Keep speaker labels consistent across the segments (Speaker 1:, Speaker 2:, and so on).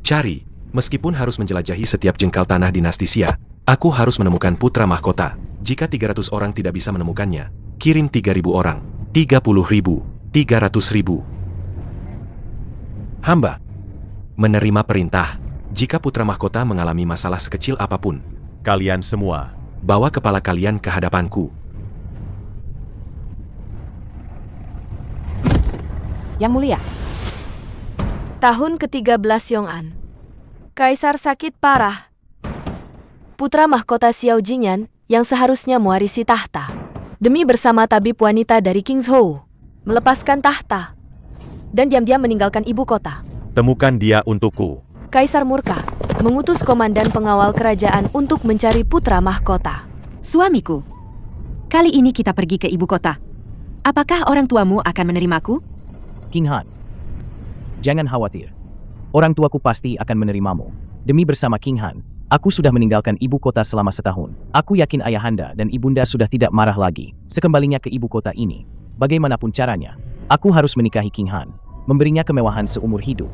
Speaker 1: Cari, meskipun harus menjelajahi setiap jengkal tanah dinasti Xia, aku harus menemukan putra mahkota. Jika 300 orang tidak bisa menemukannya, kirim 3.000 orang, 30.000, 300.000.
Speaker 2: Hamba
Speaker 1: Menerima perintah. Jika putra mahkota mengalami masalah sekecil apapun,
Speaker 3: Kalian semua,
Speaker 1: bawa kepala kalian ke hadapanku.
Speaker 4: Yang Mulia.
Speaker 5: Tahun ke-13 Yong'an. Kaisar sakit parah. Putra mahkota Xiao Jingyan yang seharusnya mewarisi tahta, demi bersama tabib wanita dari Kingzhou, melepaskan tahta dan diam-diam meninggalkan ibu kota.
Speaker 3: temukan dia untukku.
Speaker 5: Kaisar murka, mengutus komandan pengawal kerajaan untuk mencari putra mahkota.
Speaker 4: Suamiku, kali ini kita pergi ke ibu kota. Apakah orang tuamu akan menerimaku?
Speaker 6: King Han, jangan khawatir. Orang tuaku pasti akan menerimamu. Demi bersama King Han, aku sudah meninggalkan ibu kota selama setahun. Aku yakin ayahanda dan ibunda sudah tidak marah lagi. Sekembalinya ke ibu kota ini, bagaimanapun caranya, aku harus menikahi King Han, memberinya kemewahan seumur hidup.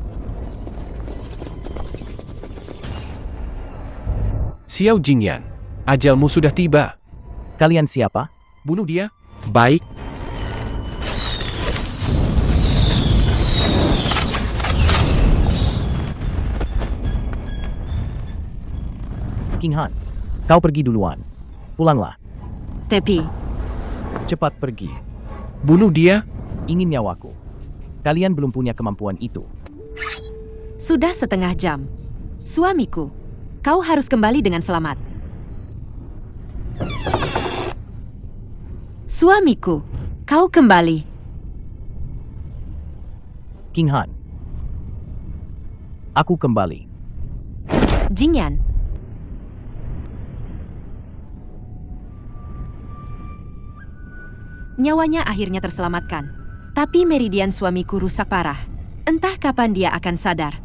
Speaker 2: Xiao Jingyan, ajalmu sudah tiba.
Speaker 6: Kalian siapa?
Speaker 2: Bunuh dia.
Speaker 1: Baik,
Speaker 6: King Han, kau pergi duluan. Pulanglah.
Speaker 4: Tapi,
Speaker 6: Cepat pergi.
Speaker 2: Bunuh dia.
Speaker 6: Ingin nyawaku. Kalian belum punya kemampuan itu.
Speaker 4: sudah setengah jam. Suamiku, kau harus kembali dengan selamat. Suamiku, kau kembali.
Speaker 6: King Han, aku kembali.
Speaker 4: Jingyan, nyawanya akhirnya terselamatkan. Tapi meridian suamiku rusak parah. Entah kapan dia akan sadar.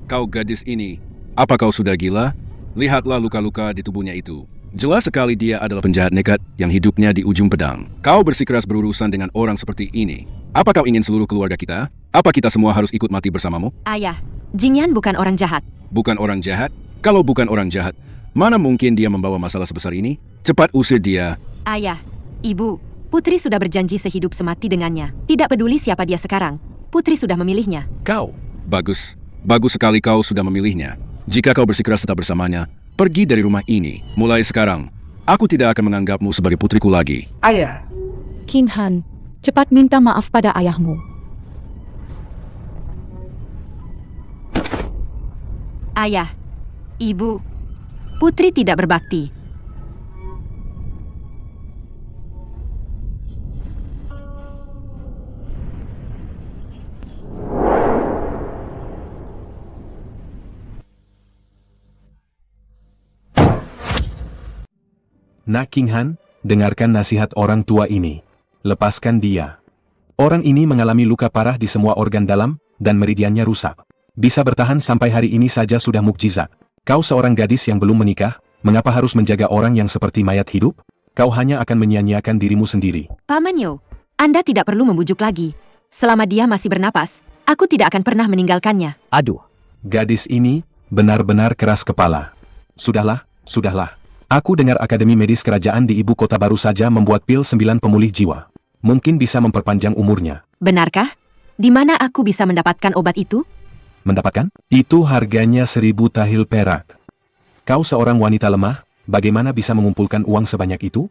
Speaker 7: Kau gadis ini, apa kau sudah gila? Lihatlah luka-luka di tubuhnya itu. Jelas sekali dia adalah penjahat nekat yang hidupnya di ujung pedang. Kau bersikeras berurusan dengan orang seperti ini. Apa kau ingin seluruh keluarga kita? Apa kita semua harus ikut mati bersamamu?
Speaker 4: Ayah, Jingyan bukan orang jahat.
Speaker 7: Bukan orang jahat? Kalau bukan orang jahat, mana mungkin dia membawa masalah sebesar ini? Cepat usir dia.
Speaker 4: Ayah, ibu, putri sudah berjanji sehidup semati dengannya. Tidak peduli siapa dia sekarang, putri sudah memilihnya.
Speaker 2: Kau.
Speaker 7: Bagus. Bagus sekali kau sudah memilihnya. Jika kau bersikeras tetap bersamanya, pergi dari rumah ini. Mulai sekarang, aku tidak akan menganggapmu sebagai putriku lagi.
Speaker 8: Ayah,
Speaker 9: King Han, cepat minta maaf pada ayahmu.
Speaker 4: Ayah, ibu, putri tidak berbakti.
Speaker 1: Nak King Han, dengarkan nasihat orang tua ini. Lepaskan dia. Orang ini mengalami luka parah di semua organ dalam, dan meridiannya rusak. Bisa bertahan sampai hari ini saja sudah mukjizat. Kau seorang gadis yang belum menikah, mengapa harus menjaga orang yang seperti mayat hidup? Kau hanya akan menyia-nyiakan dirimu sendiri.
Speaker 4: Paman Yo, Anda tidak perlu membujuk lagi. Selama dia masih bernapas, aku tidak akan pernah meninggalkannya.
Speaker 6: Aduh,
Speaker 1: Gadis ini benar-benar keras kepala. Sudahlah, sudahlah. Aku dengar Akademi Medis Kerajaan di ibu kota baru saja membuat pil 9 pemulih jiwa. Mungkin bisa memperpanjang umurnya.
Speaker 4: Benarkah? Di mana aku bisa mendapatkan obat itu?
Speaker 1: Mendapatkan? Itu harganya 1.000 tahil perak. Kau seorang wanita lemah, bagaimana bisa mengumpulkan uang sebanyak itu?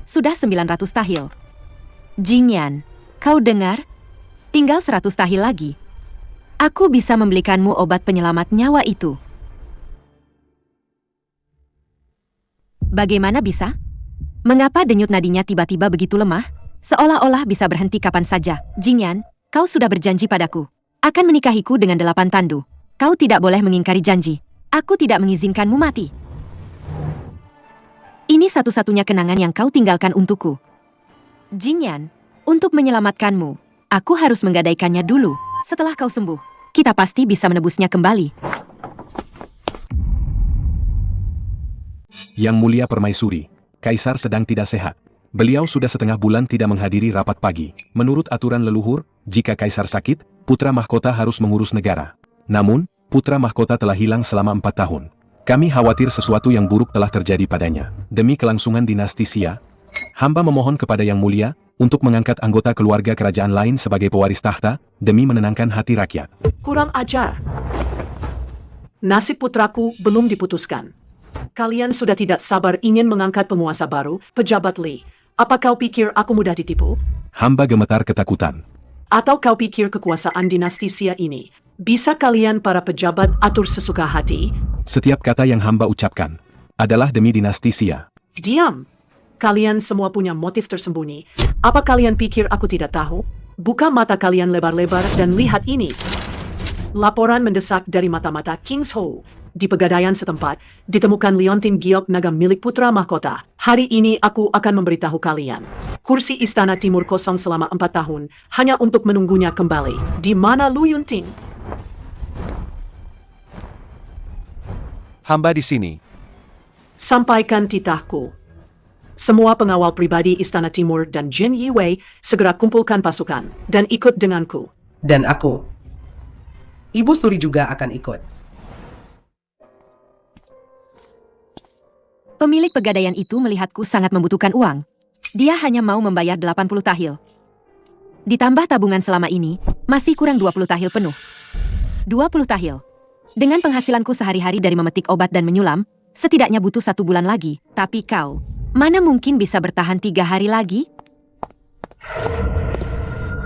Speaker 4: Sudah 900 tahil. Jingyan, kau dengar? Tinggal 100 tahil lagi. Aku bisa membelikanmu obat penyelamat nyawa itu. Bagaimana bisa? Mengapa denyut nadinya tiba-tiba begitu lemah? Seolah-olah bisa berhenti kapan saja. Jingyan, kau sudah berjanji padaku. Akan menikahiku dengan 8 tandu. Kau tidak boleh mengingkari janji. Aku tidak mengizinkanmu mati. Ini satu-satunya kenangan yang kau tinggalkan untukku. Jingyan, untuk menyelamatkanmu, aku harus menggadaikannya dulu. Setelah kau sembuh, kita pasti bisa menebusnya kembali.
Speaker 1: Yang Mulia Permaisuri, Kaisar sedang tidak sehat. Beliau sudah setengah bulan tidak menghadiri rapat pagi. Menurut aturan leluhur, jika Kaisar sakit, putra mahkota harus mengurus negara. Namun, putra mahkota telah hilang selama 4 tahun. Kami khawatir sesuatu yang buruk telah terjadi padanya. Demi kelangsungan dinasti Xia, hamba memohon kepada Yang Mulia untuk mengangkat anggota keluarga kerajaan lain sebagai pewaris tahta demi menenangkan hati rakyat.
Speaker 8: Kurang ajar. Nasib putraku belum diputuskan. Kalian sudah tidak sabar ingin mengangkat penguasa baru, pejabat Li. Apa kau pikir aku mudah ditipu?
Speaker 1: Hamba gemetar ketakutan.
Speaker 8: Atau kau pikir kekuasaan dinasti Xia ini bisa kalian para pejabat atur sesuka hati?
Speaker 1: Setiap kata yang hamba ucapkan adalah demi dinasti Xia.
Speaker 8: Diam! Kalian semua punya motif tersembunyi. Apa kalian pikir aku tidak tahu? Buka mata kalian lebar-lebar dan lihat ini. Laporan mendesak dari mata-mata King's Ho. Di pegadaian setempat, ditemukan liontin giok naga milik putra mahkota. Hari ini aku akan memberitahu kalian. Kursi Istana Timur kosong selama 4 tahun, hanya untuk menunggunya kembali. Di mana Lu Yunting?
Speaker 3: Hamba di sini.
Speaker 8: Sampaikan titahku. Semua pengawal pribadi Istana Timur dan Jin Yiwei segera kumpulkan pasukan dan ikut denganku.
Speaker 10: Dan aku. Ibu Suri juga akan ikut.
Speaker 4: Pemilik pegadaian itu melihatku sangat membutuhkan uang. Dia hanya mau membayar 80 tahil. Ditambah tabungan selama ini, masih kurang 20 tahil penuh. 20 tahil. Dengan penghasilanku sehari-hari dari memetik obat dan menyulam, setidaknya butuh 1 bulan lagi. Tapi kau, mana mungkin bisa bertahan 3 hari lagi?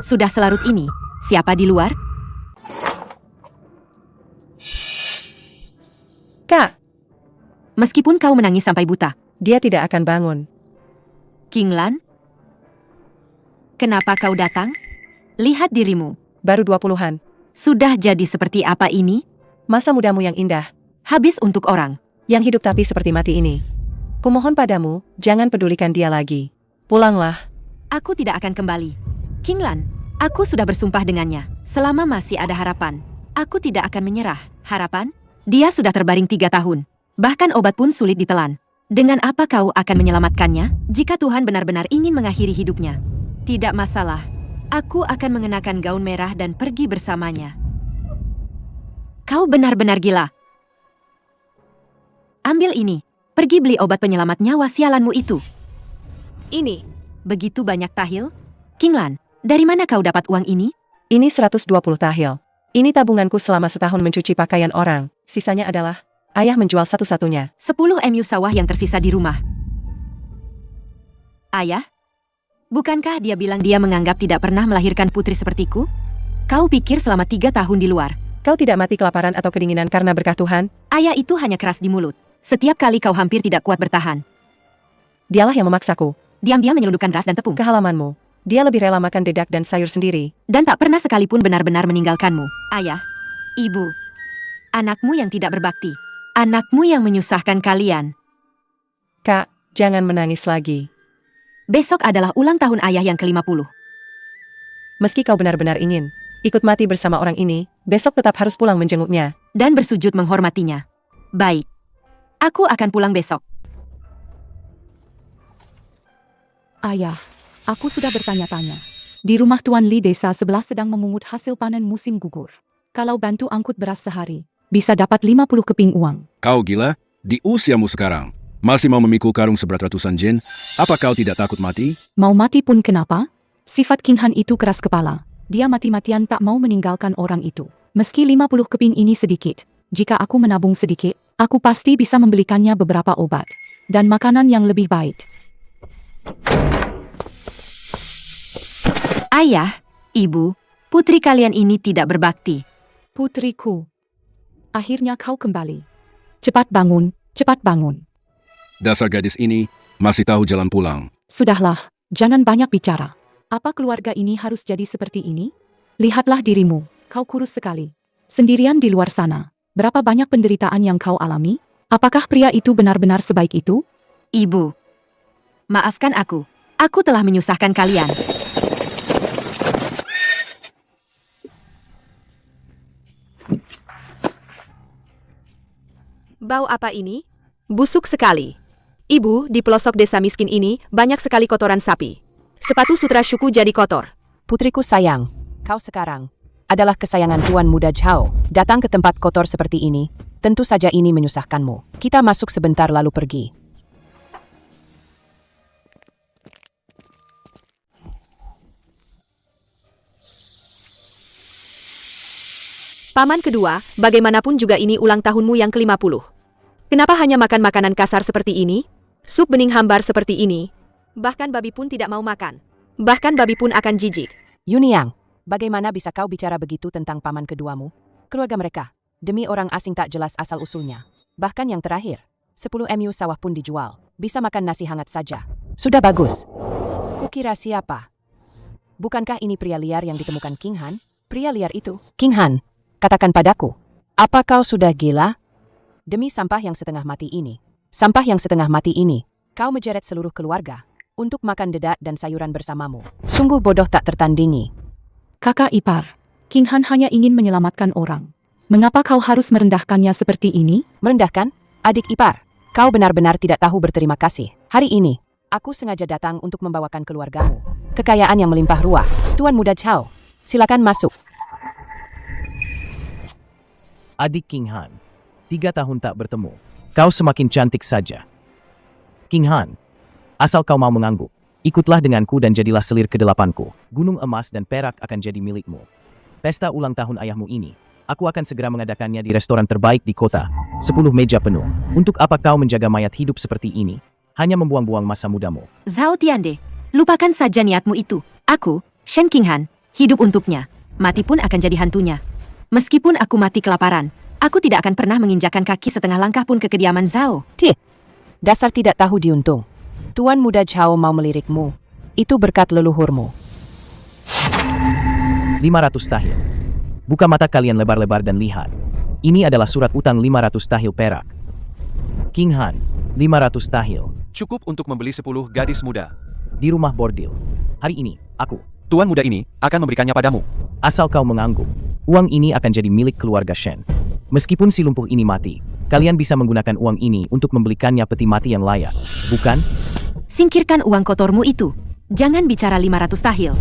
Speaker 4: Sudah selarut ini, siapa di luar?
Speaker 11: Kak,
Speaker 4: Meskipun kau menangis sampai buta.
Speaker 11: dia tidak akan bangun.
Speaker 4: King Lan? Kenapa kau datang? Lihat dirimu.
Speaker 11: Baru 20-an.
Speaker 4: Sudah jadi seperti apa ini?
Speaker 11: Masa mudamu yang indah.
Speaker 4: Habis untuk orang.
Speaker 11: Yang hidup tapi seperti mati ini. Kumohon padamu, jangan pedulikan dia lagi. Pulanglah.
Speaker 4: Aku tidak akan kembali. King Lan, aku sudah bersumpah dengannya. Selama masih ada harapan, aku tidak akan menyerah. Harapan? Dia sudah terbaring 3 tahun. Bahkan obat pun sulit ditelan. Dengan apa kau akan menyelamatkannya? Jika Tuhan benar-benar ingin mengakhiri hidupnya. Tidak masalah. Aku akan mengenakan gaun merah dan pergi bersamanya. Kau benar-benar gila. Ambil ini. Pergi beli obat penyelamat nyawa sialanmu itu.
Speaker 5: Ini.
Speaker 4: Begitu banyak tahil? King Lan, dari mana kau dapat uang ini?
Speaker 11: Ini 120 tahil. Ini tabunganku selama setahun mencuci pakaian orang. Sisanya adalah ayah menjual satu-satunya.
Speaker 4: 10 MU sawah yang tersisa di rumah. Ayah? Bukankah dia bilang dia menganggap tidak pernah melahirkan putri sepertiku? Kau pikir selama 3 tahun di luar?
Speaker 11: Kau tidak mati kelaparan atau kedinginan karena berkah Tuhan?
Speaker 4: Ayah itu hanya keras di mulut. Setiap kali kau hampir tidak kuat bertahan.
Speaker 11: Dialah yang memaksaku.
Speaker 4: Diam-diam menyelundupkan beras dan tepung.
Speaker 11: Ke halamanmu. Dia lebih rela makan dedak dan sayur sendiri.
Speaker 4: Dan tak pernah sekalipun benar-benar meninggalkanmu. Ayah, ibu, anakmu yang tidak berbakti. Anakmu yang menyusahkan kalian.
Speaker 11: Kak, jangan menangis lagi.
Speaker 4: Besok adalah ulang tahun ayah yang ke-50.
Speaker 11: Meski kau benar-benar ingin ikut mati bersama orang ini, besok tetap harus pulang menjenguknya.
Speaker 4: Dan bersujud menghormatinya. Baik. Aku akan pulang besok.
Speaker 9: Ayah, aku sudah bertanya-tanya. Di rumah Tuan Li desa sebelah sedang memungut hasil panen musim gugur. Kalau bantu angkut beras sehari, bisa dapat 50 keping uang.
Speaker 7: Kau gila? Di usiamu sekarang, masih mau memikul karung seberat ratusan jin? Apa kau tidak takut mati?
Speaker 9: Mau mati pun kenapa? Sifat King Han itu keras kepala. Dia mati-matian tak mau meninggalkan orang itu. Meski 50 keping ini sedikit, jika aku menabung sedikit, aku pasti bisa membelikannya beberapa obat dan makanan yang lebih baik.
Speaker 4: Ayah, ibu, putri kalian ini tidak berbakti.
Speaker 9: Putriku, akhirnya kau kembali. Cepat bangun, cepat bangun.
Speaker 7: Dasar gadis ini masih tahu jalan pulang.
Speaker 9: Sudahlah, jangan banyak bicara. Apa keluarga ini harus jadi seperti ini? Lihatlah dirimu, kau kurus sekali. Sendirian di luar sana. Berapa banyak penderitaan yang kau alami? Apakah pria itu benar-benar sebaik itu?
Speaker 4: Ibu, maafkan aku. Aku telah menyusahkan kalian.
Speaker 5: Bau apa ini? Busuk sekali. Ibu, di pelosok desa miskin ini banyak sekali kotoran sapi. Sepatu sutra syuku jadi kotor.
Speaker 12: Putriku sayang, kau sekarang adalah kesayangan Tuan Muda Zhao. Datang ke tempat kotor seperti ini, tentu saja ini menyusahkanmu. Kita masuk sebentar lalu pergi.
Speaker 5: Paman kedua, bagaimanapun juga ini ulang tahunmu yang ke-50. Kenapa hanya makan makanan kasar seperti ini? Sup bening hambar seperti ini? Bahkan babi pun tidak mau makan. Bahkan babi pun akan jijik.
Speaker 12: Yuniang, bagaimana bisa kau bicara begitu tentang paman keduamu? Keluarga mereka, demi orang asing tak jelas asal-usulnya. Bahkan yang terakhir, 10 MU sawah pun dijual. Bisa makan nasi hangat saja. Sudah bagus. Kukira siapa? Bukankah ini pria liar yang ditemukan King Han? Pria liar itu, King Han. Katakan padaku, apa kau sudah gila? Demi sampah yang setengah mati ini, kau menjeret seluruh keluarga untuk makan dedak dan sayuran bersamamu. Sungguh bodoh tak tertandingi.
Speaker 9: Kakak ipar, King Han hanya ingin menyelamatkan orang. Mengapa kau harus merendahkannya seperti ini?
Speaker 12: Merendahkan? Adik ipar, kau benar-benar tidak tahu berterima kasih. Hari ini, aku sengaja datang untuk membawakan keluargamu kekayaan yang melimpah ruah. Tuan Muda Zhao, silakan masuk.
Speaker 6: Adik King Han, 3 tahun tak bertemu. Kau semakin cantik saja. King Han, asal kau mau mengangguk, ikutlah denganku dan jadilah selir ke-8ku. Gunung emas dan perak akan jadi milikmu. Pesta ulang tahun ayahmu ini, aku akan segera mengadakannya di restoran terbaik di kota. 10 meja penuh. Untuk apa kau menjaga mayat hidup seperti ini? Hanya membuang-buang masa mudamu.
Speaker 4: Zhao Tiande, lupakan saja niatmu itu. Aku, Shen King Han, hidup untuknya. Mati pun akan jadi hantunya. Meskipun aku mati kelaparan, aku tidak akan pernah menginjakkan kaki setengah langkah pun ke kediaman Zhao.
Speaker 12: Dasar tidak tahu diuntung. Tuan Muda Zhao mau melirikmu. Itu berkat leluhurmu.
Speaker 6: 500 tahil. Buka mata kalian lebar-lebar dan lihat. Ini adalah surat utang 500 tahil perak. King Han, 500 tahil.
Speaker 3: Cukup untuk membeli 10 gadis muda.
Speaker 6: Di rumah bordil. Hari ini, aku,
Speaker 3: Tuan muda ini akan memberikannya padamu.
Speaker 6: asal kau mengangguk, uang ini akan jadi milik keluarga Shen. Meskipun si lumpuh ini mati, kalian bisa menggunakan uang ini untuk membelikannya peti mati yang layak, bukan?
Speaker 4: Singkirkan uang kotormu itu. Jangan bicara 500 tahil.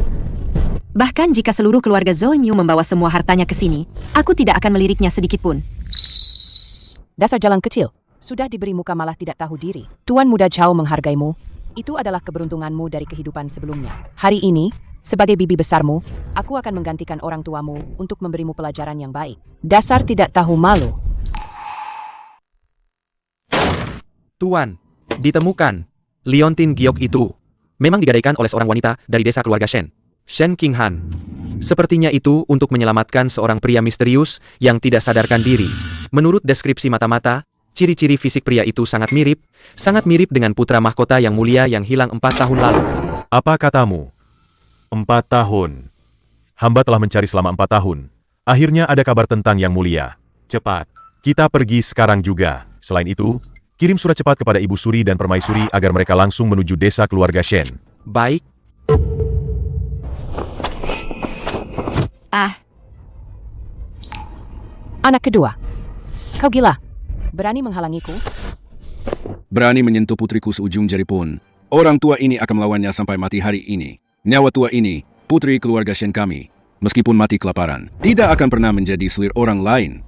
Speaker 4: Bahkan jika seluruh keluarga Zhou Miu membawa semua hartanya ke sini, aku tidak akan meliriknya sedikitpun.
Speaker 12: Dasar jalan kecil. Sudah diberi muka malah tidak tahu diri. Tuan Muda Zhao menghargaimu. Itu adalah keberuntunganmu dari kehidupan sebelumnya. Hari ini, sebagai bibi besarmu, aku akan menggantikan orang tuamu untuk memberimu pelajaran yang baik. Dasar tidak tahu malu.
Speaker 13: Tuan, ditemukan. Liontin Giok itu memang digadaikan oleh seorang wanita dari desa keluarga Shen. Shen King Han. Sepertinya itu untuk menyelamatkan seorang pria misterius yang tidak sadarkan diri. Menurut deskripsi mata-mata, ciri-ciri fisik pria itu sangat mirip dengan putra mahkota yang mulia yang hilang 4 tahun lalu.
Speaker 3: Apa katamu? 4 tahun. Hamba telah mencari selama 4 tahun. Akhirnya ada kabar tentang yang mulia. Cepat, kita pergi sekarang juga. Selain itu, kirim surat cepat kepada Ibu Suri dan Permaisuri agar mereka langsung menuju desa keluarga Shen.
Speaker 13: Baik.
Speaker 12: Anak kedua. Kau gila? Berani menghalangiku?
Speaker 7: Berani menyentuh putriku seujung jari pun. Orang tua ini akan melawannya sampai mati hari ini. Nyawa tua ini, putri keluarga Shen kami, meskipun mati kelaparan, tidak akan pernah menjadi selir orang lain.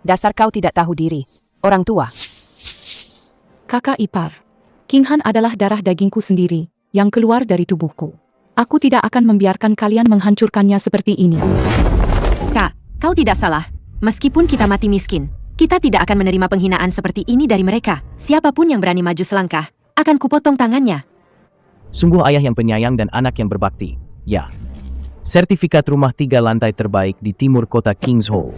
Speaker 12: Dasar kau tidak tahu diri. Orang tua.
Speaker 9: Kakak ipar, King Han adalah darah dagingku sendiri, yang keluar dari tubuhku. Aku tidak akan membiarkan kalian menghancurkannya seperti ini.
Speaker 4: Kak, kau tidak salah. Meskipun kita mati miskin, kita tidak akan menerima penghinaan seperti ini dari mereka. Siapapun yang berani maju selangkah, akan kupotong tangannya.
Speaker 6: Sungguh ayah yang penyayang dan anak yang berbakti. Ya. Sertifikat rumah 3 lantai terbaik di timur kota King's Hall.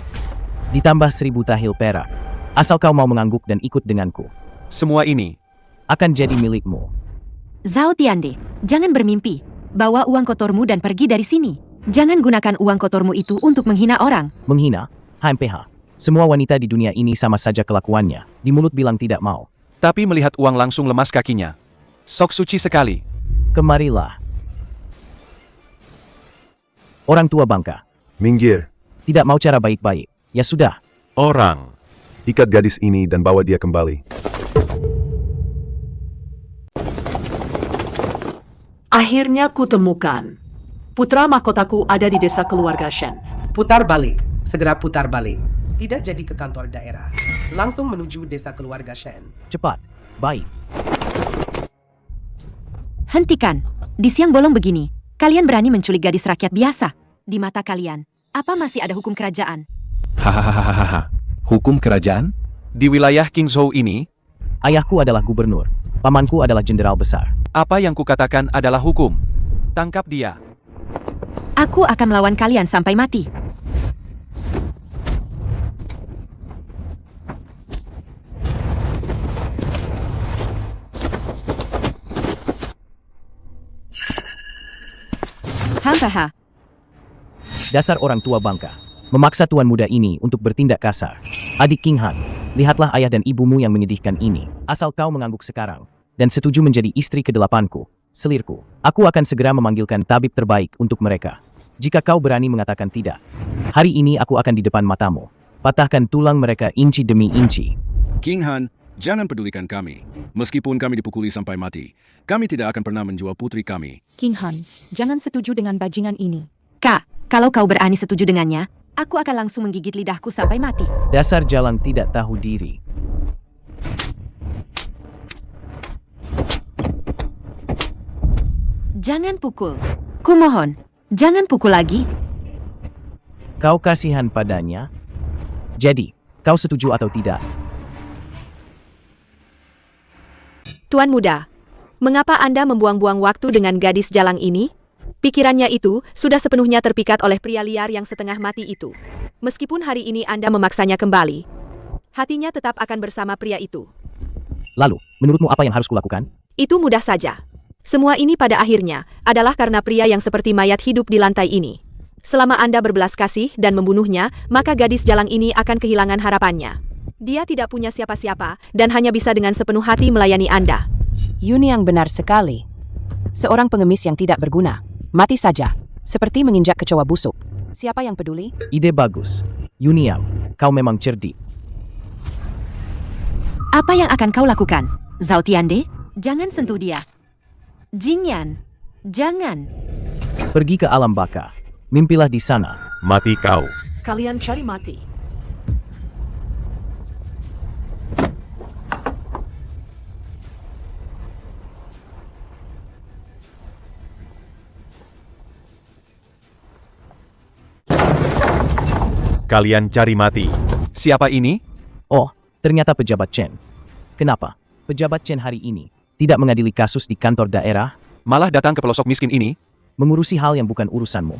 Speaker 6: Ditambah 1000 tahil perak. Asal kau mau mengangguk dan ikut denganku.
Speaker 13: Semua ini
Speaker 6: akan jadi milikmu.
Speaker 4: Zhao Tiande, jangan bermimpi. Bawa uang kotormu dan pergi dari sini. Jangan gunakan uang kotormu itu untuk menghina orang.
Speaker 6: Menghina? HMPH. Semua wanita di dunia ini sama saja kelakuannya. Di mulut bilang tidak mau.
Speaker 13: tapi melihat uang langsung lemas kakinya. Sok suci sekali.
Speaker 6: Kemarilah. Orang tua bangka.
Speaker 3: Minggir.
Speaker 6: Tidak mau cara baik-baik. Ya sudah.
Speaker 3: Orang.
Speaker 14: Ikat gadis ini dan bawa dia kembali.
Speaker 8: Akhirnya kutemukan. Putra mahkotaku ada di desa keluarga Shen.
Speaker 10: Putar balik. Segera putar balik. Tidak jadi ke kantor daerah. Langsung menuju desa keluarga Shen.
Speaker 6: Cepat. Baik.
Speaker 4: Hentikan. Di siang bolong begini, kalian berani menculik gadis rakyat biasa. Di mata kalian, apa masih ada hukum kerajaan?
Speaker 1: Hahaha. Hukum kerajaan?
Speaker 13: Di wilayah Kingzhou ini,
Speaker 6: Ayahku adalah gubernur. Pamanku adalah jenderal besar.
Speaker 13: apa yang kukatakan adalah hukum. Tangkap dia.
Speaker 4: Aku akan melawan kalian sampai mati. Hahaha.
Speaker 6: Dasar orang tua bangka. Memaksa tuan muda ini untuk bertindak kasar. Adik King Han, lihatlah ayah dan ibumu yang menyedihkan ini. Asal kau mengangguk sekarang dan setuju menjadi istri ke-8ku, selirku, aku akan segera memanggilkan tabib terbaik untuk mereka. Jika kau berani mengatakan tidak, hari ini aku akan di depan matamu. Patahkan tulang mereka inci demi inci.
Speaker 7: King Han, jangan pedulikan kami. Meskipun kami dipukuli sampai mati, kami tidak akan pernah menjual putri kami.
Speaker 9: King Han, jangan setuju dengan bajingan ini.
Speaker 4: Kak, kalau kau berani setuju dengannya, aku akan langsung menggigit lidahku sampai mati.
Speaker 6: Dasar jalang tidak tahu diri.
Speaker 4: Jangan pukul. Kumohon, jangan pukul lagi.
Speaker 6: Kau kasihan padanya? Jadi, kau setuju atau tidak?
Speaker 5: Tuan muda, mengapa Anda membuang-buang waktu dengan gadis jalang ini? Pikirannya itu sudah sepenuhnya terpikat oleh pria liar yang setengah mati itu. Meskipun hari ini Anda memaksanya kembali, hatinya tetap akan bersama pria itu.
Speaker 6: Lalu, menurutmu apa yang harus kulakukan?
Speaker 5: Itu mudah saja. Semua ini pada akhirnya adalah karena pria yang seperti mayat hidup di lantai ini. Selama Anda berbelas kasih dan membunuhnya, maka gadis jalang ini akan kehilangan harapannya. Dia tidak punya siapa-siapa dan hanya bisa dengan sepenuh hati melayani Anda.
Speaker 12: Yuni yang benar sekali. Seorang pengemis yang tidak berguna. Mati saja. Seperti menginjak kecoa busuk. Siapa yang peduli?
Speaker 6: Ide bagus. Yuniang, kau memang cerdik.
Speaker 4: Apa yang akan kau lakukan? Zhao Tiande, jangan sentuh dia. Jingyan, jangan.
Speaker 6: Pergi ke alam baka. Mimpilah di sana.
Speaker 3: Mati kau.
Speaker 8: Kalian cari mati.
Speaker 3: Kalian cari mati.
Speaker 13: Siapa ini?
Speaker 6: Oh, ternyata pejabat Chen. Kenapa? Pejabat Chen hari ini tidak mengadili kasus di kantor daerah,
Speaker 13: Malah datang ke pelosok miskin ini?
Speaker 6: mengurusi hal yang bukan urusanmu.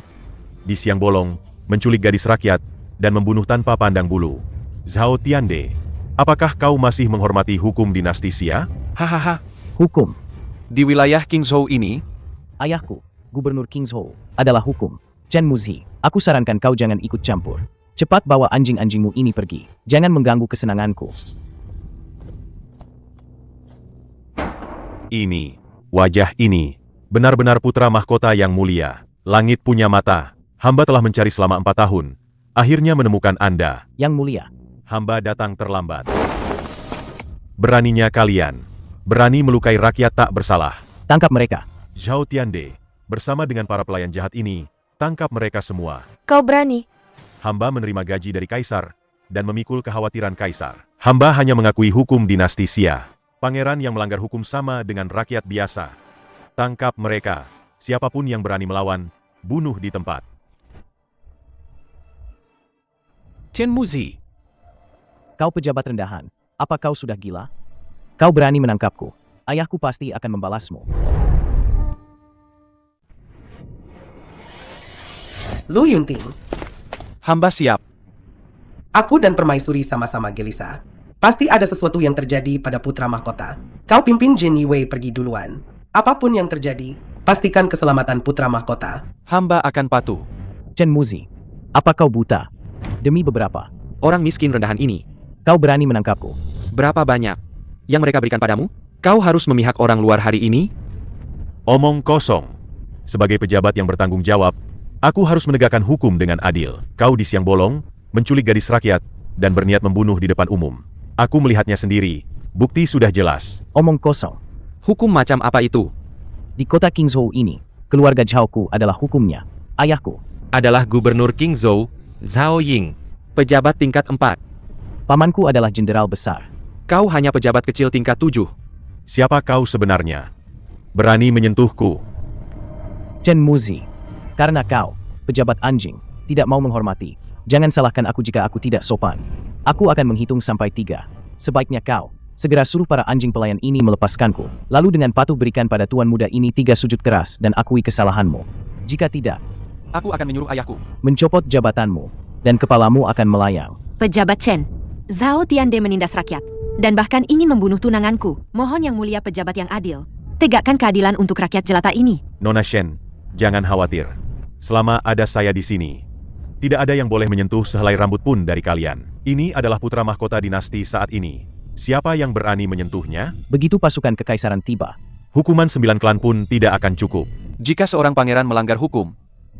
Speaker 3: Di siang bolong, menculik gadis rakyat, dan membunuh tanpa pandang bulu. Zhao Tiande, apakah kau masih menghormati hukum dinasti Xia?
Speaker 13: Hahaha.
Speaker 6: Hukum.
Speaker 13: Di wilayah Kingzhou ini,
Speaker 6: Ayahku, Gubernur Kingzhou, adalah hukum. Chen Muzi, aku sarankan kau jangan ikut campur. Cepat bawa anjing-anjingmu ini pergi. Jangan mengganggu kesenanganku.
Speaker 3: Ini, wajah ini, benar-benar putra mahkota yang mulia. Langit punya mata. Hamba telah mencari selama 4 tahun. Akhirnya menemukan Anda.
Speaker 6: Yang mulia,
Speaker 3: Hamba datang terlambat. Beraninya kalian. Berani melukai rakyat tak bersalah.
Speaker 6: tangkap mereka.
Speaker 3: Zhao Tiande, bersama dengan para pelayan jahat ini, tangkap mereka semua.
Speaker 5: Kau berani?
Speaker 3: Hamba menerima gaji dari kaisar, dan memikul kekhawatiran kaisar. Hamba hanya mengakui hukum dinasti Xia. Pangeran yang melanggar hukum sama dengan rakyat biasa. Tangkap mereka. Siapapun yang berani melawan, bunuh di tempat.
Speaker 2: Chen Muzi,
Speaker 6: Kau pejabat rendahan, apa kau sudah gila? Kau berani menangkapku. Ayahku pasti akan membalasmu.
Speaker 10: Lu Yunting,
Speaker 13: hamba siap.
Speaker 10: aku dan Permaisuri sama-sama gelisah. Pasti ada sesuatu yang terjadi pada putra mahkota. Kau pimpin Jin Yiwei pergi duluan. Apapun yang terjadi, pastikan keselamatan putra mahkota.
Speaker 13: Hamba akan patuh.
Speaker 6: Chen Muzi, apa kau buta? Demi beberapa,
Speaker 13: Orang miskin rendahan ini,
Speaker 6: kau berani menangkapku.
Speaker 13: berapa banyak yang mereka berikan padamu? Kau harus memihak orang luar hari ini?
Speaker 3: Omong kosong. Sebagai pejabat yang bertanggung jawab, aku harus menegakkan hukum dengan adil. Kau di siang bolong, menculik gadis rakyat, dan berniat membunuh di depan umum. Aku melihatnya sendiri. Bukti sudah jelas.
Speaker 6: Omong kosong.
Speaker 13: Hukum macam apa itu?
Speaker 6: Di kota Kingzhou ini, keluarga Zhaoku adalah hukumnya. Ayahku,
Speaker 13: Adalah Gubernur Qingzhou, Zhao Ying. Pejabat tingkat 4.
Speaker 6: pamanku adalah jenderal besar.
Speaker 13: Kau hanya pejabat kecil tingkat 7.
Speaker 3: Siapa kau sebenarnya? Berani menyentuhku?
Speaker 6: Chen Muzi. Karena kau, pejabat anjing, tidak mau menghormati. Jangan salahkan aku jika aku tidak sopan. Aku akan menghitung sampai 3. Sebaiknya kau, segera suruh para anjing pelayan ini melepaskanku. Lalu dengan patuh berikan pada tuan muda ini 3 sujud keras dan akui kesalahanmu. Jika tidak,
Speaker 13: Aku akan menyuruh ayahku
Speaker 6: mencopot jabatanmu, dan kepalamu akan melayang.
Speaker 4: Pejabat Chen, Zhao Tiande menindas rakyat, dan bahkan ingin membunuh tunanganku. Mohon yang mulia pejabat yang adil, tegakkan keadilan untuk rakyat jelata ini.
Speaker 3: Nona Shen, jangan khawatir. Selama ada saya di sini, tidak ada yang boleh menyentuh sehelai rambut pun dari kalian. Ini adalah putra mahkota dinasti saat ini. Siapa yang berani menyentuhnya?
Speaker 6: Begitu pasukan kekaisaran tiba,
Speaker 3: Hukuman 9 klan pun tidak akan cukup.
Speaker 13: jika seorang pangeran melanggar hukum.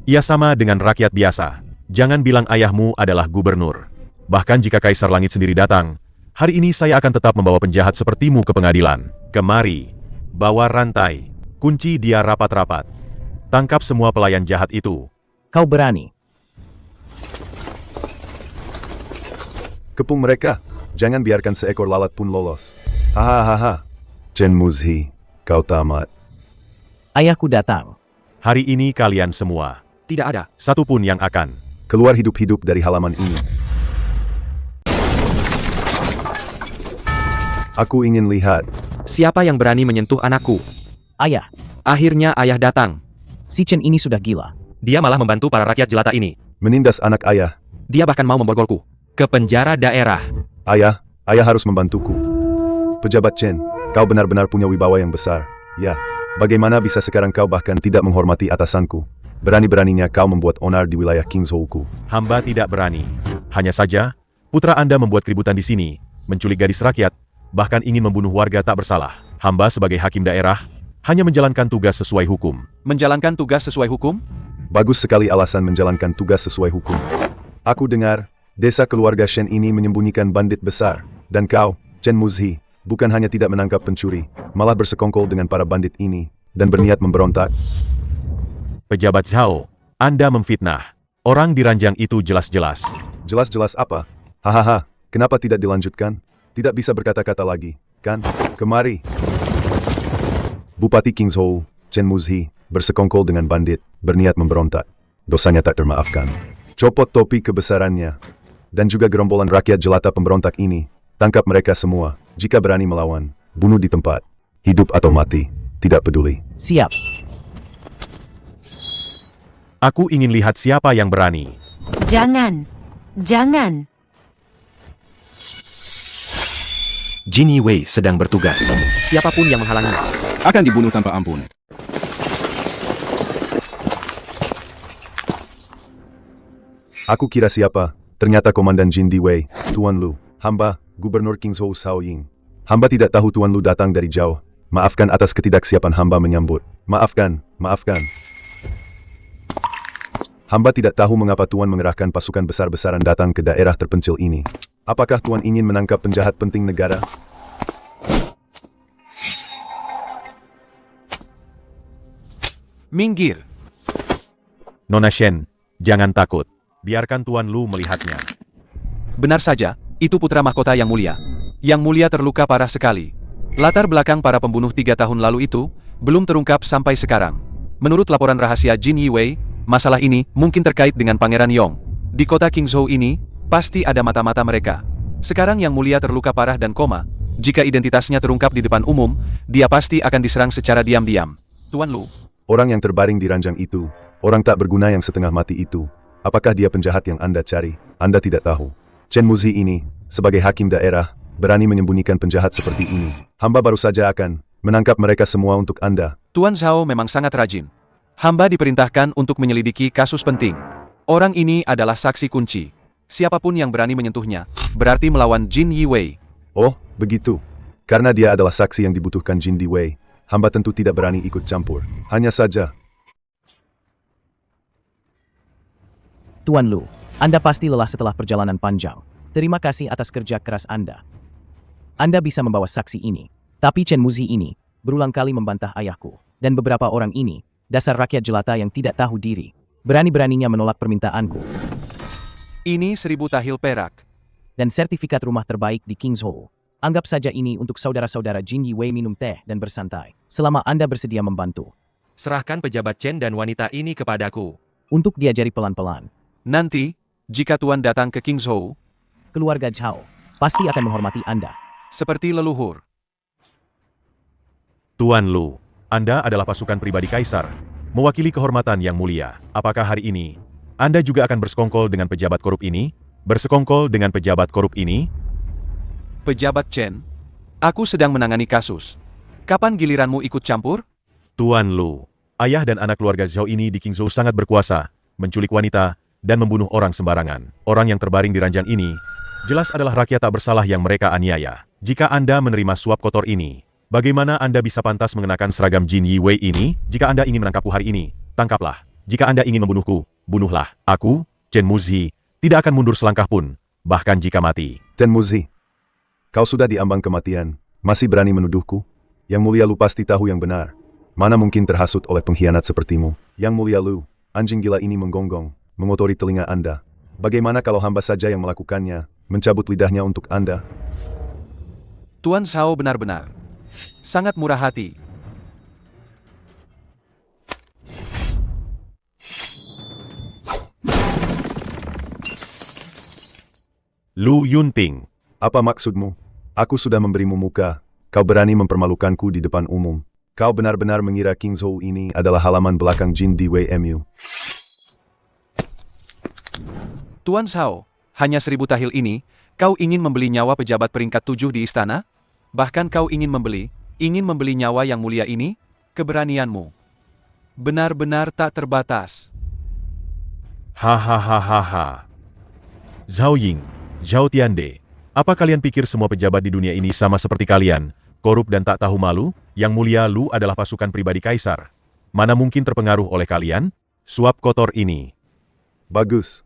Speaker 3: Ia sama dengan rakyat biasa. Jangan bilang ayahmu adalah gubernur. Bahkan jika Kaisar Langit sendiri datang, hari ini saya akan tetap membawa penjahat sepertimu ke pengadilan. Kemari, bawa rantai, kunci dia rapat-rapat. Tangkap semua pelayan jahat itu.
Speaker 6: kau berani.
Speaker 14: Kepung mereka. Jangan biarkan seekor lalat pun lolos. Hahaha. Chen Muzi, kau tamat.
Speaker 6: Ayahku datang.
Speaker 3: Hari ini kalian semua,
Speaker 13: Tidak ada.
Speaker 3: satu pun yang akan
Speaker 14: Keluar hidup-hidup dari halaman ini. Aku ingin lihat.
Speaker 13: Siapa yang berani menyentuh anakku?
Speaker 6: Ayah,
Speaker 13: Akhirnya ayah datang.
Speaker 6: si Chen ini sudah gila.
Speaker 13: Dia malah membantu para rakyat jelata ini.
Speaker 14: Menindas anak ayah.
Speaker 13: Dia bahkan mau memborgolku ke penjara daerah.
Speaker 14: Ayah harus membantuku. Pejabat Chen, kau benar-benar punya wibawa yang besar. Ya, bagaimana bisa sekarang kau bahkan tidak menghormati atasanku? Berani-beraninya kau membuat onar di wilayah Kingzhou-ku.
Speaker 3: hamba tidak berani. Hanya saja, putra Anda membuat keributan di sini, menculik gadis rakyat, bahkan ingin membunuh warga tak bersalah. Hamba sebagai hakim daerah, hanya menjalankan tugas sesuai hukum.
Speaker 13: Menjalankan tugas sesuai hukum?
Speaker 14: Bagus sekali alasan menjalankan tugas sesuai hukum. Aku dengar, desa keluarga Shen ini menyembunyikan bandit besar. Dan kau, Chen Muzi, bukan hanya tidak menangkap pencuri, malah bersekongkol dengan para bandit ini, dan berniat memberontak.
Speaker 3: Pejabat Zhao, Anda memfitnah. Orang di ranjang itu jelas-jelas.
Speaker 14: Jelas-jelas apa? Hahaha, kenapa tidak dilanjutkan? Tidak bisa berkata-kata lagi, kan? Kemari. Bupati Kingzhou, Chen Muzi, bersekongkol dengan bandit, berniat memberontak. Dosanya tak termaafkan. Copot topi kebesarannya. Dan juga gerombolan rakyat jelata pemberontak ini. Tangkap mereka semua. Jika berani melawan, bunuh di tempat. Hidup atau mati, tidak peduli.
Speaker 6: Siap.
Speaker 3: Aku ingin lihat siapa yang berani.
Speaker 4: Jangan. Jangan.
Speaker 2: Jin Yiwei sedang bertugas.
Speaker 13: Siapapun yang menghalanginya
Speaker 7: akan dibunuh tanpa ampun.
Speaker 14: Aku kira siapa? Ternyata Komandan Jin Diwei, Tuan Lu, hamba, Gubernur Kingzhou Zhao Ying. Hamba tidak tahu Tuan Lu datang dari jauh. Maafkan atas ketidaksiapan hamba menyambut. Maafkan. Hamba tidak tahu mengapa Tuan mengerahkan pasukan besar-besaran datang ke daerah terpencil ini. Apakah Tuan ingin menangkap penjahat penting negara?
Speaker 13: minggir.
Speaker 3: Nona Shen, jangan takut. Biarkan Tuan Lu melihatnya.
Speaker 13: Benar saja, itu putra mahkota yang mulia. Yang mulia terluka parah sekali. Latar belakang para pembunuh 3 tahun lalu itu belum terungkap sampai sekarang. Menurut laporan rahasia Jin Yiwei, masalah ini mungkin terkait dengan Pangeran Yong. Di kota Kingzhou ini, pasti ada mata-mata mereka. Sekarang yang mulia terluka parah dan koma. Jika identitasnya terungkap di depan umum, dia pasti akan diserang secara diam-diam. Tuan Lu.
Speaker 14: Orang yang terbaring di ranjang itu, orang tak berguna yang setengah mati itu. Apakah dia penjahat yang Anda cari? Anda tidak tahu. Chen Muzi ini, sebagai hakim daerah, berani menyembunyikan penjahat seperti ini. Hamba baru saja akan menangkap mereka semua untuk Anda.
Speaker 13: Tuan Zhao memang sangat rajin. Hamba diperintahkan untuk menyelidiki kasus penting. Orang ini adalah saksi kunci. Siapapun yang berani menyentuhnya, berarti melawan Jin Yiwei.
Speaker 14: Oh, begitu. Karena dia adalah saksi yang dibutuhkan Jin Diwei, hamba tentu tidak berani ikut campur. Hanya saja,
Speaker 6: Tuan Lu, Anda pasti lelah setelah perjalanan panjang. Terima kasih atas kerja keras Anda. Anda bisa membawa saksi ini. Tapi Chen Muzi ini berulang kali membantah ayahku. Dan beberapa orang ini, dasar rakyat jelata yang tidak tahu diri, berani-beraninya menolak permintaanku.
Speaker 13: Ini 1000 tahil perak.
Speaker 6: Dan sertifikat rumah terbaik di King's Hall. Anggap saja ini untuk saudara-saudara Jin Yi Wei minum teh dan bersantai, selama Anda bersedia membantu.
Speaker 13: Serahkan pejabat Chen dan wanita ini kepadaku.
Speaker 6: Untuk diajari pelan-pelan.
Speaker 13: Nanti, jika Tuan datang ke King's Hall,
Speaker 6: keluarga Zhao pasti akan menghormati Anda.
Speaker 13: Seperti leluhur.
Speaker 3: Tuan Lu, Anda adalah pasukan pribadi Kaisar, mewakili kehormatan yang mulia. Apakah hari ini, Anda juga akan bersekongkol dengan pejabat korup ini? Bersekongkol dengan pejabat korup ini?
Speaker 13: Pejabat Chen, aku sedang menangani kasus. Kapan giliranmu ikut campur?
Speaker 3: Tuan Lu, ayah dan anak keluarga Zhao ini di Qingzhou sangat berkuasa, menculik wanita, dan membunuh orang sembarangan. Orang yang terbaring di ranjang ini, jelas adalah rakyat tak bersalah yang mereka aniaya. Jika Anda menerima suap kotor ini, bagaimana Anda bisa pantas mengenakan seragam Jin Yi Wei ini? Jika Anda ingin menangkapku hari ini, tangkaplah. Jika Anda ingin membunuhku, bunuhlah. Aku, Chen Muzi, tidak akan mundur selangkah pun, bahkan jika mati.
Speaker 14: Chen Muzi, kau sudah diambang kematian, masih berani menuduhku? Yang mulia Lu pasti tahu yang benar. Mana mungkin terhasut oleh pengkhianat sepertimu? Yang mulia Lu, anjing gila ini menggonggong, mengotori telinga Anda. Bagaimana kalau hamba saja yang melakukannya, mencabut lidahnya untuk Anda?
Speaker 13: Tuan Zhao benar-benar sangat murah hati.
Speaker 3: Lu Yunting,
Speaker 14: apa maksudmu? Aku sudah memberimu muka, kau berani mempermalukanku di depan umum. Kau benar-benar mengira Kingzhou ini adalah halaman belakang Jin Di Wei MU.
Speaker 13: Tuan Zhao, hanya 1000 tahil ini, kau ingin membeli nyawa pejabat peringkat 7 di istana? Bahkan kau ingin membeli nyawa yang mulia ini? Keberanianmu benar-benar tak terbatas.
Speaker 3: Hahaha. Zhao Ying, Zhao Tiande, apa kalian pikir semua pejabat di dunia ini sama seperti kalian, korup dan tak tahu malu? Yang mulia Lu adalah pasukan pribadi Kaisar. Mana mungkin terpengaruh oleh kalian? Suap kotor ini.
Speaker 14: Bagus.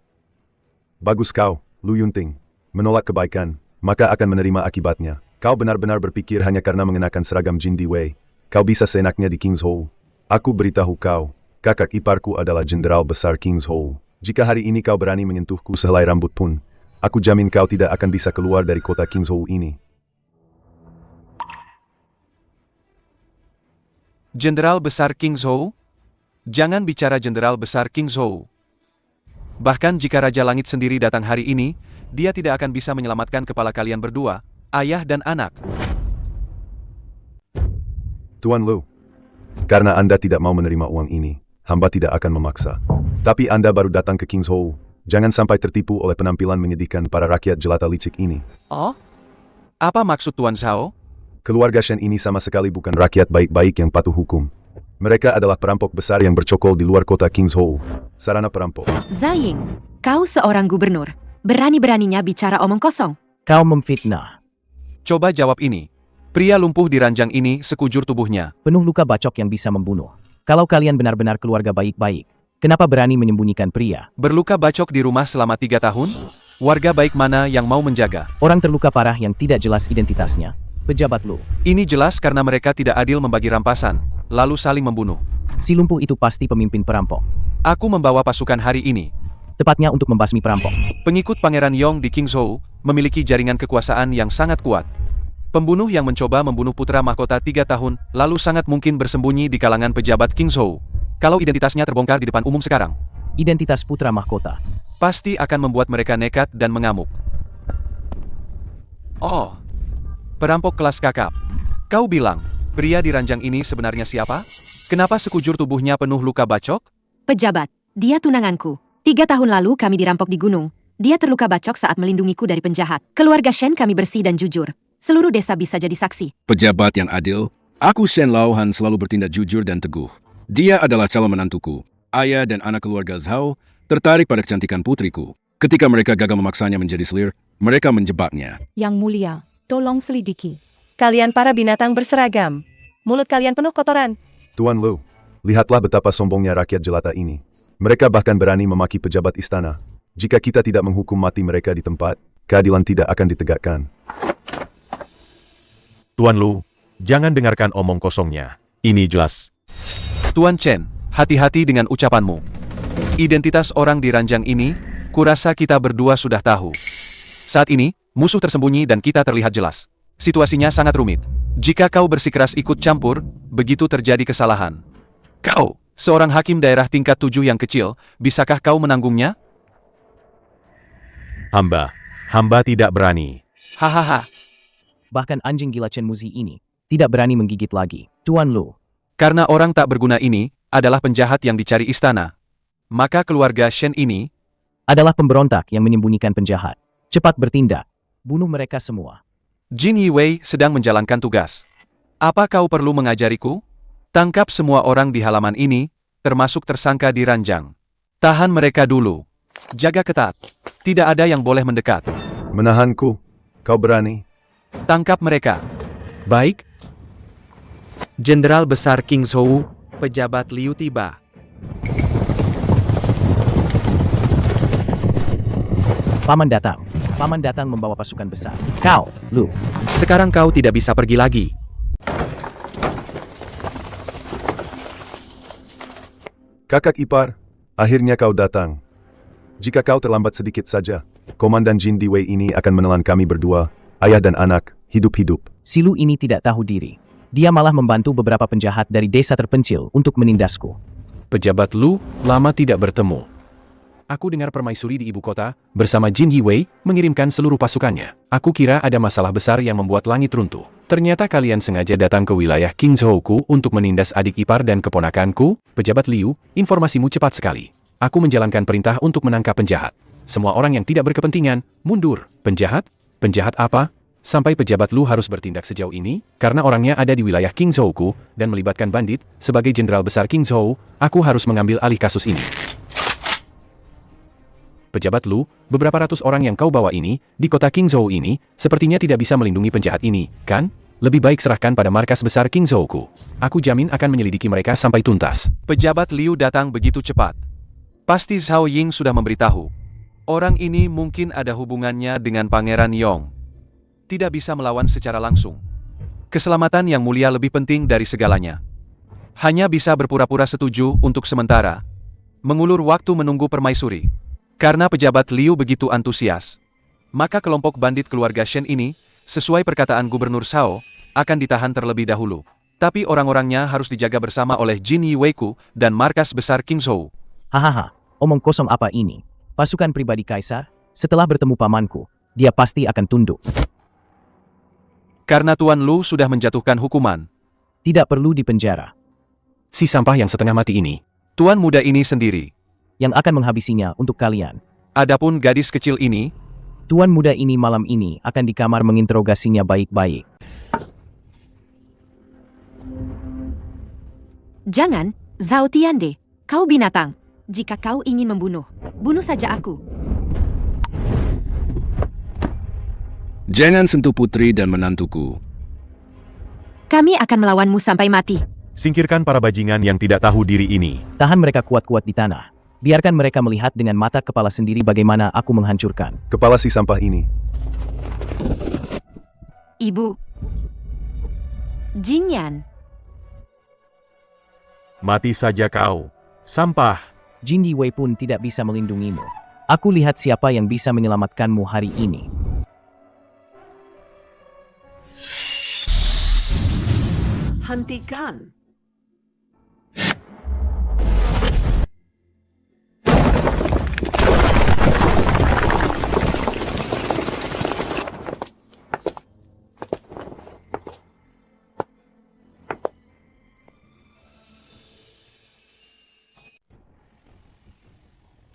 Speaker 14: Bagus kau, Lu Yunting. Menolak kebaikan, maka akan menerima akibatnya. Kau benar-benar berpikir hanya karena mengenakan seragam Jin Di Wei, kau bisa seenaknya di Kingzhou. Aku beritahu kau, kakak iparku adalah Jenderal Besar Kingzhou. Jika hari ini kau berani menyentuhku sehelai rambut pun, aku jamin kau tidak akan bisa keluar dari kota Kingzhou ini.
Speaker 13: Jenderal Besar Kingzhou? Jangan bicara Jenderal Besar Kingzhou. Bahkan jika Raja Langit sendiri datang hari ini, dia tidak akan bisa menyelamatkan kepala kalian berdua, ayah dan anak.
Speaker 14: Tuan Lu, karena Anda tidak mau menerima uang ini, hamba tidak akan memaksa. Tapi Anda baru datang ke Kingzhou, jangan sampai tertipu oleh penampilan menyedihkan para rakyat jelata licik ini.
Speaker 13: Oh? Apa maksud Tuan Zhao?
Speaker 14: Keluarga Shen ini sama sekali bukan rakyat baik-baik yang patuh hukum. Mereka adalah perampok besar yang bercokol di luar kota Kingzhou. Sarana perampok.
Speaker 4: Zaying, kau seorang gubernur. Berani-beraninya bicara omong kosong.
Speaker 6: Kau memfitnah.
Speaker 13: Coba jawab ini. Pria lumpuh di ranjang ini sekujur tubuhnya.
Speaker 6: Penuh luka bacok yang bisa membunuh. Kalau kalian benar-benar keluarga baik-baik, kenapa berani menyembunyikan pria?
Speaker 13: Berluka bacok di rumah selama 3 tahun? Warga baik mana yang mau menjaga?
Speaker 6: Orang terluka parah yang tidak jelas identitasnya. Pejabat Lu.
Speaker 13: Ini jelas karena mereka tidak adil membagi rampasan, lalu saling membunuh.
Speaker 6: Si lumpuh itu pasti pemimpin perampok.
Speaker 13: Aku membawa pasukan hari ini.
Speaker 6: Tepatnya untuk membasmi perampok.
Speaker 13: Pengikut Pangeran Yong di Kingzhou memiliki jaringan kekuasaan yang sangat kuat. Pembunuh yang mencoba membunuh putra mahkota 3 tahun lalu sangat mungkin bersembunyi di kalangan pejabat Kingzhou. Kalau identitasnya terbongkar di depan umum sekarang,
Speaker 6: identitas putra mahkota
Speaker 13: pasti akan membuat mereka nekat dan mengamuk. Oh, perampok kelas kakap. Kau bilang, pria di ranjang ini sebenarnya siapa? Kenapa sekujur tubuhnya penuh luka bacok?
Speaker 4: Pejabat, dia tunanganku. 3 tahun lalu kami dirampok di gunung. Dia terluka bacok saat melindungiku dari penjahat. Keluarga Shen kami bersih dan jujur. Seluruh desa bisa jadi saksi.
Speaker 7: Pejabat yang adil, aku Shen Laohan selalu bertindak jujur dan teguh. Dia adalah calon menantuku. Ayah dan anak keluarga Zhao tertarik pada kecantikan putriku. Ketika mereka gagal memaksanya menjadi selir, mereka menjebaknya.
Speaker 9: Yang mulia, tolong selidiki.
Speaker 11: Kalian para binatang berseragam. Mulut kalian penuh kotoran.
Speaker 14: Tuan Lu, lihatlah betapa sombongnya rakyat jelata ini. Mereka bahkan berani memaki pejabat istana. Jika kita tidak menghukum mati mereka di tempat, keadilan tidak akan ditegakkan.
Speaker 3: Tuan Lu, jangan dengarkan omong kosongnya. Ini jelas.
Speaker 2: Tuan Chen, hati-hati dengan ucapanmu. Identitas orang di ranjang ini, kurasa kita berdua sudah tahu. Saat ini, musuh tersembunyi dan kita terlihat jelas. Situasinya sangat rumit. Jika kau bersikeras ikut campur, begitu terjadi kesalahan. Kau, seorang hakim daerah tingkat 7 yang kecil, bisakah kau menanggungnya?
Speaker 3: Hamba tidak berani.
Speaker 6: Hahaha. Bahkan anjing gila Chen Muzi ini tidak berani menggigit lagi. Tuan Lu.
Speaker 2: Karena orang tak berguna ini adalah penjahat yang dicari istana. Maka keluarga Shen ini
Speaker 6: adalah pemberontak yang menyembunyikan penjahat. Cepat bertindak. Bunuh mereka semua.
Speaker 2: Jin Yiwei sedang menjalankan tugas. Apa kau perlu mengajariku? Tangkap semua orang di halaman ini, termasuk tersangka di ranjang. Tahan mereka dulu. Jaga ketat. Tidak ada yang boleh mendekat.
Speaker 14: Menahanku? Kau berani?
Speaker 2: Tangkap mereka.
Speaker 13: Baik. Jenderal Besar King Zhou, pejabat Liu tiba.
Speaker 6: Paman datang. Paman datang membawa pasukan besar. Kau, Lu.
Speaker 13: Sekarang kau tidak bisa pergi lagi.
Speaker 14: Kakak ipar, akhirnya kau datang. Jika kau terlambat sedikit saja, Komandan Jin Diwei ini akan menelan kami berdua, ayah dan anak, hidup-hidup.
Speaker 6: Si Lu ini tidak tahu diri. Dia malah membantu beberapa penjahat dari desa terpencil untuk menindasku.
Speaker 2: Pejabat Lu, lama tidak bertemu. Aku dengar permaisuri di ibu kota, bersama Jin Yiwei, mengirimkan seluruh pasukannya. Aku kira ada masalah besar yang membuat langit runtuh. Ternyata kalian sengaja datang ke wilayah King Zhouku untuk menindas adik ipar dan keponakanku. Pejabat Liu, informasimu cepat sekali. Aku menjalankan perintah untuk menangkap penjahat. Semua orang yang tidak berkepentingan, mundur. Penjahat? Penjahat apa? Sampai pejabat Lu harus bertindak sejauh ini, karena orangnya ada di wilayah King Zhouku, dan melibatkan bandit. Sebagai Jenderal Besar King Zhou, aku harus mengambil alih kasus ini. Pejabat Lu, beberapa ratus orang yang kau bawa ini, di kota King Zhou ini, sepertinya tidak bisa melindungi penjahat ini, kan? Lebih baik serahkan pada markas besar King Zhouku. Aku jamin akan menyelidiki mereka sampai tuntas. Pejabat Liu datang begitu cepat. Pasti Zhao Ying sudah memberitahu. Orang ini mungkin ada hubungannya dengan Pangeran Yong. Tidak bisa melawan secara langsung. Keselamatan yang mulia lebih penting dari segalanya. Hanya bisa berpura-pura setuju untuk sementara. Mengulur waktu menunggu permaisuri. Karena pejabat Liu begitu antusias, maka kelompok bandit keluarga Shen ini, sesuai perkataan Gubernur Shao, akan ditahan terlebih dahulu. Tapi orang-orangnya harus dijaga bersama oleh Jin Yiwei-ku dan markas besar King Zhou.
Speaker 6: Hahaha, omong kosong apa ini? Pasukan pribadi Kaisar, setelah bertemu pamanku, dia pasti akan tunduk.
Speaker 2: Karena Tuan Lu sudah menjatuhkan hukuman.
Speaker 6: Tidak perlu dipenjara.
Speaker 2: Si sampah yang setengah mati ini, Tuan muda ini sendiri
Speaker 6: yang akan menghabisinya untuk kalian.
Speaker 2: Adapun gadis kecil ini,
Speaker 6: Tuan muda ini malam ini akan di kamar menginterogasinya baik-baik.
Speaker 4: Jangan, Zhao Tiande. Kau binatang. Jika kau ingin membunuh, bunuh saja aku.
Speaker 7: Jangan sentuh putri dan menantuku.
Speaker 4: Kami akan melawanmu sampai mati.
Speaker 3: Singkirkan para bajingan yang tidak tahu diri ini.
Speaker 6: Tahan mereka kuat-kuat di tanah. Biarkan mereka melihat dengan mata kepala sendiri bagaimana aku menghancurkan
Speaker 14: kepala si sampah ini.
Speaker 4: Ibu. Jingyan.
Speaker 3: Mati saja kau, sampah.
Speaker 6: Jin Yiwei pun tidak bisa melindungimu. Aku lihat siapa yang bisa menyelamatkanmu hari ini.
Speaker 8: Hentikan.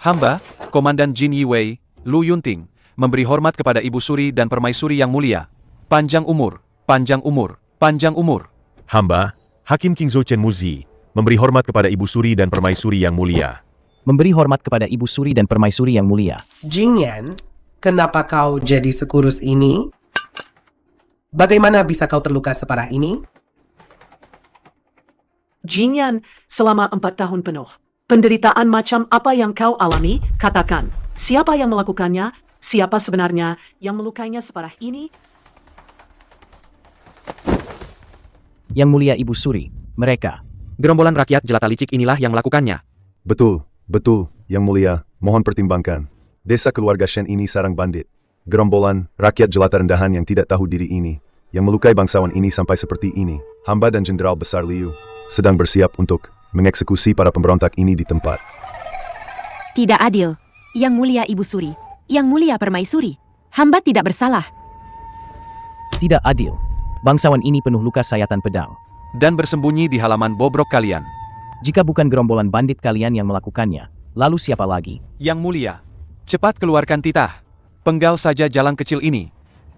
Speaker 2: hamba, Komandan Jin Yiwei, Lu Yunting, memberi hormat kepada Ibu Suri dan Permaisuri yang mulia. Panjang umur, panjang umur, panjang umur.
Speaker 3: Hamba, Hakim King Zhou Chen Muzi, memberi hormat kepada Ibu Suri dan Permaisuri yang mulia.
Speaker 6: Memberi hormat kepada Ibu Suri dan Permaisuri yang mulia.
Speaker 10: Jingyan, kenapa kau jadi sekurus ini? Bagaimana bisa kau terluka separah ini?
Speaker 8: Jingyan, selama 4 tahun penuh. Penderitaan macam apa yang kau alami, katakan. Siapa yang melakukannya? Siapa sebenarnya yang melukainya separah ini?
Speaker 6: Yang Mulia Ibu Suri, mereka.
Speaker 13: Gerombolan rakyat jelata licik inilah yang melakukannya.
Speaker 14: Betul, Yang Mulia, mohon pertimbangkan. Desa keluarga Shen ini sarang bandit. Gerombolan rakyat jelata rendahan yang tidak tahu diri ini, yang melukai bangsawan ini sampai seperti ini. Hamba dan Jenderal Besar Liu sedang bersiap untuk mengeksekusi para pemberontak ini di tempat.
Speaker 4: Tidak adil. Yang Mulia Ibu Suri, Yang Mulia Permaisuri, hamba tidak bersalah.
Speaker 6: Tidak adil. Bangsawan ini penuh luka sayatan pedang.
Speaker 2: Dan bersembunyi di halaman bobrok kalian.
Speaker 6: Jika bukan gerombolan bandit kalian yang melakukannya, lalu siapa lagi?
Speaker 2: Yang Mulia, cepat keluarkan titah. Penggal saja jalan kecil ini.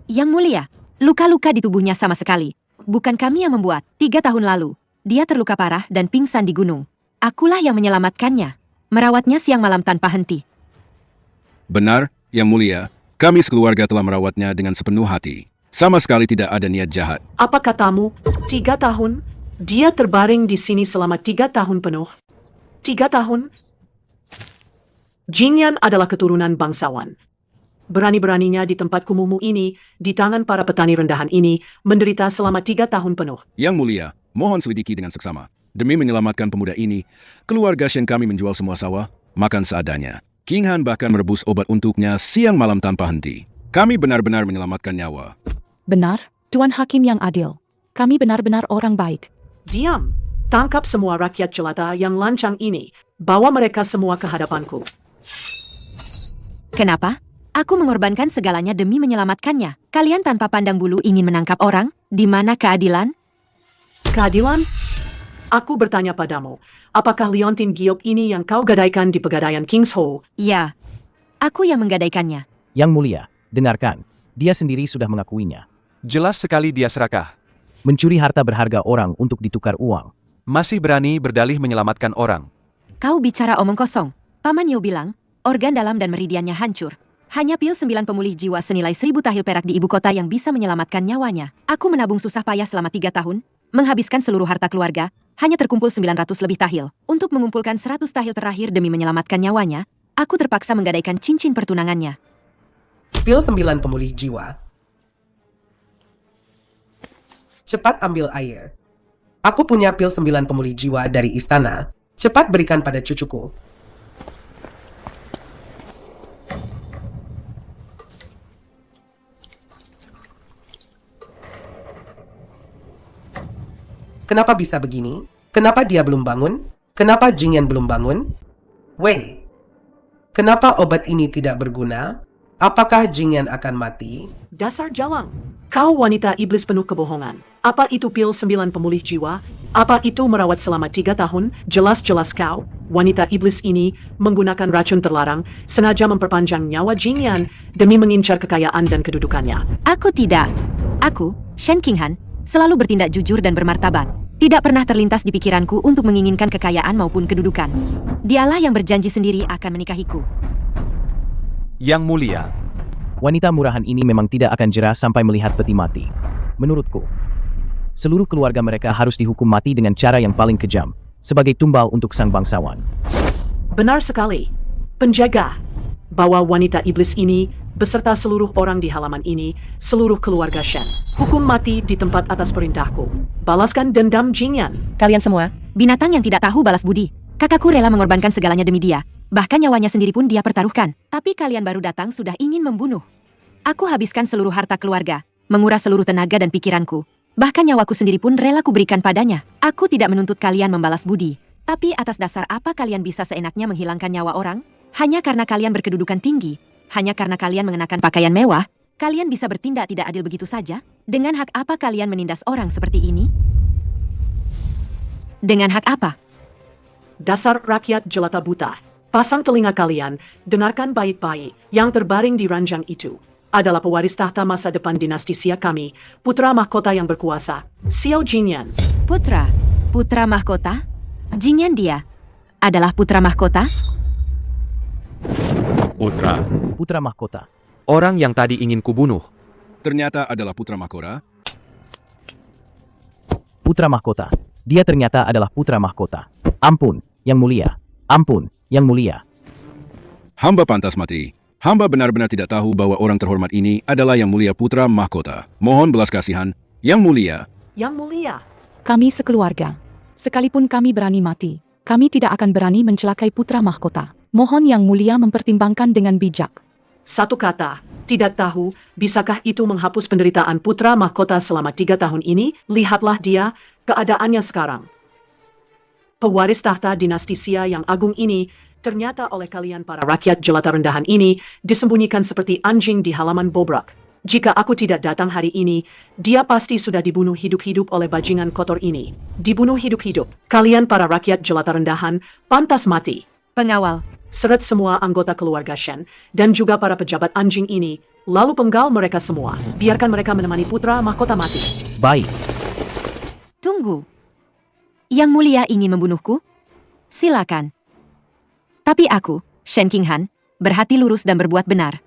Speaker 4: Yang Mulia, luka-luka di tubuhnya sama sekali. Bukan kami yang membuat. 3 tahun lalu, dia terluka parah dan pingsan di gunung. Akulah yang menyelamatkannya. Merawatnya siang malam tanpa henti.
Speaker 7: Benar, Yang Mulia. Kami sekeluarga telah merawatnya dengan sepenuh hati. Sama sekali tidak ada niat jahat.
Speaker 8: Apa katamu? 3 tahun? Dia terbaring di sini selama 3 tahun penuh. 3 tahun? Jingyan adalah keturunan bangsawan. Berani-beraninya di tempat kumuhmu ini, di tangan para petani rendahan ini, menderita selama 3 tahun penuh.
Speaker 7: Yang Mulia, mohon selidiki dengan seksama. Demi menyelamatkan pemuda ini, keluarga Shen kami menjual semua sawah, makan seadanya. King Han bahkan merebus obat untuknya siang malam tanpa henti. Kami benar-benar menyelamatkan nyawa.
Speaker 9: Benar, Tuan Hakim yang adil. Kami benar-benar orang baik.
Speaker 8: Diam! Tangkap semua rakyat jelata yang lancang ini. Bawa mereka semua ke hadapanku.
Speaker 4: Kenapa? Aku mengorbankan segalanya demi menyelamatkannya. Kalian tanpa pandang bulu ingin menangkap orang? Di mana keadilan?
Speaker 8: Keadilan? Aku bertanya padamu, apakah Liontin Giok ini yang kau gadaikan di pegadaian King's Hall?
Speaker 4: Ya, aku yang menggadaikannya.
Speaker 6: Yang Mulia, dengarkan. Dia sendiri sudah mengakuinya.
Speaker 2: Jelas sekali dia serakah.
Speaker 6: Mencuri harta berharga orang untuk ditukar uang.
Speaker 2: Masih berani berdalih menyelamatkan orang.
Speaker 4: Kau bicara omong kosong. Paman Yo bilang, organ dalam dan meridiannya hancur. Hanya pil 9 pemulih jiwa senilai 1000 tahil perak di ibu kota yang bisa menyelamatkan nyawanya. Aku menabung susah payah selama 3 tahun, menghabiskan seluruh harta keluarga, hanya terkumpul 900 lebih tahil. Untuk mengumpulkan 100 tahil terakhir demi menyelamatkan nyawanya, aku terpaksa menggadaikan cincin pertunangannya.
Speaker 10: Pil 9 pemulih jiwa. Cepat ambil air. Aku punya pil 9 pemulih jiwa dari istana. Cepat berikan pada cucuku. Kenapa bisa begini? Kenapa dia belum bangun? Kenapa Jingyan belum bangun? Wei, kenapa obat ini tidak berguna? Apakah Jingyan akan mati?
Speaker 8: Dasar jalang. Kau wanita iblis penuh kebohongan. Apa itu pil 9 pemulih jiwa? Apa itu merawat selama 3 tahun? Jelas-jelas kau, wanita iblis ini, menggunakan racun terlarang, sengaja memperpanjang nyawa Jingyan demi mengincar kekayaan dan kedudukannya.
Speaker 4: Aku tidak. Aku, Shen King Han, selalu bertindak jujur dan bermartabat. Tidak pernah terlintas di pikiranku untuk menginginkan kekayaan maupun kedudukan. Dialah yang berjanji sendiri akan menikahiku.
Speaker 2: Yang Mulia,
Speaker 6: Wanita murahan ini memang tidak akan jera sampai melihat peti mati. Menurutku, seluruh keluarga mereka harus dihukum mati dengan cara yang paling kejam, sebagai tumbal untuk sang bangsawan.
Speaker 8: Benar sekali. Penjaga, bawa wanita iblis ini beserta seluruh orang di halaman ini, seluruh keluarga Shen. Hukum mati di tempat atas perintahku. Balaskan dendam Jingyan.
Speaker 11: Kalian semua,
Speaker 4: Binatang yang tidak tahu balas budi. Kakakku rela mengorbankan segalanya demi dia. Bahkan nyawanya sendiri pun dia pertaruhkan. Tapi kalian baru datang sudah ingin membunuh. Aku habiskan seluruh harta keluarga, menguras seluruh tenaga dan pikiranku. Bahkan nyawaku sendiri pun rela kuberikan padanya. Aku tidak menuntut kalian membalas budi. Tapi atas dasar apa kalian bisa seenaknya menghilangkan nyawa orang? Hanya karena kalian berkedudukan tinggi? Hanya karena kalian mengenakan pakaian mewah? Kalian bisa bertindak tidak adil begitu saja? Dengan hak apa kalian menindas orang seperti ini? Dengan hak apa?
Speaker 8: Dasar rakyat jelata buta. Pasang telinga kalian, dengarkan baik-baik. Yang terbaring di ranjang itu adalah pewaris tahta masa depan dinasti Xia kami, putra mahkota yang berkuasa, Xiao Jingyan.
Speaker 4: Putra? Putra mahkota? Jingyan dia adalah putra mahkota?
Speaker 3: Putra.
Speaker 6: Putra mahkota.
Speaker 13: Orang yang tadi ingin kubunuh.
Speaker 7: Ternyata adalah putra mahkota.
Speaker 6: Putra mahkota. Dia ternyata adalah putra mahkota. Ampun, Yang Mulia. Ampun, Yang Mulia.
Speaker 7: Hamba pantas mati. Hamba benar-benar tidak tahu bahwa orang terhormat ini adalah Yang Mulia Putra Mahkota. Mohon belas kasihan, Yang Mulia.
Speaker 8: Yang Mulia,
Speaker 9: Kami sekeluarga. Sekalipun kami berani mati, kami tidak akan berani mencelakai putra mahkota. Mohon Yang Mulia mempertimbangkan dengan bijak.
Speaker 8: satu kata, tidak tahu, bisakah itu menghapus penderitaan putra mahkota selama 3 tahun ini? Lihatlah dia, keadaannya sekarang. Pewaris tahta dinasti Xia yang agung ini, ternyata oleh kalian para rakyat jelata rendahan ini, disembunyikan seperti anjing di halaman bobrak. Jika aku tidak datang hari ini, dia pasti sudah dibunuh hidup-hidup oleh bajingan kotor ini. Dibunuh hidup-hidup. Kalian para rakyat jelata rendahan, pantas mati.
Speaker 4: Pengawal,
Speaker 8: Seret semua anggota keluarga Shen dan juga para pejabat anjing ini, lalu penggal mereka semua. Biarkan mereka menemani putra mahkota mati.
Speaker 6: Baik.
Speaker 4: tunggu. Yang Mulia ingin membunuhku? Silakan. Tapi aku, Shen Qinghan, berhati lurus dan berbuat benar.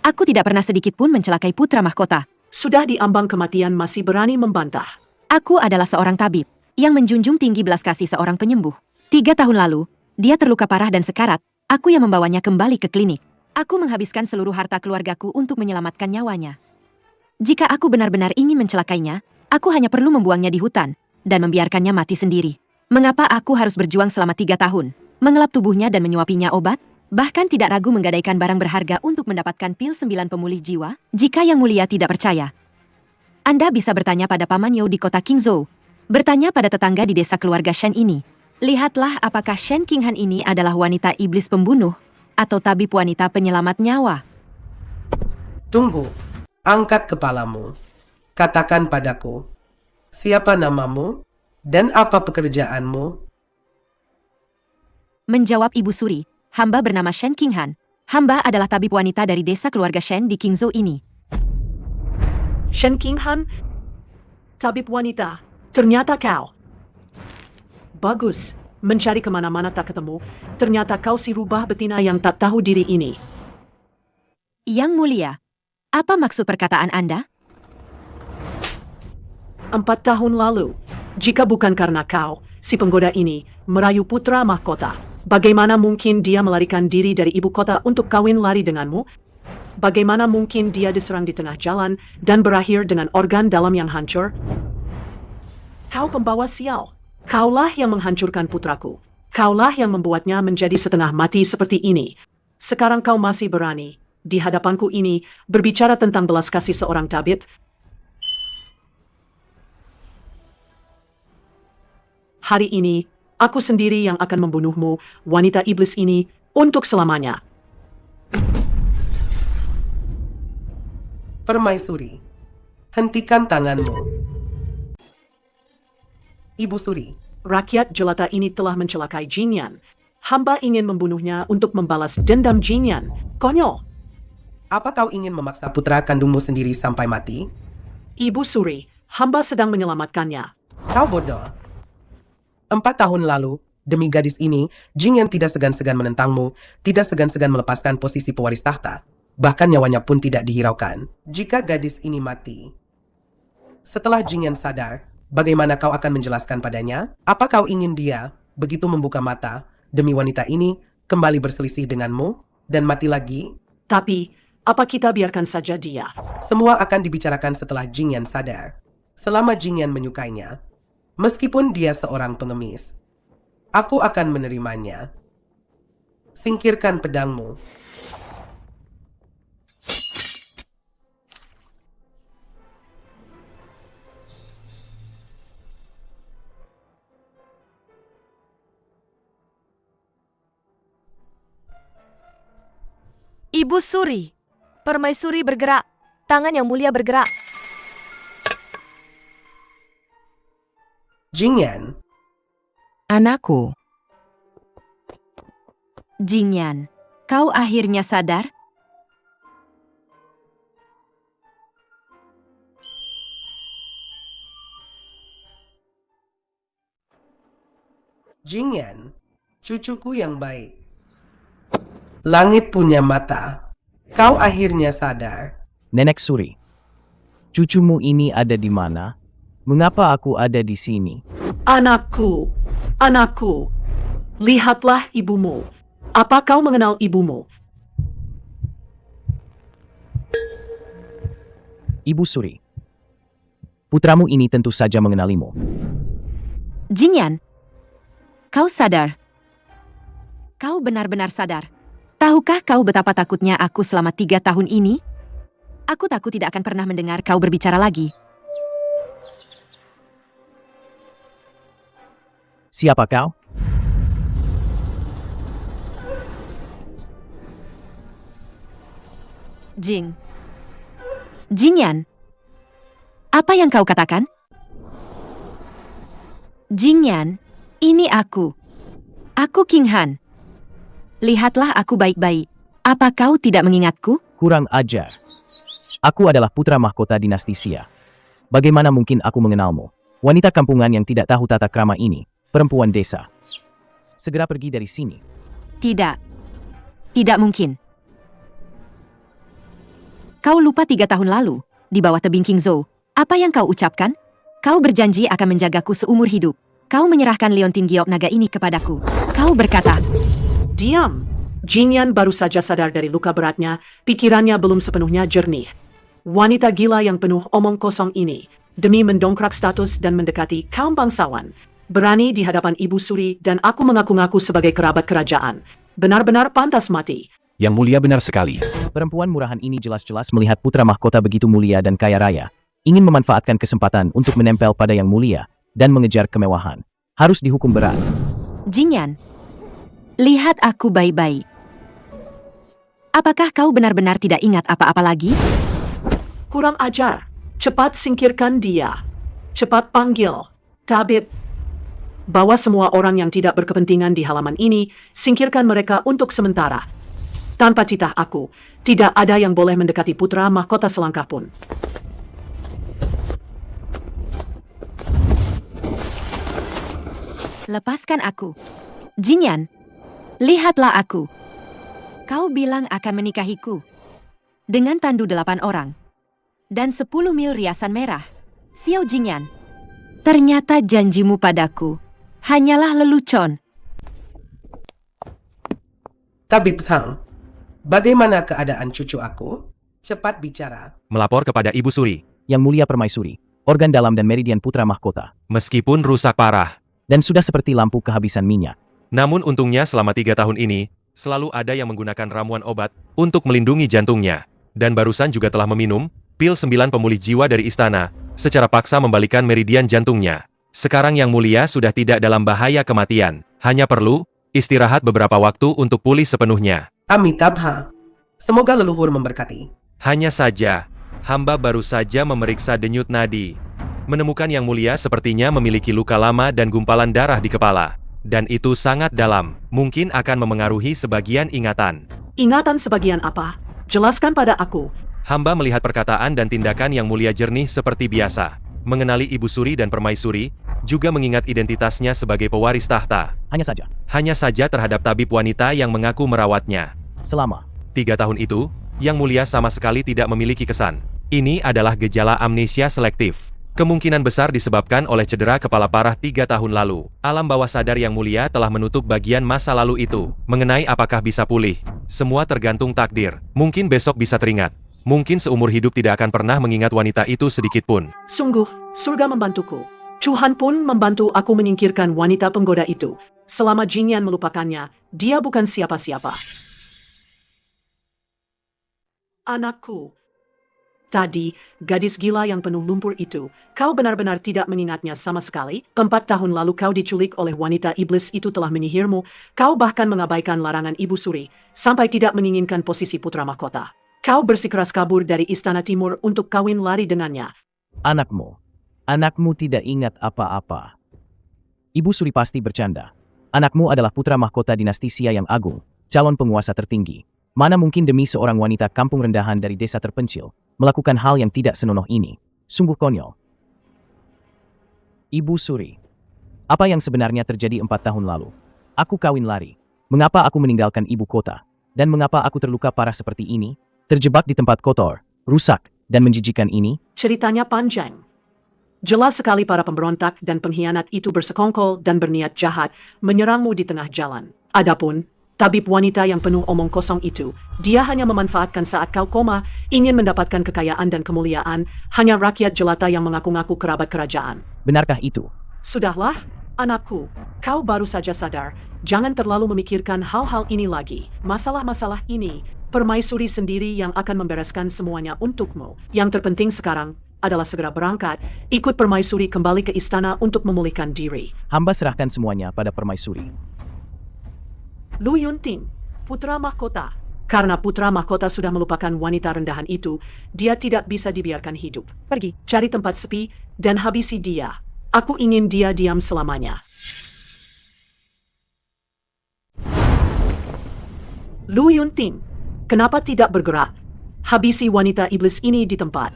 Speaker 4: Aku tidak pernah sedikit pun mencelakai putra mahkota.
Speaker 8: Sudah diambang kematian masih berani membantah.
Speaker 4: Aku adalah seorang tabib yang menjunjung tinggi belas kasih seorang penyembuh. 3 tahun lalu, dia terluka parah dan sekarat. Aku yang membawanya kembali ke klinik. Aku menghabiskan seluruh harta keluargaku untuk menyelamatkan nyawanya. Jika aku benar-benar ingin mencelakainya, aku hanya perlu membuangnya di hutan dan membiarkannya mati sendiri. Mengapa aku harus berjuang selama 3 tahun, mengelap tubuhnya dan menyuapinya obat? Bahkan tidak ragu menggadaikan barang berharga untuk mendapatkan pil 9 pemulih jiwa? Jika Yang Mulia tidak percaya, Anda bisa bertanya pada Paman You di kota Qingzhou. Bertanya pada tetangga di desa keluarga Shen ini. Lihatlah apakah Shen Qinghan ini adalah wanita iblis pembunuh atau tabib wanita penyelamat nyawa.
Speaker 10: Tunggu, angkat kepalamu. Katakan padaku, siapa namamu dan apa pekerjaanmu?
Speaker 4: Menjawab Ibu Suri, hamba bernama Shen Qinghan. Hamba adalah tabib wanita dari desa keluarga Shen di Qingzhou ini.
Speaker 8: Shen Qinghan, tabib wanita, ternyata kau. Bagus, mencari kemana-mana tak ketemu, ternyata kau si rubah betina yang tak tahu diri ini.
Speaker 4: Yang Mulia, apa maksud perkataan Anda?
Speaker 8: 4 tahun lalu, jika bukan karena kau, si penggoda ini, merayu putra mahkota, bagaimana mungkin dia melarikan diri dari ibu kota untuk kawin lari denganmu? Bagaimana mungkin dia diserang di tengah jalan dan berakhir dengan organ dalam yang hancur? Kau pembawa sial. Kaulah yang menghancurkan putraku. Kaulah yang membuatnya menjadi setengah mati seperti ini. Sekarang kau masih berani, di hadapanku ini, berbicara tentang belas kasih seorang tabib? Hari ini, aku sendiri yang akan membunuhmu, wanita iblis ini, untuk selamanya.
Speaker 10: Permaisuri, hentikan tanganmu. Ibu Suri,
Speaker 8: rakyat jelata ini telah mencelakai Jingyan. Hamba ingin membunuhnya untuk membalas dendam Jingyan. Konyol.
Speaker 10: Apa kau ingin memaksa putra kandungmu sendiri sampai mati?
Speaker 8: Ibu Suri, hamba sedang menyelamatkannya.
Speaker 10: Kau bodoh. 4 tahun lalu, demi gadis ini, Jingyan tidak segan-segan menentangmu, tidak segan-segan melepaskan posisi pewaris tahta. Bahkan nyawanya pun tidak dihiraukan. Jika gadis ini mati, setelah Jingyan sadar, bagaimana kau akan menjelaskan padanya? Apa kau ingin dia, begitu membuka mata, demi wanita ini, kembali berselisih denganmu, dan mati lagi?
Speaker 8: Tapi, apa kita biarkan saja dia?
Speaker 10: Semua akan dibicarakan setelah Jingyan sadar. Selama Jingyan menyukainya, meskipun dia seorang pengemis, aku akan menerimanya. Singkirkan pedangmu.
Speaker 5: Ibu Suri, Permaisuri bergerak, tangan Yang Mulia bergerak.
Speaker 10: Jingyan.
Speaker 11: Anakku.
Speaker 4: Jingyan, kau akhirnya sadar?
Speaker 10: Jingyan, cucuku yang baik. Langit punya mata. Kau akhirnya sadar.
Speaker 6: Nenek Suri, cucumu ini ada di mana? Mengapa aku ada di sini?
Speaker 8: Anakku, anakku, lihatlah ibumu. Apa kau mengenal ibumu?
Speaker 6: Ibu Suri. Putramu ini tentu saja mengenalimu.
Speaker 4: Jingyan, kau sadar? Kau benar-benar sadar? Tahukah kau betapa takutnya aku selama 3 tahun ini? Aku takut tidak akan pernah mendengar kau berbicara lagi.
Speaker 6: Siapa kau?
Speaker 4: Jingyan, apa yang kau katakan? Jingyan, ini aku. Aku King Han. Lihatlah aku baik-baik. Apa kau tidak mengingatku?
Speaker 6: Kurang ajar. Aku adalah putra mahkota dinasti Xia. Bagaimana mungkin aku mengenalmu? Wanita kampungan yang tidak tahu tata krama ini, perempuan desa. Segera pergi dari sini.
Speaker 4: Tidak. Tidak mungkin. Kau lupa 3 tahun lalu, di bawah tebing Qingzhou. Apa yang kau ucapkan? Kau berjanji akan menjagaku seumur hidup. Kau menyerahkan Leontin Giok naga ini kepadaku. Kau berkata,
Speaker 8: Diam. Jingyan baru saja sadar dari luka beratnya, pikirannya belum sepenuhnya jernih. Wanita gila yang penuh omong kosong ini, demi mendongkrak status dan mendekati kaum bangsawan, berani di hadapan Ibu Suri dan aku mengaku-ngaku sebagai kerabat kerajaan. Benar-benar pantas mati.
Speaker 2: Yang mulia benar sekali.
Speaker 6: Perempuan murahan ini jelas-jelas melihat putra mahkota begitu mulia dan kaya raya, ingin memanfaatkan kesempatan untuk menempel pada yang mulia dan mengejar kemewahan. Harus dihukum berat.
Speaker 4: Jingyan, lihat aku baik-baik. Apakah kau benar-benar tidak ingat apa-apa lagi?
Speaker 8: Kurang ajar. Cepat singkirkan dia. Cepat panggil tabib. Bawa semua orang yang tidak berkepentingan di halaman ini, singkirkan mereka untuk sementara. Tanpa titah aku, tidak ada yang boleh mendekati putra mahkota selangkah pun.
Speaker 4: Lepaskan aku. Jingyan, lihatlah aku. Kau bilang akan menikahiku. Dengan tandu 8 orang. Dan 10 mil riasan merah. Xiao Jingyan, ternyata janjimu padaku hanyalah lelucon.
Speaker 10: Tabib Sang, bagaimana keadaan cucu aku? Cepat bicara.
Speaker 13: Melapor kepada Ibu Suri.
Speaker 6: Yang mulia permaisuri, organ dalam dan meridian putra mahkota.
Speaker 13: Meskipun rusak parah.
Speaker 6: Dan sudah seperti lampu kehabisan minyak.
Speaker 3: Namun untungnya selama 3 tahun ini, selalu ada yang menggunakan ramuan obat untuk melindungi jantungnya. Dan barusan juga telah meminum pil 9 pemulih jiwa dari istana, secara paksa membalikan meridian jantungnya. Sekarang yang mulia sudah tidak dalam bahaya kematian, hanya perlu istirahat beberapa waktu untuk pulih sepenuhnya.
Speaker 10: Amitabha, semoga leluhur memberkati.
Speaker 3: Hanya saja, hamba baru saja memeriksa denyut nadi. Menemukan yang mulia sepertinya memiliki luka lama dan gumpalan darah di kepala. Dan itu sangat dalam, mungkin akan memengaruhi sebagian ingatan.
Speaker 8: Ingatan sebagian apa? Jelaskan pada aku.
Speaker 3: Hamba melihat perkataan dan tindakan yang mulia jernih seperti biasa. Mengenali Ibu Suri dan Permaisuri, juga mengingat identitasnya sebagai pewaris tahta. Hanya saja terhadap tabib wanita yang mengaku merawatnya.
Speaker 6: Selama
Speaker 3: 3 tahun itu, yang mulia sama sekali tidak memiliki kesan. Ini adalah gejala amnesia selektif. Kemungkinan besar disebabkan oleh cedera kepala parah 3 tahun lalu. Alam bawah sadar yang mulia telah menutup bagian masa lalu itu. Mengenai apakah bisa pulih, semua tergantung takdir. Mungkin besok bisa teringat. Mungkin seumur hidup tidak akan pernah mengingat wanita itu sedikit pun.
Speaker 8: Sungguh, surga membantuku. Tuhan pun membantu aku menyingkirkan wanita penggoda itu. Selama Jingyan melupakannya, dia bukan siapa-siapa. Anakku. Tadi, gadis gila yang penuh lumpur itu, kau benar-benar tidak mengingatnya sama sekali. 4 tahun lalu kau diculik oleh wanita iblis itu telah menyihirmu. Kau bahkan mengabaikan larangan Ibu Suri, sampai tidak menginginkan posisi putra mahkota. Kau bersikeras kabur dari Istana Timur untuk kawin lari dengannya.
Speaker 6: Anakmu tidak ingat apa-apa. Ibu Suri pasti bercanda. Anakmu adalah putra mahkota dinasti Xia yang agung, calon penguasa tertinggi. Mana mungkin demi seorang wanita kampung rendahan dari desa terpencil, melakukan hal yang tidak senonoh ini. Sungguh konyol. Ibu Suri, apa yang sebenarnya terjadi 4 tahun lalu? Aku kawin lari. Mengapa aku meninggalkan ibu kota? Dan mengapa aku terluka parah seperti ini? Terjebak di tempat kotor, rusak, dan menjijikan ini?
Speaker 8: Ceritanya panjang. Jelas sekali para pemberontak dan pengkhianat itu bersekongkol dan berniat jahat menyerangmu di tengah jalan. Adapun tabib wanita yang penuh omong kosong itu. Dia hanya memanfaatkan saat kau koma, ingin mendapatkan kekayaan dan kemuliaan, hanya rakyat jelata yang mengaku-ngaku kerabat kerajaan.
Speaker 6: Benarkah itu?
Speaker 8: Sudahlah, anakku, kau baru saja sadar, jangan terlalu memikirkan hal-hal ini lagi. Masalah-masalah ini, permaisuri sendiri yang akan membereskan semuanya untukmu. Yang terpenting sekarang adalah segera berangkat, ikut permaisuri kembali ke istana untuk memulihkan diri.
Speaker 6: Hamba serahkan semuanya pada permaisuri.
Speaker 8: Lu Yunting, putra mahkota. Karena putra mahkota sudah melupakan wanita rendahan itu, dia tidak bisa dibiarkan hidup.
Speaker 11: Pergi.
Speaker 8: Cari tempat sepi dan habisi dia. Aku ingin dia diam selamanya. Lu Yunting, kenapa tidak bergerak? Habisi wanita iblis ini di tempat.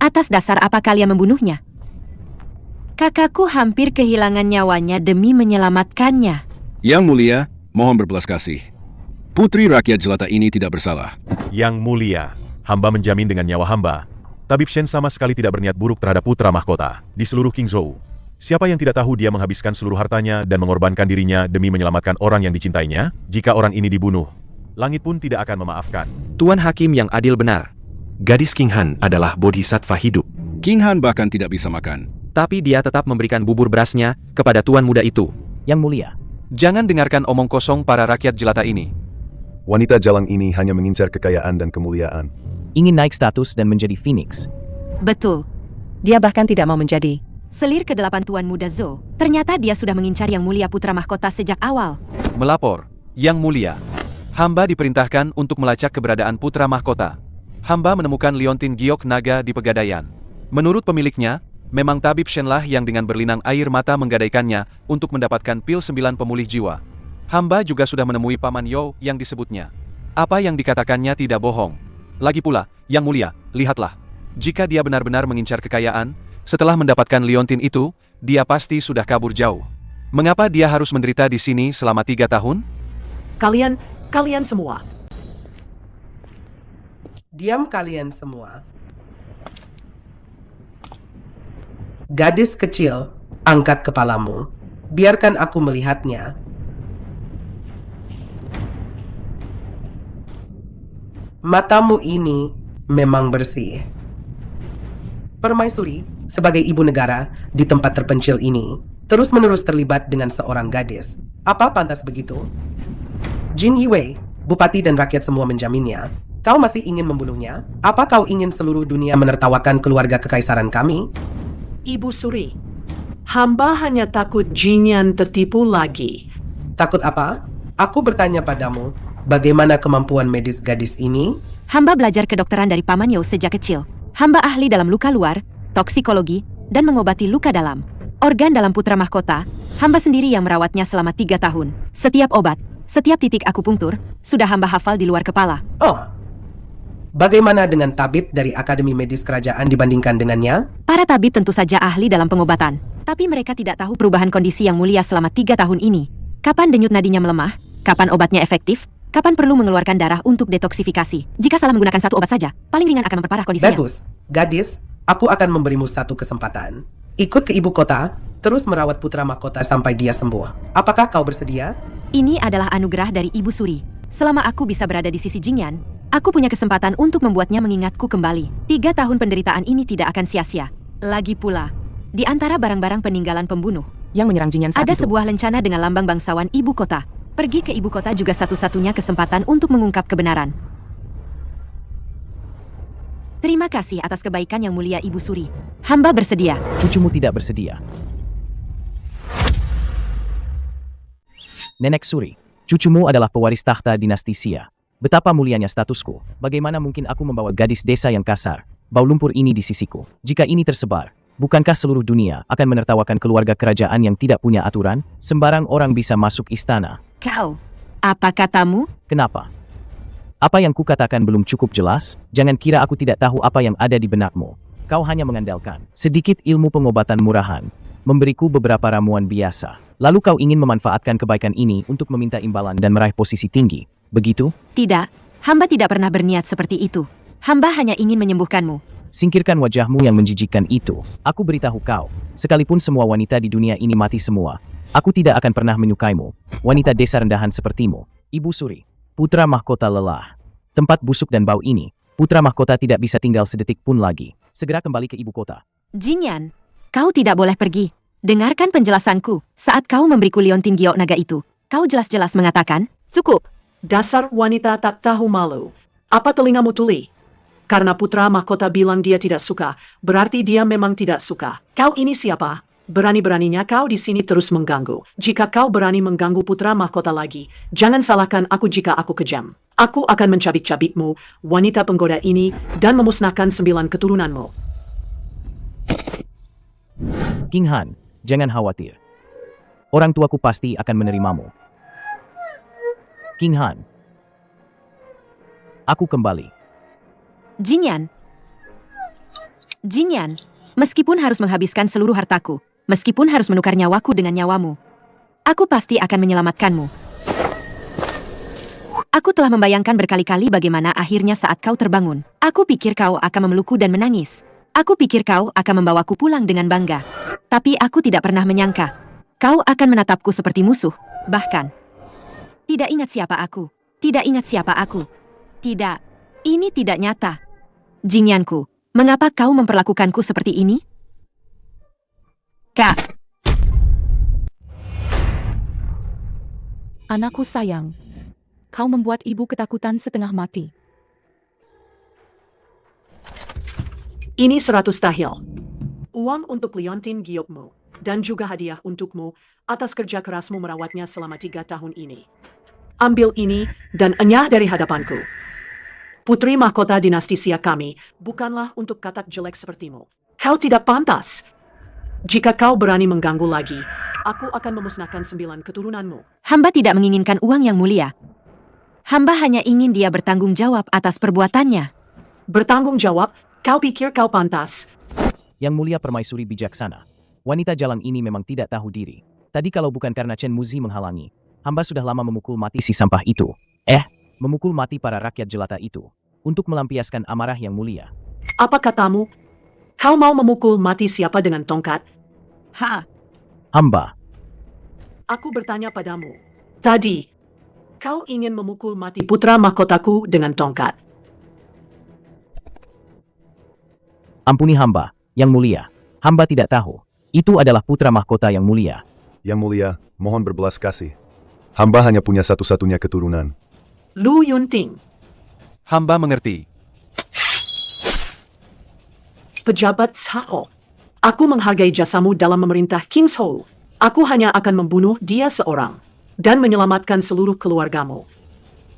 Speaker 4: Atas dasar apa kalian membunuhnya? Kakakku hampir kehilangan nyawanya demi menyelamatkannya.
Speaker 7: Yang mulia, mohon berbelas kasih. Putri rakyat jelata ini tidak bersalah.
Speaker 3: Yang mulia, hamba menjamin dengan nyawa hamba. Tabib Shen sama sekali tidak berniat buruk terhadap putra mahkota. Di seluruh Qingzhou, siapa yang tidak tahu dia menghabiskan seluruh hartanya dan mengorbankan dirinya demi menyelamatkan orang yang dicintainya? Jika orang ini dibunuh, langit pun tidak akan memaafkan.
Speaker 13: Tuan Hakim yang adil benar.
Speaker 1: Gadis King Han adalah bodhisattva hidup.
Speaker 7: King Han bahkan tidak bisa makan.
Speaker 13: Tapi dia tetap memberikan bubur berasnya kepada tuan muda itu.
Speaker 6: Yang mulia,
Speaker 2: Jangan dengarkan omong kosong para rakyat jelata ini.
Speaker 14: Wanita jalang ini hanya mengincar kekayaan dan kemuliaan.
Speaker 6: ingin naik status dan menjadi Phoenix.
Speaker 4: Betul.
Speaker 11: Dia bahkan tidak mau menjadi.
Speaker 4: Selir ke-8 Tuan Muda Zhou, ternyata dia sudah mengincar Yang Mulia Putra Mahkota sejak awal.
Speaker 2: Melapor, Yang Mulia. Hamba diperintahkan untuk melacak keberadaan Putra Mahkota. Hamba menemukan liontin giok naga di Pegadaian. Menurut pemiliknya, memang tabib Shenlah yang dengan berlinang air mata menggadaikannya untuk mendapatkan pil 9 pemulih jiwa. Hamba juga sudah menemui Paman You yang disebutnya. Apa yang dikatakannya tidak bohong. Lagi pula, Yang Mulia, lihatlah. Jika dia benar-benar mengincar kekayaan, setelah mendapatkan liontin itu, dia pasti sudah kabur jauh. Mengapa dia harus menderita di sini selama 3 tahun?
Speaker 8: Kalian semua.
Speaker 10: Diam kalian semua. Gadis kecil, angkat kepalamu. Biarkan aku melihatnya. Matamu ini memang bersih. Permaisuri, sebagai ibu negara di tempat terpencil ini, terus-menerus terlibat dengan seorang gadis. Apa pantas begitu? Jin Yiwei, bupati dan rakyat semua menjaminnya. Kau masih ingin membunuhnya? Apa kau ingin seluruh dunia menertawakan keluarga kekaisaran kami?
Speaker 8: Ibu Suri, hamba hanya takut Jinyan tertipu lagi.
Speaker 10: Takut apa? Aku bertanya padamu, bagaimana kemampuan medis gadis ini?
Speaker 4: Hamba belajar kedokteran dari Paman You sejak kecil. Hamba ahli dalam luka luar, toksikologi, dan mengobati luka dalam. Organ dalam Putra Mahkota, hamba sendiri yang merawatnya selama 3 tahun. Setiap obat, setiap titik akupunktur, sudah hamba hafal di luar kepala.
Speaker 10: Oh, bagaimana dengan tabib dari Akademi Medis Kerajaan dibandingkan dengannya?
Speaker 4: Para tabib tentu saja ahli dalam pengobatan, tapi mereka tidak tahu perubahan kondisi Yang Mulia selama 3 tahun ini. Kapan denyut nadinya melemah, kapan obatnya efektif, kapan perlu mengeluarkan darah untuk detoksifikasi. Jika salah menggunakan satu obat saja, paling ringan akan memperparah kondisinya.
Speaker 10: Bagus, gadis, aku akan memberimu satu kesempatan. Ikut ke ibu kota, terus merawat Putra Mahkota sampai dia sembuh. Apakah kau bersedia?
Speaker 4: Ini adalah anugerah dari Ibu Suri. Selama aku bisa berada di sisi Jinyan, aku punya kesempatan untuk membuatnya mengingatku kembali. 3 tahun penderitaan ini tidak akan sia-sia. Lagi pula, di antara barang-barang peninggalan pembunuh,
Speaker 11: yang menyerang Jinyan saat
Speaker 4: ada
Speaker 11: itu.
Speaker 4: sebuah lencana dengan lambang bangsawan ibu kota. Pergi ke ibu kota juga satu-satunya kesempatan untuk mengungkap kebenaran. Terima kasih atas kebaikan Yang Mulia Ibu Suri. Hamba bersedia.
Speaker 6: Cucumu tidak bersedia. Nenek Suri, cucumu adalah pewaris tahta dinasti Xia. Betapa mulianya statusku. Bagaimana mungkin aku membawa gadis desa yang kasar, bau lumpur ini di sisiku? Jika ini tersebar, bukankah seluruh dunia akan menertawakan keluarga kerajaan yang tidak punya aturan? Sembarang orang bisa masuk istana.
Speaker 4: Kau, apa katamu?
Speaker 6: Kenapa? Apa yang kukatakan belum cukup jelas? Jangan kira aku tidak tahu apa yang ada di benakmu. Kau hanya mengandalkan sedikit ilmu pengobatan murahan, memberiku beberapa ramuan biasa. Lalu kau ingin memanfaatkan kebaikan ini untuk meminta imbalan dan meraih posisi tinggi. Begitu?
Speaker 4: Tidak, hamba tidak pernah berniat seperti itu. Hamba hanya ingin menyembuhkanmu.
Speaker 6: Singkirkan wajahmu yang menjijikkan itu. Aku beritahu kau, sekalipun semua wanita di dunia ini mati semua, aku tidak akan pernah menyukaimu. Wanita desa rendahan sepertimu. Ibu Suri, putra mahkota lelah. Tempat busuk dan bau ini, putra mahkota tidak bisa tinggal sedetik pun lagi. Segera kembali ke ibu kota.
Speaker 4: Jingyan, kau tidak boleh pergi. Dengarkan penjelasanku. Saat kau memberiku liontin giok naga itu, kau jelas-jelas mengatakan,
Speaker 5: Cukup.
Speaker 8: Dasar wanita tak tahu malu. Apa telingamu tuli? Karena putra mahkota bilang dia tidak suka, berarti dia memang tidak suka. Kau ini siapa? Berani-beraninya kau di sini terus mengganggu. Jika kau berani mengganggu putra mahkota lagi, jangan salahkan aku jika aku kejam. Aku akan mencabik-cabikmu, wanita penggoda ini, dan memusnahkan 9 keturunanmu.
Speaker 6: King Han, jangan khawatir. Orang tuaku pasti akan menerimamu. King Han, aku kembali.
Speaker 4: Jingyan. Jingyan, meskipun harus menghabiskan seluruh hartaku, meskipun harus menukar nyawaku dengan nyawamu, aku pasti akan menyelamatkanmu. Aku telah membayangkan berkali-kali bagaimana akhirnya saat kau terbangun. Aku pikir kau akan memelukku dan menangis. Aku pikir kau akan membawaku pulang dengan bangga. Tapi aku tidak pernah menyangka. Kau akan menatapku seperti musuh. Bahkan, tidak ingat siapa aku. Tidak ingat siapa aku. Tidak, ini tidak nyata. Jingyanku, mengapa kau memperlakukanku seperti ini? Kak.
Speaker 9: Anakku sayang, kau membuat ibu ketakutan setengah mati.
Speaker 8: Ini 100 tahil. Uang untuk liontin giokmu, dan juga hadiah untukmu atas kerja kerasmu merawatnya selama 3 tahun ini. Ambil ini dan enyah dari hadapanku. Putri mahkota dinasti Siak kami bukanlah untuk katak jelek sepertimu. Kau tidak pantas. Jika kau berani mengganggu lagi, aku akan memusnahkan 9 keturunanmu.
Speaker 4: Hamba tidak menginginkan uang yang mulia. Hamba hanya ingin dia bertanggung jawab atas perbuatannya.
Speaker 8: Bertanggung jawab? Kau pikir kau pantas?
Speaker 6: Yang mulia permaisuri bijaksana. Wanita jalang ini memang tidak tahu diri. Tadi kalau bukan karena Chen Muzi menghalangi, hamba sudah lama memukul mati si sampah itu. Memukul mati para rakyat jelata itu, untuk melampiaskan amarah yang mulia.
Speaker 8: Apa katamu? Kau mau memukul mati siapa dengan tongkat?
Speaker 6: Hamba.
Speaker 8: Aku bertanya padamu. Tadi, kau ingin memukul mati putra mahkotaku dengan tongkat.
Speaker 6: Ampuni hamba, yang mulia. Hamba tidak tahu. Itu adalah putra mahkota yang mulia.
Speaker 14: Yang mulia, mohon berbelas kasih. Hamba hanya punya satu-satunya keturunan.
Speaker 8: Lu Yunting,
Speaker 13: Hamba mengerti.
Speaker 8: pejabat Sao. Aku menghargai jasamu dalam memerintah King's Hall. Aku hanya akan membunuh dia seorang dan menyelamatkan seluruh keluargamu.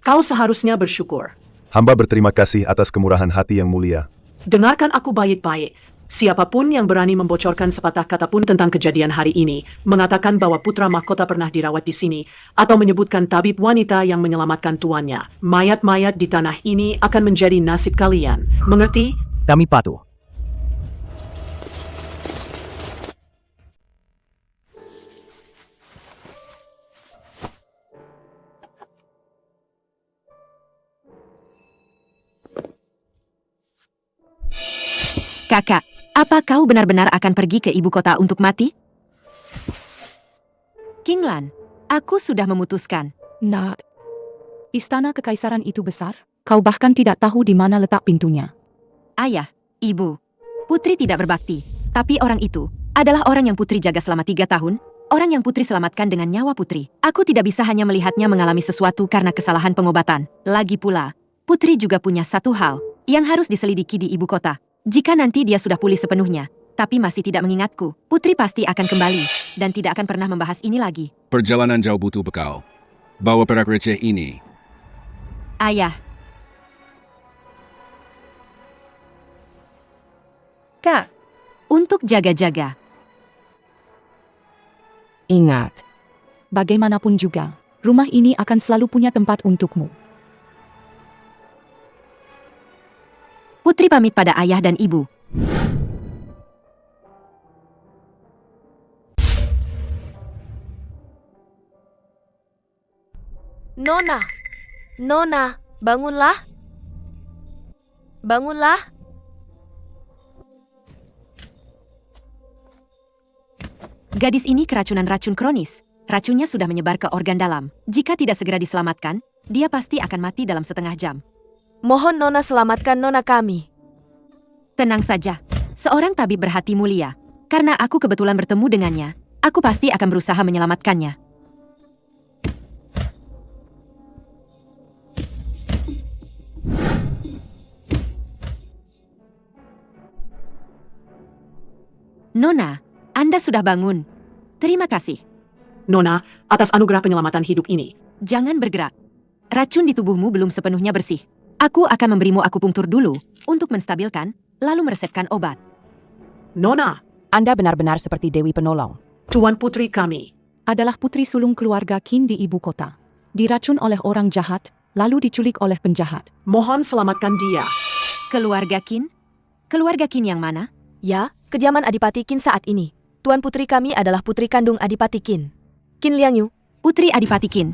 Speaker 8: Kau seharusnya bersyukur.
Speaker 14: Hamba berterima kasih atas kemurahan hati yang mulia.
Speaker 8: Dengarkan aku baik-baik. Siapapun yang berani membocorkan sepatah kata pun tentang kejadian hari ini, mengatakan bahwa putra mahkota pernah dirawat di sini, atau menyebutkan tabib wanita yang menyelamatkan tuannya, mayat-mayat di tanah ini akan menjadi nasib kalian. Mengerti?
Speaker 6: Kami patuh.
Speaker 4: Kakak, apa kau benar-benar akan pergi ke ibu kota untuk mati? King Lan, aku sudah memutuskan.
Speaker 9: Nak, istana kekaisaran itu besar, kau bahkan tidak tahu di mana letak pintunya.
Speaker 4: Ayah, ibu, putri tidak berbakti, tapi orang itu adalah orang yang putri jaga selama 3 tahun, orang yang putri selamatkan dengan nyawa putri. Aku tidak bisa hanya melihatnya mengalami sesuatu karena kesalahan pengobatan. Lagi pula, putri juga punya satu hal yang harus diselidiki di ibu kota. Jika nanti dia sudah pulih sepenuhnya, tapi masih tidak mengingatku, putri pasti akan kembali dan tidak akan pernah membahas ini lagi.
Speaker 7: Perjalanan jauh butuh bekal. Bawa perak receh ini.
Speaker 4: Ayah.
Speaker 11: Kak,
Speaker 4: Untuk jaga-jaga.
Speaker 11: ingat.
Speaker 9: Bagaimanapun juga, rumah ini akan selalu punya tempat untukmu.
Speaker 4: Putri pamit pada ayah dan ibu.
Speaker 5: Nona, Nona, bangunlah. Bangunlah.
Speaker 4: Gadis ini keracunan racun kronis. Racunnya sudah menyebar ke organ dalam. Jika tidak segera diselamatkan, dia pasti akan mati dalam setengah jam.
Speaker 5: Mohon Nona selamatkan Nona kami.
Speaker 4: Tenang saja. Seorang tabib berhati mulia. Karena aku kebetulan bertemu dengannya, aku pasti akan berusaha menyelamatkannya. Nona, Anda sudah bangun. Terima kasih.
Speaker 8: Nona, atas anugerah penyelamatan hidup ini.
Speaker 4: Jangan bergerak. Racun di tubuhmu belum sepenuhnya bersih. Aku akan memberimu akupunktur dulu untuk menstabilkan, lalu meresepkan obat.
Speaker 8: Nona,
Speaker 12: Anda benar-benar seperti Dewi Penolong.
Speaker 8: Tuan putri kami.
Speaker 9: Adalah putri sulung keluarga Qin di ibu kota. Diracun oleh orang jahat, lalu diculik oleh penjahat.
Speaker 8: Mohon selamatkan dia.
Speaker 4: Keluarga Qin? Keluarga Qin yang mana?
Speaker 5: Ya, kediaman Adipati Qin saat ini. Tuan putri kami adalah putri kandung Adipati Qin. Qin Liangyu.
Speaker 4: Putri Adipati Qin.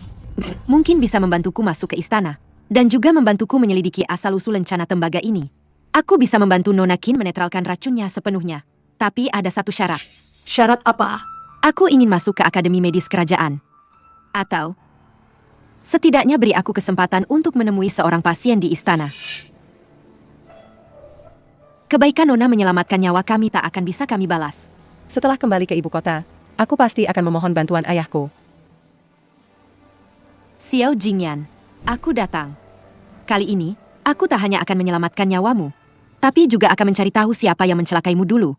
Speaker 4: Mungkin bisa membantuku masuk ke istana. Dan juga membantuku menyelidiki asal-usul lencana tembaga ini. Aku bisa membantu Nona Qin menetralkan racunnya sepenuhnya. Tapi ada satu syarat.
Speaker 8: Syarat apa?
Speaker 4: Aku ingin masuk ke Akademi Medis Kerajaan. Atau, setidaknya beri aku kesempatan untuk menemui seorang pasien di istana. Kebaikan Nona menyelamatkan nyawa kami tak akan bisa kami balas.
Speaker 11: Setelah kembali ke ibu kota, aku pasti akan memohon bantuan ayahku.
Speaker 4: Xiao Jingyan, aku datang. Kali ini, aku tak hanya akan menyelamatkan nyawamu, tapi juga akan mencari tahu siapa yang mencelakaimu dulu.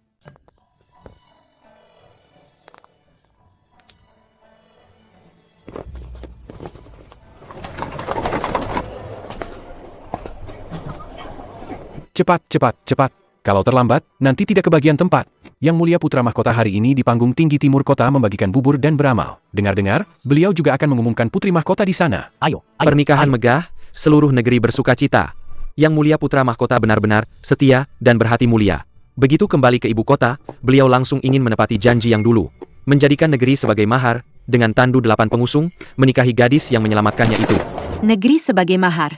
Speaker 2: Cepat, cepat, cepat. Kalau terlambat, nanti tidak kebagian tempat. Yang Mulia Putra Mahkota hari ini di panggung tinggi timur kota membagikan bubur dan beramal. Dengar-dengar, beliau juga akan mengumumkan Putri Mahkota di sana.
Speaker 6: Ayo.
Speaker 13: Pernikahan megah, seluruh negeri bersuka cita. Yang Mulia Putra Mahkota benar-benar setia dan berhati mulia. Begitu kembali ke ibu kota, beliau langsung ingin menepati janji yang dulu. Menjadikan negeri sebagai mahar, dengan tandu 8 pengusung, menikahi gadis yang menyelamatkannya itu.
Speaker 4: Negeri sebagai mahar.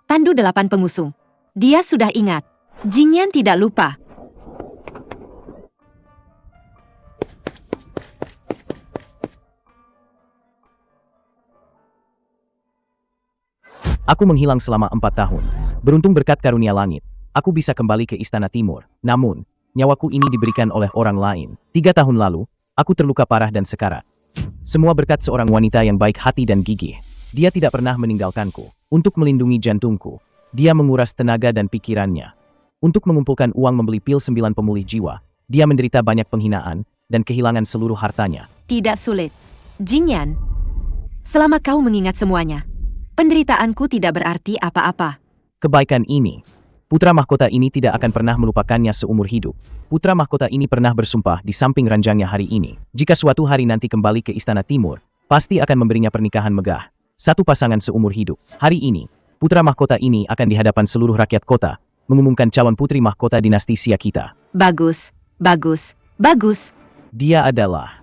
Speaker 4: Tandu 8 pengusung. Dia sudah ingat. Jingyan tidak lupa.
Speaker 6: Aku menghilang selama 4 tahun. Beruntung berkat karunia langit, aku bisa kembali ke Istana Timur. Namun, nyawaku ini diberikan oleh orang lain. 3 tahun lalu, aku terluka parah dan sekarat. Semua berkat seorang wanita yang baik hati dan gigih. Dia tidak pernah meninggalkanku. Untuk melindungi jantungku, dia menguras tenaga dan pikirannya. Untuk mengumpulkan uang membeli pil 9 pemulih jiwa, dia menderita banyak penghinaan dan kehilangan seluruh hartanya.
Speaker 4: Tidak sulit. Jingyan, selama kau mengingat semuanya, penderitaanku tidak berarti apa-apa.
Speaker 6: Kebaikan ini, putra mahkota ini tidak akan pernah melupakannya seumur hidup. Putra mahkota ini pernah bersumpah di samping ranjangnya hari ini. Jika suatu hari nanti kembali ke Istana Timur, pasti akan memberinya pernikahan megah. Satu pasangan seumur hidup. Hari ini, putra mahkota ini akan di hadapan seluruh rakyat kota, mengumumkan calon putri mahkota dinasti Xia kita.
Speaker 4: Bagus, bagus, bagus.
Speaker 6: Dia adalah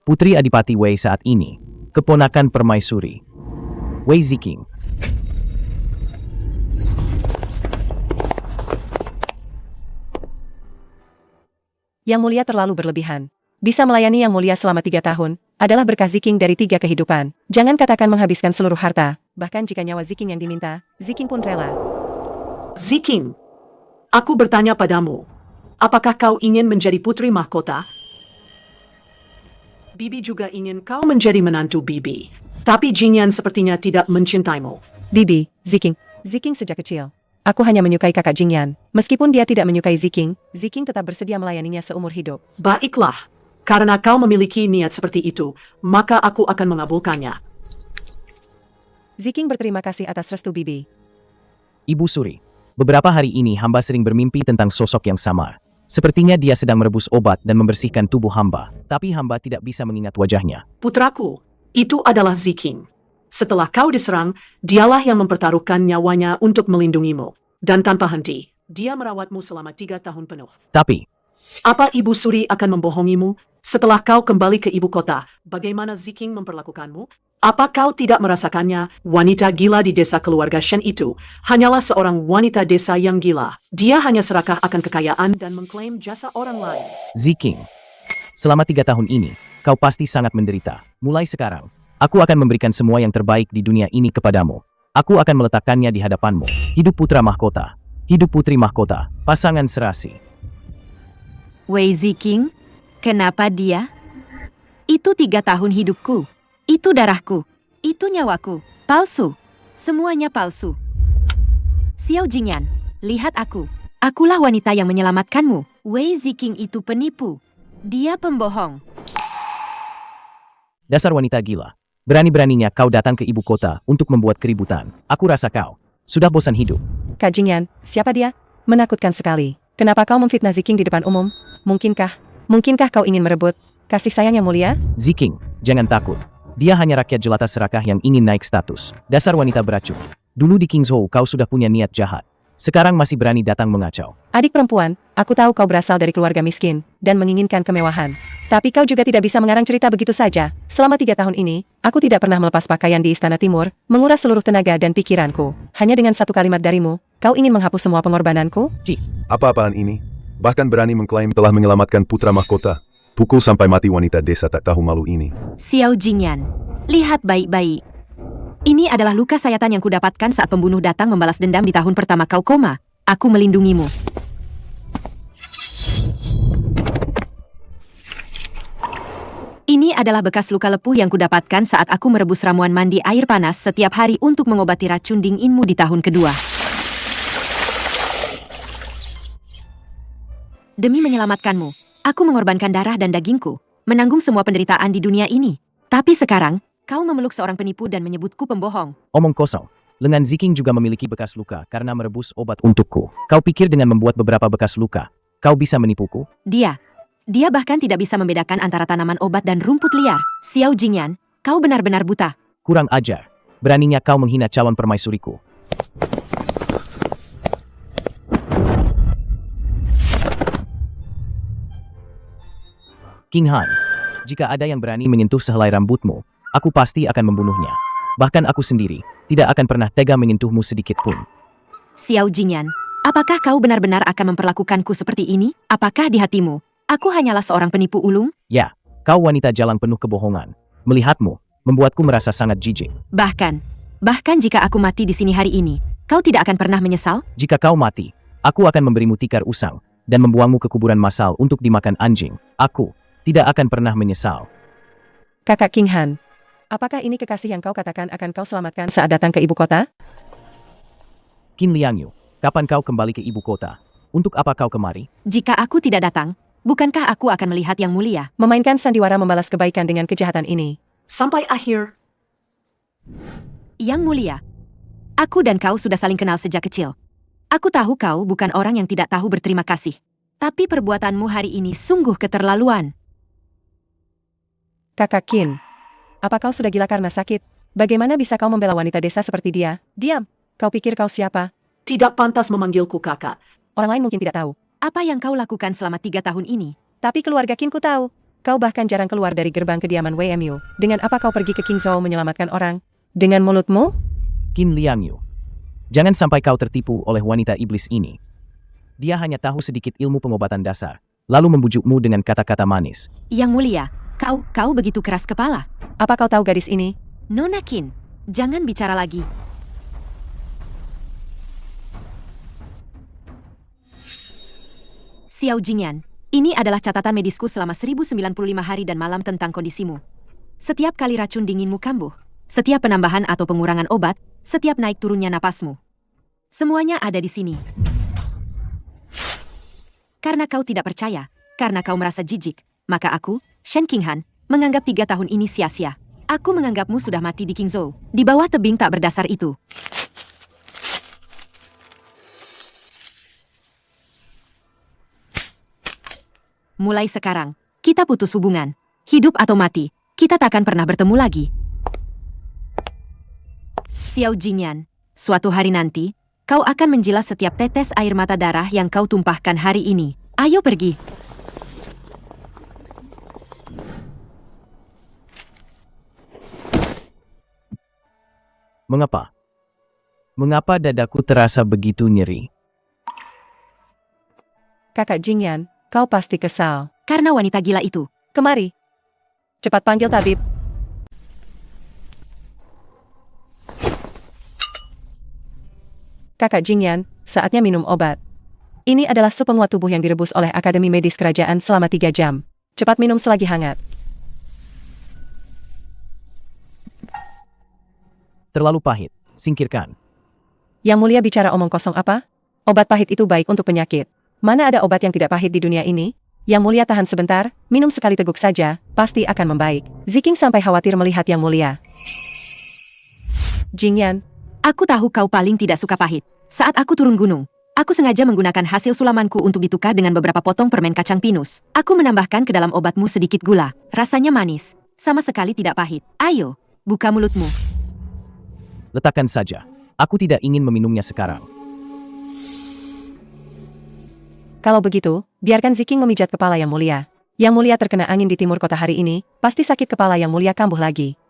Speaker 6: Putri Adipati Wei saat ini, keponakan permaisuri, Wei Ziqing.
Speaker 11: Yang Mulia terlalu berlebihan. Bisa melayani Yang Mulia selama 3 tahun, adalah berkah Ziqing dari 3 kehidupan. Jangan katakan menghabiskan seluruh harta. Bahkan jika nyawa Ziqing yang diminta, Ziqing pun rela.
Speaker 8: Ziqing, aku bertanya padamu, apakah kau ingin menjadi putri mahkota? Bibi juga ingin kau menjadi menantu Bibi. Tapi Jingyan sepertinya tidak mencintaimu.
Speaker 11: Bibi, Ziqing. Ziqing sejak kecil. Aku hanya menyukai kakak Jingyan. Meskipun dia tidak menyukai Ziqing, Ziqing tetap bersedia melayaninya seumur hidup.
Speaker 8: Baiklah, karena kau memiliki niat seperti itu, maka aku akan mengabulkannya.
Speaker 11: Ziqing berterima kasih atas restu Bibi.
Speaker 6: Ibu Suri, beberapa hari ini hamba sering bermimpi tentang sosok yang samar. Sepertinya dia sedang merebus obat dan membersihkan tubuh hamba, tapi hamba tidak bisa mengingat wajahnya.
Speaker 8: Putraku, itu adalah Ziqing. Setelah kau diserang, dialah yang mempertaruhkan nyawanya untuk melindungimu. Dan tanpa henti, dia merawatmu selama 3 tahun penuh.
Speaker 6: Tapi,
Speaker 8: apa Ibu Suri akan membohongimu? Setelah kau kembali ke ibu kota, bagaimana Ziqing memperlakukanmu? Apa kau tidak merasakannya? Wanita gila di desa keluarga Shen itu hanyalah seorang wanita desa yang gila. Dia hanya serakah akan kekayaan dan mengklaim jasa orang lain.
Speaker 6: Ziking, selama 3 tahun ini, kau pasti sangat menderita. Mulai sekarang, aku akan memberikan semua yang terbaik di dunia ini kepadamu. Aku akan meletakkannya di hadapanmu. Hidup putra mahkota. Hidup putri mahkota. Pasangan serasi.
Speaker 4: Wei Ziking, kenapa dia? Itu 3 tahun hidupku. Itu darahku. Itu nyawaku. Palsu. Semuanya palsu. Xiao Jingyan, lihat aku. Akulah wanita yang menyelamatkanmu. Wei Ziking itu penipu. Dia pembohong.
Speaker 6: Dasar wanita gila. Berani-beraninya kau datang ke ibu kota untuk membuat keributan. Aku rasa kau sudah bosan hidup.
Speaker 11: Kak Jingyan, siapa dia? Menakutkan sekali. Kenapa kau memfitnah Ziking di depan umum? Mungkinkah kau ingin merebut kasih sayang yang mulia?
Speaker 6: Ziking, jangan takut. Dia hanya rakyat jelata serakah yang ingin naik status. Dasar wanita beracun. Dulu di Kingzhou kau sudah punya niat jahat. Sekarang masih berani datang mengacau.
Speaker 11: Adik perempuan, aku tahu kau berasal dari keluarga miskin dan menginginkan kemewahan. Tapi kau juga tidak bisa mengarang cerita begitu saja. Selama 3 tahun ini, aku tidak pernah melepas pakaian di Istana Timur, menguras seluruh tenaga dan pikiranku. Hanya dengan satu kalimat darimu, kau ingin menghapus semua pengorbananku?
Speaker 14: Apa-apaan ini? Bahkan berani mengklaim telah menyelamatkan putra mahkota. Pukul sampai mati wanita desa tak tahu malu ini.
Speaker 4: Xiao Jingyan, lihat baik-baik. Ini adalah luka sayatan yang kudapatkan saat pembunuh datang membalas dendam di tahun pertama kau koma. Aku melindungimu. Ini adalah bekas luka lepuh yang kudapatkan saat aku merebus ramuan mandi air panas setiap hari untuk mengobati racun dinginmu di tahun kedua. Demi menyelamatkanmu, aku mengorbankan darah dan dagingku, menanggung semua penderitaan di dunia ini. Tapi sekarang, kau memeluk seorang penipu dan menyebutku pembohong.
Speaker 6: Omong kosong. Lengan Ziking juga memiliki bekas luka karena merebus obat untukku. Kau pikir dengan membuat beberapa bekas luka, kau bisa menipuku?
Speaker 4: Dia bahkan tidak bisa membedakan antara tanaman obat dan rumput liar. Xiao Jingyan, kau benar-benar buta.
Speaker 6: Kurang ajar. Beraninya kau menghina calon permaisuriku. King Han, jika ada yang berani menyentuh sehelai rambutmu, aku pasti akan membunuhnya. Bahkan aku sendiri tidak akan pernah tega menyentuhmu sedikit pun.
Speaker 4: Xiao Jingyan, apakah kau benar-benar akan memperlakukanku seperti ini? Apakah di hatimu, aku hanyalah seorang penipu ulung?
Speaker 6: Ya, kau wanita jalang penuh kebohongan. Melihatmu, membuatku merasa sangat jijik.
Speaker 4: Bahkan jika aku mati di sini hari ini, kau tidak akan pernah menyesal?
Speaker 6: Jika kau mati, aku akan memberimu tikar usang dan membuangmu ke kuburan massal untuk dimakan anjing. Aku tidak akan pernah menyesal.
Speaker 11: Kakak King Han, apakah ini kekasih yang kau katakan akan kau selamatkan saat datang ke ibu kota?
Speaker 6: Qin Liangyu, kapan kau kembali ke ibu kota? Untuk apa kau kemari?
Speaker 4: Jika aku tidak datang, bukankah aku akan melihat yang mulia?
Speaker 11: Memainkan sandiwara membalas kebaikan dengan kejahatan ini.
Speaker 8: Sampai akhir.
Speaker 4: Yang mulia, aku dan kau sudah saling kenal sejak kecil. Aku tahu kau bukan orang yang tidak tahu berterima kasih. Tapi perbuatanmu hari ini sungguh keterlaluan.
Speaker 11: Kakak Qin, apa kau sudah gila karena sakit? Bagaimana bisa kau membela wanita desa seperti dia? Diam, kau pikir kau siapa?
Speaker 8: Tidak pantas memanggilku kakak.
Speaker 11: Orang lain mungkin tidak tahu.
Speaker 4: Apa yang kau lakukan selama 3 tahun ini?
Speaker 11: Tapi keluarga Qin ku tahu. Kau bahkan jarang keluar dari gerbang kediaman WMU. Dengan apa kau pergi ke Kingzhou menyelamatkan orang? Dengan mulutmu?
Speaker 6: Qin Liangyu, jangan sampai kau tertipu oleh wanita iblis ini. Dia hanya tahu sedikit ilmu pengobatan dasar, lalu membujukmu dengan kata-kata manis.
Speaker 4: Yang mulia, kau begitu keras kepala.
Speaker 11: Apa kau tahu gadis ini?
Speaker 4: Nona Qin, jangan bicara lagi. Xiao Jingyan, ini adalah catatan medisku selama 1095 hari dan malam tentang kondisimu. Setiap kali racun dinginmu kambuh, setiap penambahan atau pengurangan obat, setiap naik turunnya napasmu. Semuanya ada di sini. Karena kau tidak percaya, karena kau merasa jijik, maka aku, Shen Qinghan, menganggap 3 tahun ini sia-sia. Aku menganggapmu sudah mati di Kingzhou, di bawah tebing tak berdasar itu. Mulai sekarang, kita putus hubungan. Hidup atau mati, kita takkan pernah bertemu lagi. Xiao Jingyan, suatu hari nanti, kau akan menjilat setiap tetes air mata darah yang kau tumpahkan hari ini. Ayo pergi.
Speaker 6: Mengapa? Mengapa dadaku terasa begitu nyeri?
Speaker 11: Kakak Jingyan, kau pasti kesal.
Speaker 4: Karena wanita gila itu.
Speaker 11: Kemari. Cepat panggil tabib. Kakak Jingyan, saatnya minum obat. Ini adalah sup penguat tubuh yang direbus oleh Akademi Medis Kerajaan selama 3 jam. Cepat minum selagi hangat.
Speaker 6: Terlalu pahit. Singkirkan.
Speaker 11: Yang Mulia bicara omong kosong apa? Obat pahit itu baik untuk penyakit. Mana ada obat yang tidak pahit di dunia ini? Yang Mulia tahan sebentar, minum sekali teguk saja, pasti akan membaik. Ziking sampai khawatir melihat Yang Mulia. Jingyan,
Speaker 4: Aku tahu kau paling tidak suka pahit. Saat aku turun gunung, aku sengaja menggunakan hasil sulamanku untuk ditukar dengan beberapa potong permen kacang pinus. Aku menambahkan ke dalam obatmu sedikit gula. Rasanya manis, sama sekali tidak pahit. Ayo, buka mulutmu.
Speaker 6: Letakkan saja. Aku tidak ingin meminumnya sekarang.
Speaker 11: kalau begitu, biarkan Ziking memijat kepala Yang Mulia. Yang Mulia terkena angin di timur kota hari ini, pasti sakit kepala Yang Mulia kambuh lagi.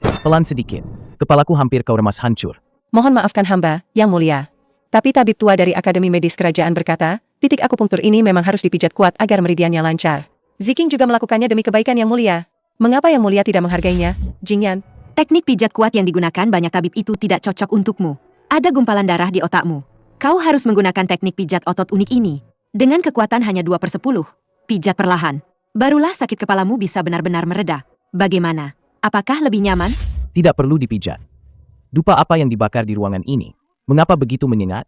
Speaker 6: Pelan sedikit. Kepalaku hampir kau remas hancur.
Speaker 11: Mohon maafkan hamba, Yang Mulia. Tapi tabib tua dari Akademi Medis Kerajaan berkata, titik akupunktur ini memang harus dipijat kuat agar meridiannya lancar. Ziking juga melakukannya demi kebaikan Yang Mulia. Mengapa Yang Mulia tidak menghargainya, Jingyan?
Speaker 4: Teknik pijat kuat yang digunakan banyak tabib itu tidak cocok untukmu. Ada gumpalan darah di otakmu. Kau harus menggunakan teknik pijat otot unik ini. Dengan kekuatan hanya 2/10, pijat perlahan. Barulah sakit kepalamu bisa benar-benar mereda. Bagaimana? Apakah lebih nyaman?
Speaker 6: Tidak perlu dipijat. Dupa apa yang dibakar di ruangan ini? Mengapa begitu menyengat?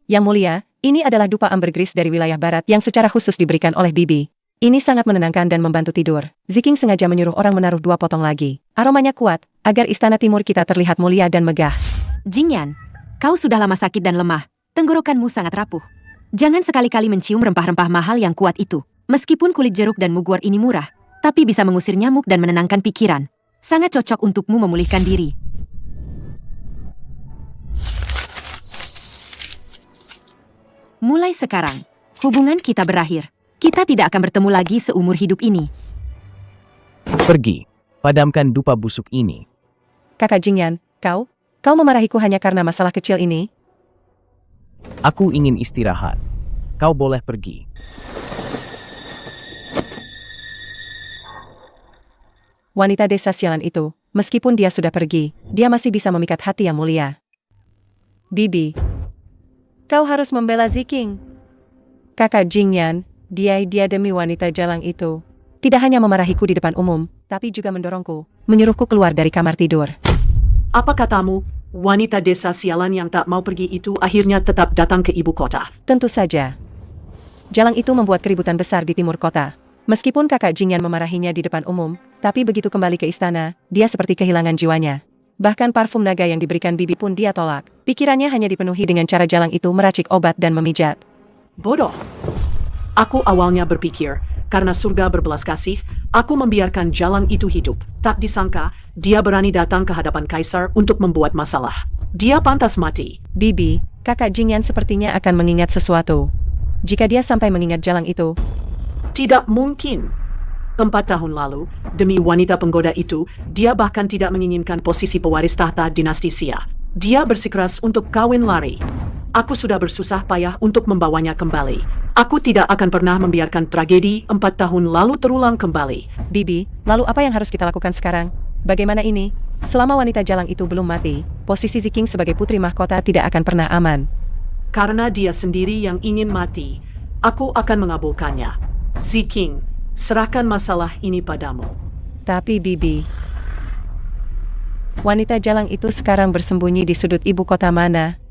Speaker 11: Yang Mulia, ini adalah dupa ambergris dari wilayah barat yang secara khusus diberikan oleh Bibi. Ini sangat menenangkan dan membantu tidur. Ziking sengaja menyuruh orang menaruh 2 potong lagi. Aromanya kuat, agar istana timur kita terlihat mulia dan megah.
Speaker 4: Jingyan, kau sudah lama sakit dan lemah. Tenggorokanmu sangat rapuh. Jangan sekali-kali mencium rempah-rempah mahal yang kuat itu. Meskipun kulit jeruk dan mugwort ini murah, tapi bisa mengusir nyamuk dan menenangkan pikiran. Sangat cocok untukmu memulihkan diri. Mulai sekarang, hubungan kita berakhir. Kita tidak akan bertemu lagi seumur hidup ini.
Speaker 6: Pergi. Padamkan dupa busuk ini.
Speaker 11: Kakak Jingyan, kau memarahiku hanya karena masalah kecil ini?
Speaker 6: Aku ingin istirahat. Kau boleh pergi.
Speaker 11: Wanita desa sialan itu, meskipun dia sudah pergi, dia masih bisa memikat hati Yang Mulia. Bibi, kau harus membela Ziking. Kakak Jingyan, dia demi wanita jalang itu. Tidak hanya memarahiku di depan umum, tapi juga mendorongku, menyuruhku keluar dari kamar tidur.
Speaker 8: Apa katamu, wanita desa sialan yang tak mau pergi itu akhirnya tetap datang ke ibu kota?
Speaker 11: Tentu saja. Jalang itu membuat keributan besar di timur kota. Meskipun kakak Jingyan memarahinya di depan umum, tapi begitu kembali ke istana, dia seperti kehilangan jiwanya. Bahkan parfum naga yang diberikan Bibi pun dia tolak. Pikirannya hanya dipenuhi dengan cara jalang itu meracik obat dan memijat.
Speaker 8: Bodoh. Aku awalnya berpikir, karena surga berbelas kasih, aku membiarkan jalang itu hidup. Tak disangka, dia berani datang ke hadapan kaisar untuk membuat masalah. Dia pantas mati.
Speaker 11: Bibi, kakak Jingyan sepertinya akan mengingat sesuatu. Jika dia sampai mengingat jalang itu,
Speaker 8: tidak mungkin. 4 tahun lalu, demi wanita penggoda itu, dia bahkan tidak menginginkan posisi pewaris tahta dinasti Xia. Dia bersikeras untuk kawin lari. Aku sudah bersusah payah untuk membawanya kembali. Aku tidak akan pernah membiarkan tragedi 4 tahun lalu terulang kembali.
Speaker 11: Bibi, lalu apa yang harus kita lakukan sekarang? Bagaimana ini? Selama wanita jalang itu belum mati, posisi Ziking sebagai putri mahkota tidak akan pernah aman.
Speaker 8: Karena dia sendiri yang ingin mati, aku akan mengabulkannya. Ziking, serahkan masalah ini padamu.
Speaker 11: Tapi Bibi, wanita jalang itu sekarang bersembunyi di sudut ibu kota mana?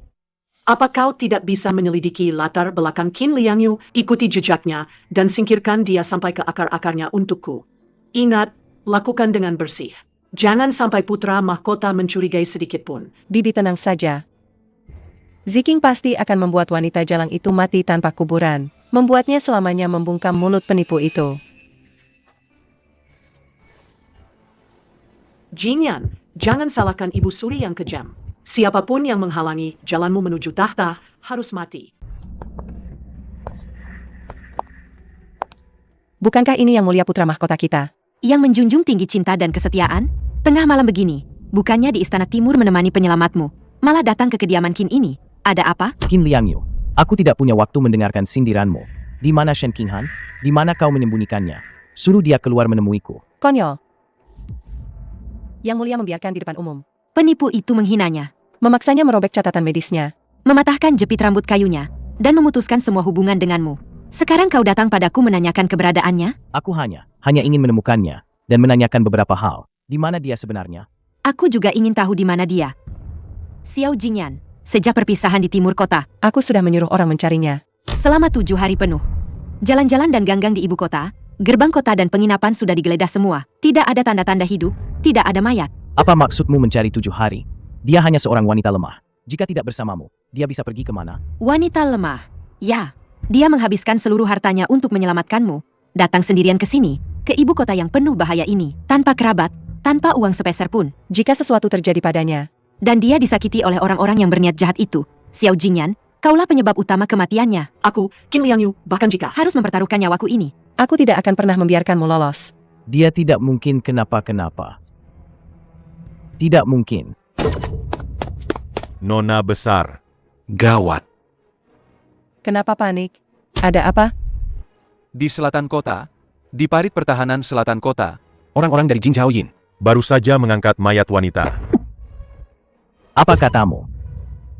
Speaker 8: Apa kau tidak bisa menyelidiki latar belakang Qin Liangyu, ikuti jejaknya, dan singkirkan dia sampai ke akar-akarnya untukku? Ingat, lakukan dengan bersih. Jangan sampai putra mahkota mencurigai sedikit pun.
Speaker 11: Bibi tenang saja. Ziking pasti akan membuat wanita jalang itu mati tanpa kuburan. Membuatnya selamanya membungkam mulut penipu itu.
Speaker 8: Jingyan, jangan salahkan Ibu Suri yang kejam. Siapapun yang menghalangi jalanmu menuju tahta harus mati.
Speaker 11: Bukankah ini Yang Mulia putra mahkota kita?
Speaker 4: Yang menjunjung tinggi cinta dan kesetiaan? Tengah malam begini, bukannya di Istana Timur menemani penyelamatmu, malah datang ke kediaman Qin ini. Ada apa?
Speaker 6: Qin Liangyu, aku tidak punya waktu mendengarkan sindiranmu. Di mana Shen Qinghan? Di mana kau menyembunyikannya? Suruh dia keluar menemuiku.
Speaker 11: Konyol. Yang Mulia membiarkan di depan umum.
Speaker 4: Penipu itu menghinanya,
Speaker 11: Memaksanya merobek catatan medisnya.
Speaker 4: mematahkan jepit rambut kayunya, dan memutuskan semua hubungan denganmu. Sekarang kau datang padaku menanyakan keberadaannya?
Speaker 6: Aku hanya ingin menemukannya dan menanyakan beberapa hal. Di mana dia sebenarnya?
Speaker 4: Aku juga ingin tahu di mana dia. Xiao Jingyan, sejak perpisahan di timur kota,
Speaker 11: Aku sudah menyuruh orang mencarinya.
Speaker 4: selama 7 hari penuh. Jalan-jalan dan ganggang di ibu kota, gerbang kota dan penginapan sudah digeledah semua. Tidak ada tanda-tanda hidup, tidak ada mayat.
Speaker 6: Apa maksudmu mencari 7 hari? Dia hanya seorang wanita lemah. Jika tidak bersamamu, dia bisa pergi kemana?
Speaker 4: Wanita lemah. Ya, dia menghabiskan seluruh hartanya untuk menyelamatkanmu. Datang sendirian ke sini, ke ibu kota yang penuh bahaya ini, tanpa kerabat, tanpa uang sepeser pun.
Speaker 11: Jika sesuatu terjadi padanya,
Speaker 4: Dan dia disakiti oleh orang-orang yang berniat jahat itu. Xiao Jingyan, kaulah penyebab utama kematiannya.
Speaker 8: Aku, Qin Liangyu, bahkan jika
Speaker 4: Harus mempertaruhkan nyawaku ini.
Speaker 11: aku tidak akan pernah membiarkanmu lolos.
Speaker 6: Dia tidak mungkin kenapa-kenapa. Tidak mungkin.
Speaker 3: Nona besar.
Speaker 1: Gawat.
Speaker 2: Kenapa panik?
Speaker 11: Ada apa?
Speaker 2: Di selatan kota, di parit pertahanan selatan kota, orang-orang dari Jing Zhaoyin
Speaker 3: Baru saja mengangkat mayat wanita.
Speaker 6: Apa katamu?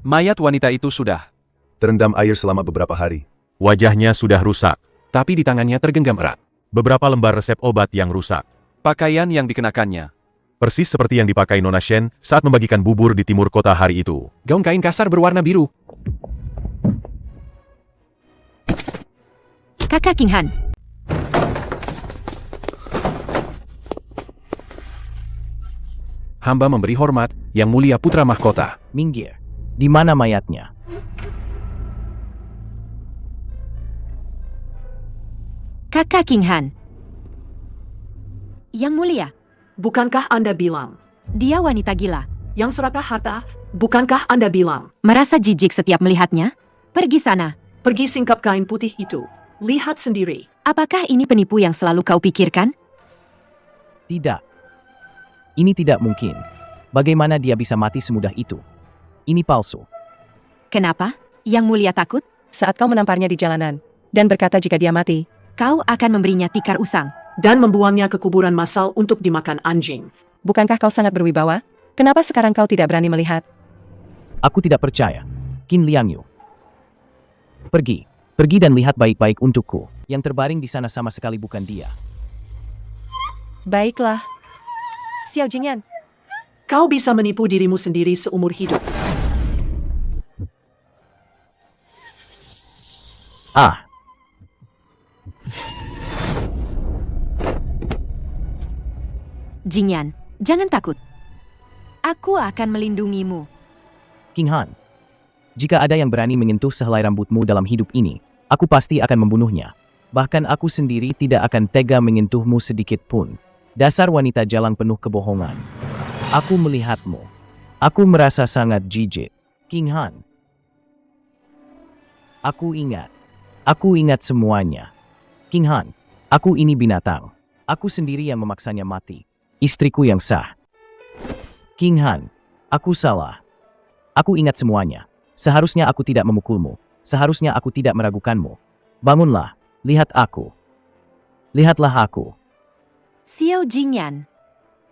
Speaker 2: Mayat wanita itu sudah,
Speaker 14: Terendam air selama beberapa hari.
Speaker 3: Wajahnya sudah rusak.
Speaker 2: tapi di tangannya tergenggam erat.
Speaker 3: Beberapa lembar resep obat yang rusak.
Speaker 2: Pakaian yang dikenakannya,
Speaker 3: Persis seperti yang dipakai Nona Shen saat membagikan bubur di timur kota hari itu.
Speaker 2: gaun kain kasar berwarna biru.
Speaker 4: Kakak Qinghan,
Speaker 2: Hamba memberi hormat, Yang Mulia Putra Mahkota.
Speaker 6: Minggir. Di mana mayatnya?
Speaker 4: Kakak Qinghan. Yang Mulia,
Speaker 8: bukankah Anda bilang?
Speaker 4: dia wanita gila.
Speaker 8: Yang serakah harta, bukankah Anda bilang?
Speaker 4: Merasa jijik setiap melihatnya? Pergi sana.
Speaker 8: Pergi singkap kain putih itu. Lihat sendiri.
Speaker 4: Apakah ini penipu yang selalu kau pikirkan?
Speaker 6: Tidak. Ini tidak mungkin. Bagaimana dia bisa mati semudah itu? Ini palsu.
Speaker 4: Kenapa? Yang Mulia takut?
Speaker 11: Saat kau menamparnya di jalanan, dan berkata jika dia mati,
Speaker 4: Kau akan memberinya tikar usang.
Speaker 8: Dan membuangnya ke kuburan massal untuk dimakan anjing.
Speaker 11: bukankah kau sangat berwibawa? Kenapa sekarang kau tidak berani melihat?
Speaker 6: Aku tidak percaya. Qin Liangyu. Pergi. Pergi dan lihat baik-baik untukku. Yang terbaring di sana sama sekali bukan dia.
Speaker 11: Baiklah. Xiao Jingyan,
Speaker 8: Kau bisa menipu dirimu sendiri seumur hidup.
Speaker 6: Ah,
Speaker 4: Jingyan, jangan takut. Aku akan melindungimu.
Speaker 6: Qinghan. Jika ada yang berani menyentuh sehelai rambutmu dalam hidup ini, aku pasti akan membunuhnya. Bahkan aku sendiri tidak akan tega menyentuhmu sedikit pun. Dasar wanita jalang penuh kebohongan. Aku melihatmu. Aku merasa sangat jijik. Qinghan. Aku ingat. Aku ingat semuanya. Qinghan, aku ini binatang. Aku sendiri yang memaksanya mati. Istriku yang sah. Qinghan, aku salah. Aku ingat semuanya. Seharusnya aku tidak memukulmu. Seharusnya aku tidak meragukanmu. Bangunlah, lihat aku. Lihatlah aku.
Speaker 4: Xiao Jingyan,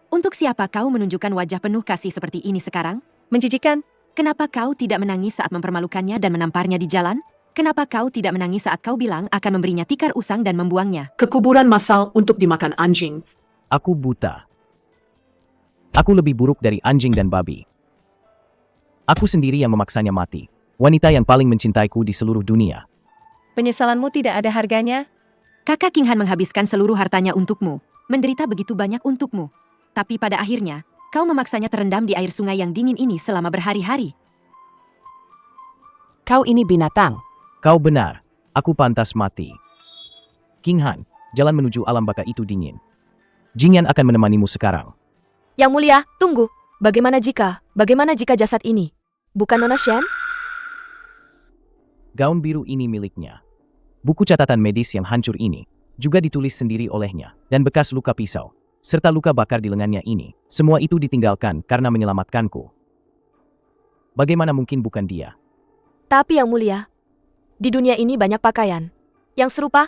Speaker 4: untuk siapa kau menunjukkan wajah penuh kasih seperti ini sekarang?
Speaker 11: menjijikan.
Speaker 4: Kenapa kau tidak menangis saat mempermalukannya dan menamparnya di jalan? Kenapa kau tidak menangis saat kau bilang akan memberinya tikar usang dan membuangnya?
Speaker 8: Ke kuburan massal untuk dimakan anjing.
Speaker 6: Aku buta. Aku lebih buruk dari anjing dan babi. Aku sendiri yang memaksanya mati. Wanita yang paling mencintaiku di seluruh dunia.
Speaker 11: Penyesalanmu tidak ada harganya.
Speaker 4: Kakak Qinghan menghabiskan seluruh hartanya untukmu, menderita begitu banyak untukmu. Tapi pada akhirnya, kau memaksanya terendam di air sungai yang dingin ini selama berhari-hari.
Speaker 12: Kau ini binatang.
Speaker 6: Kau benar. Aku pantas mati. Qinghan, jalan menuju alam baka itu dingin. Jingyan akan menemanimu sekarang.
Speaker 5: Yang Mulia, tunggu. Bagaimana jika jasad ini bukan Nona Shen?
Speaker 6: Gaun biru ini miliknya. Buku catatan medis yang hancur ini juga ditulis sendiri olehnya dan bekas luka pisau. serta luka bakar di lengannya ini. Semua itu ditinggalkan karena menyelamatkanku. Bagaimana mungkin bukan dia?
Speaker 5: Tapi Yang Mulia, di dunia ini banyak pakaian yang serupa.